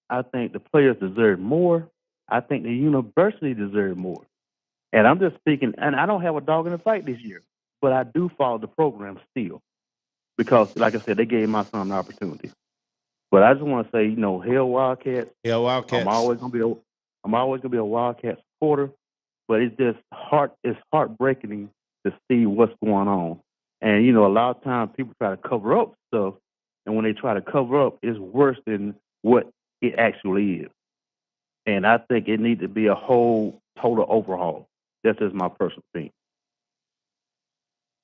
I think the players deserve more. I think the university deserves more. And I'm just speaking, and I don't have a dog in the fight this year, but I do follow the program still. Because, like I said, they gave my son an opportunity. But I just want to say, Hail Wildcats.
Hail Wildcats.
I'm always gonna be a Wildcat supporter, but it's heartbreaking to see what's going on. And a lot of times people try to cover up stuff, and when they try to cover up, it's worse than what it actually is. And I think it needs to be a whole total overhaul. That's just my personal opinion.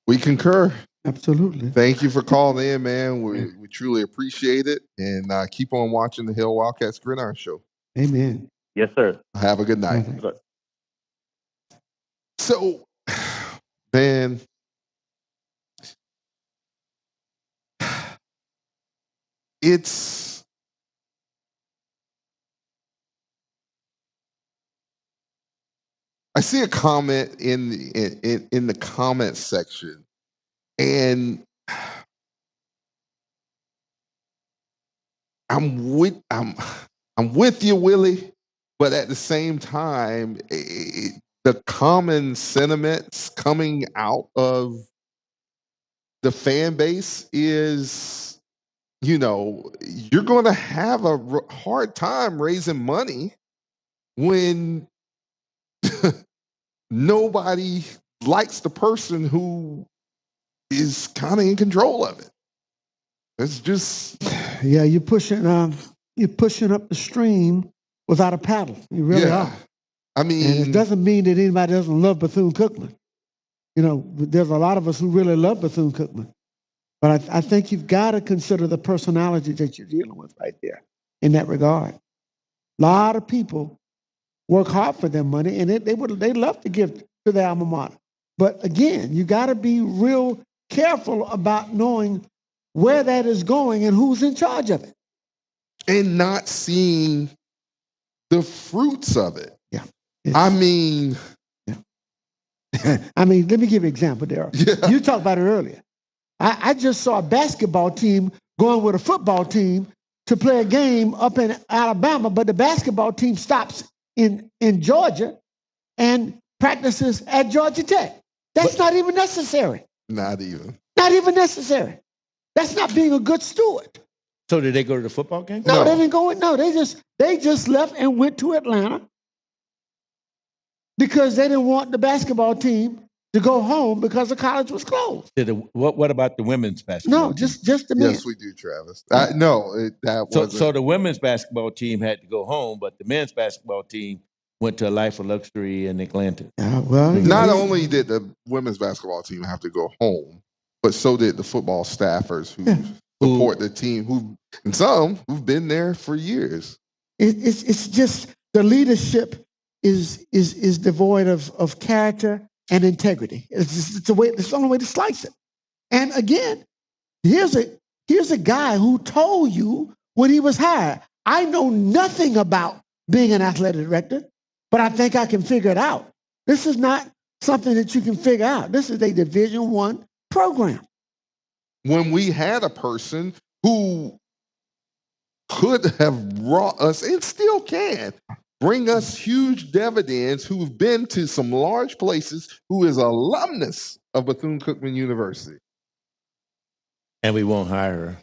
we concur.
Absolutely.
Thank you for calling in, man. We truly appreciate it, and keep on watching the Hail Wildcats Gridiron Show.
Amen.
Yes, sir.
Have a good night. So, man, I see a comment in the comment section, and I'm with you, Willie, but at the same time, the common sentiments coming out of the fan base is, you're going to have a hard time raising money when nobody likes the person who is kind of in control of it. It's just
you're pushing up the stream without a paddle. You really are.
I mean,
and it doesn't mean that anybody doesn't love Bethune-Cookman. There's a lot of us who really love Bethune-Cookman. But I think you've got to consider the personality that you're dealing with right there in that regard. A lot of people work hard for their money, and they love to give to their alma mater. But again, you got to be real careful about knowing where that is going and who's in charge of it.
And not seeing the fruits of it.
Yeah.
I mean,
let me give you an example, Daryl. Yeah. You talked about it earlier. I just saw a basketball team going with a football team to play a game up in Alabama, but the basketball team stops in Georgia and practices at Georgia Tech. That's not even necessary.
Not even
necessary. That's not being a good steward.
So did they go to the football game?
No, they didn't go. No, they just left and went to Atlanta because they didn't want the basketball team to go home because the college was closed.
What about the women's basketball?
No, just the men.
Yes, we do, Travis. That was
so the women's basketball team had to go home, but the men's basketball team went to a life of luxury in Atlanta.
Well,
not only did the women's basketball team have to go home, but so did the football staffers who support the team, and some who've been there for years.
It's just the leadership is devoid of character and integrity. It's the only way to slice it. And again, here's a guy who told you when he was hired, I know nothing about being an athletic director, but I think I can figure it out. This is not something that you can figure out. This is a Division I program.
When we had a person who could have brought us, and still can, bring us huge dividends, who've been to some large places, who is alumnus of Bethune-Cookman University.
And we won't hire her.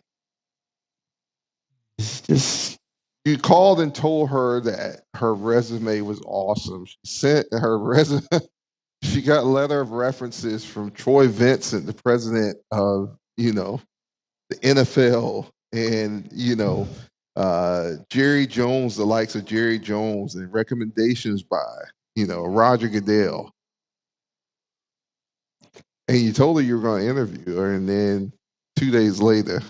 It's just...
You called and told her that her resume was awesome. She sent her resume. She got a letter of references from Troy Vincent, the president of, the NFL, and, Jerry Jones, the likes of Jerry Jones, and recommendations by, Roger Goodell. And you told her you were going to interview her, and then 2 days later,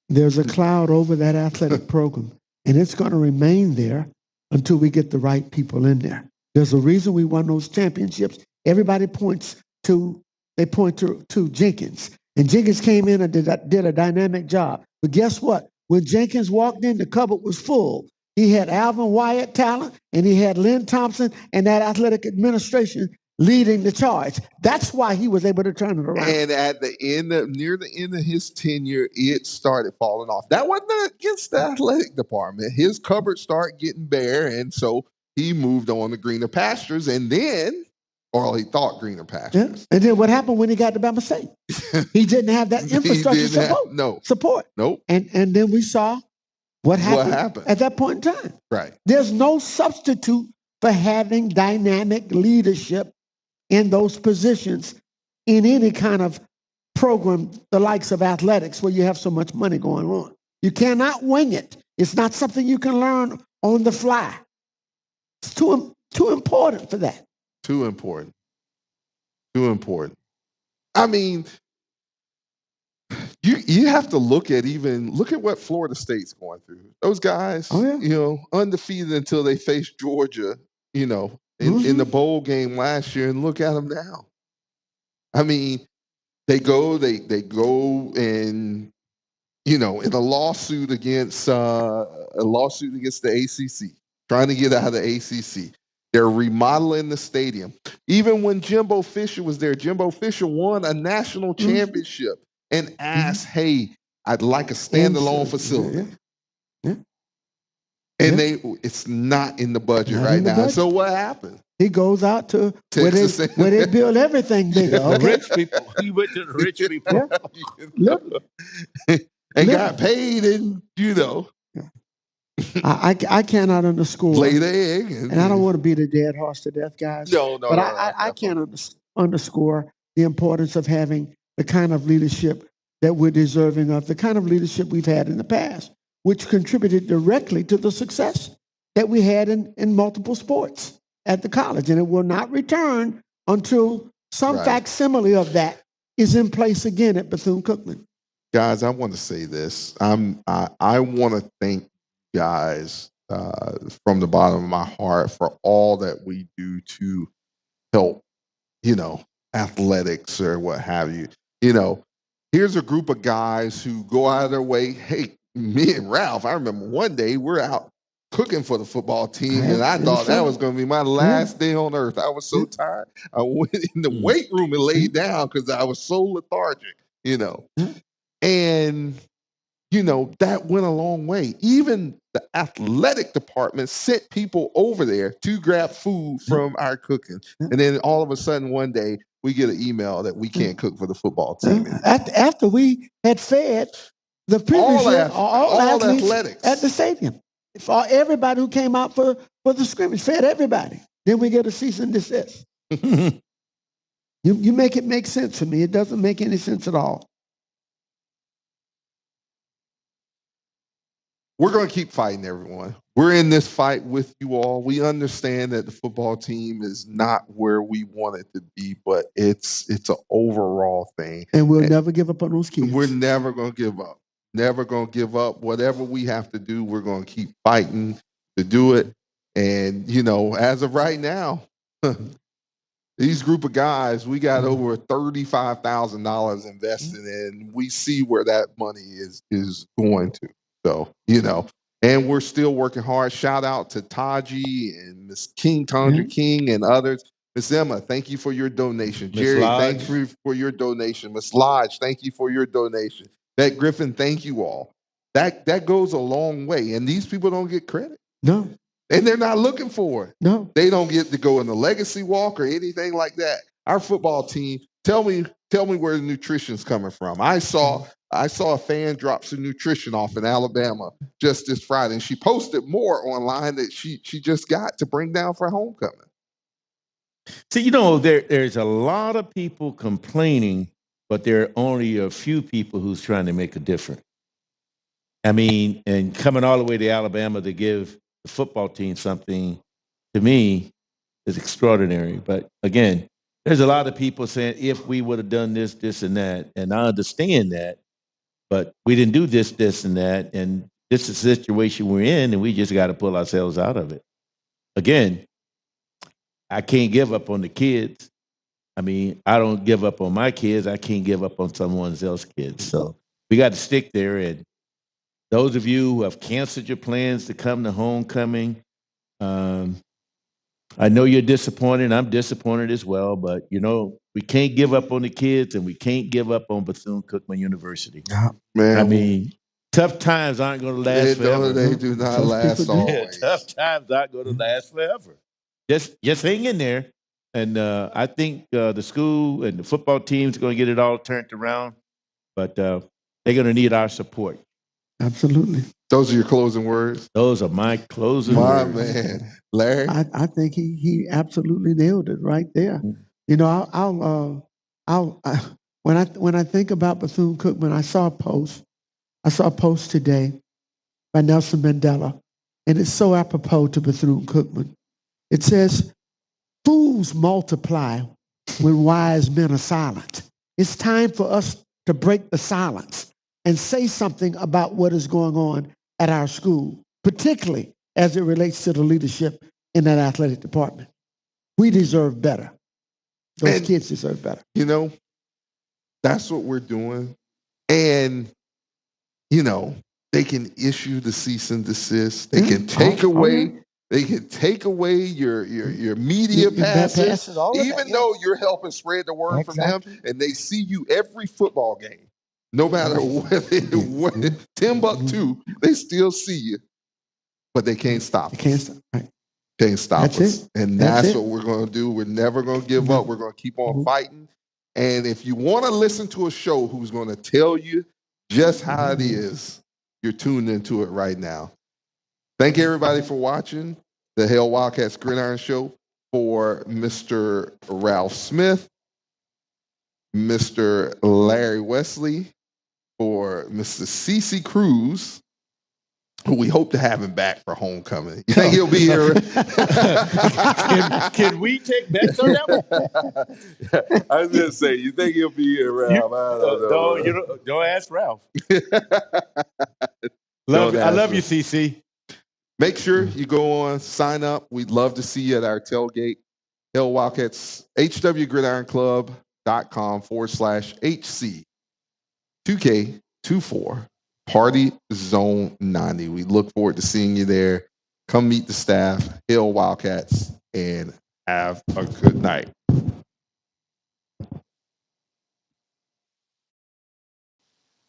there's a cloud over that athletic program, and it's going to remain there until we get the right people in there. There's a reason we won those championships. Everybody points to Jenkins. And Jenkins came in and did a dynamic job. But guess what? When Jenkins walked in, the cupboard was full. He had Alvin Wyatt talent, and he had Lynn Thompson and that athletic administration leading the charge. That's why he was able to turn it around.
And at the end, near the end of his tenure, it started falling off. That wasn't against the athletic department. His cupboard started getting bare, and so he moved on to greener pastures, and then, or he thought greener pastures.
Yeah. And then what happened when he got to Bama State? He didn't have that infrastructure support.
Nope.
And then we saw what happened at that point in time.
Right.
There's no substitute for having dynamic leadership in those positions in any kind of program, the likes of athletics, where you have so much money going on. You cannot wing it. It's not something you can learn on the fly. It's too important for that.
Too important. I mean, you have to look at what Florida State's going through. Those guys, undefeated until they faced Georgia, in the bowl game last year, and look at them now. I mean, they go and, in a lawsuit against the ACC, trying to get out of the ACC. They're remodeling the stadium. Even when Jimbo Fisher was there, Jimbo Fisher won a national championship and asked, hey, I'd like a standalone facility.
Yeah.
And it's not in the budget right now. So what happened?
He goes out to where they build everything bigger. Okay?
Rich people. He went to the rich people.
And got paid, and
I cannot underscore.
Lay the egg.
And I don't want to beat a dead horse to death, guys.
No.
But I can't underscore the importance of having the kind of leadership that we're deserving of, the kind of leadership we've had in the past, which contributed directly to the success that we had in multiple sports at the college. And it will not return until some facsimile of that is in place again at Bethune-Cookman.
Guys, I want to say this. I want to thank guys from the bottom of my heart for all that we do to help, athletics or what have you. Here's a group of guys who go out of their way. Hey, me and Ralph, I remember one day we're out cooking for the football team, and I thought that was going to be my last day on earth. I was so tired. I went in the weight room and laid down because I was so lethargic, And, that went a long way. Even the athletic department sent people over there to grab food from our cooking. And then all of a sudden one day we get an email that we can't cook for the football team.
After we had fed the previous all athletics at the stadium. For everybody who came out for the scrimmage, fed everybody. Then we get a cease and desist. You make it make sense for me. It doesn't make any sense at all.
we're going to keep fighting, everyone. We're in this fight with you all. We understand that the football team is not where we want it to be, but it's an overall thing.
And we'll never give up on those kids.
We're never going to give up. Never going to give up. Whatever we have to do, we're going to keep fighting to do it. And, you know, as of right now, these group of guys, we got over $35,000 invested in. We see where that money is going to. So, you know, and we're still working hard. Shout out to Taji and Miss King, Tandra King, and others. Miss Emma, thank you for your donation.
Ms.
Jerry,
Lodge.
thank you for your donation. Miss Lodge, thank you for your donation. Beck Griffin, thank you all. That goes a long way. And these people don't get credit.
No.
And they're not looking for it.
No.
They don't get to go in the legacy walk or anything like that. Our football team, tell me where the nutrition's coming from. I saw a fan drop some nutrition off in Alabama just this Friday, and she posted more online that she just got to bring down for homecoming.
See, you know, there's a lot of people complaining, but there are only a few people who's trying to make a difference. I mean, and coming all the way to Alabama to give the football team something, to me, is extraordinary. But again, there's a lot of people saying, if we would have done this, this, and that, and I understand that, but we didn't do this, this, and that, and this is the situation we're in, and we just got to pull ourselves out of it. Again, I can't give up on the kids. I mean, I don't give up on my kids. I can't give up on someone else's kids. So we got to stick there. And those of you who have canceled your plans to come to homecoming, I know you're disappointed. I'm disappointed as well. But, you know, we can't give up on the kids, and we can't give up on Bethune-Cookman University.
Man,
I mean, tough times aren't going to last forever.
They do not last always.
Tough times aren't going to last forever. Just hang in there. And I think the school and the football team's going to get it all turned around. But they're going to need our support.
Absolutely.
Those are your closing words?
Those are my closing words.
My man. Larry?
I think he absolutely nailed it right there. You know, when I think about Bethune-Cookman, I saw a post today by Nelson Mandela, and it's so apropos to Bethune-Cookman. It says, "Fools multiply when wise men are silent." It's time for us to break the silence and say something about what is going on at our school, particularly as it relates to the leadership in that athletic department. We deserve better. Those kids deserve better.
You know, that's what we're doing. And, you know, they can issue the cease and desist. They can take away. They can take away your media passes, even though you're helping spread the word from them, and they see you every football game. No matter what, Timbuktu, they still see you, but they can't stop us. Can't stop us. And that's what we're going to do. We're never going to give up. We're going to keep on fighting. And if you want to listen to a show who's going to tell you just how it is, you're tuned into it right now. Thank you, everybody, for watching the Hail Wildcats Gridiron Show. For Mr. Ralph Smith, Mr. Larry Wesley, for Mr. CC Cruse, who we hope to have him back for homecoming. You think he'll be here?
Can we take bets on that one?
I was gonna say, you think he'll be here, Ralph? I don't know.
Don't ask Ralph. I love you, CC.
Make sure you go on, sign up. We'd love to see you at our tailgate. Hail Wildcats, hwgridironclub.com/HC 2K24 Party Zone 90. We look forward to seeing you there. Come meet the staff, Hail Wildcats, and have a good night.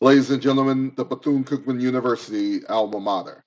Ladies and gentlemen, the Bethune-Cookman University alma mater.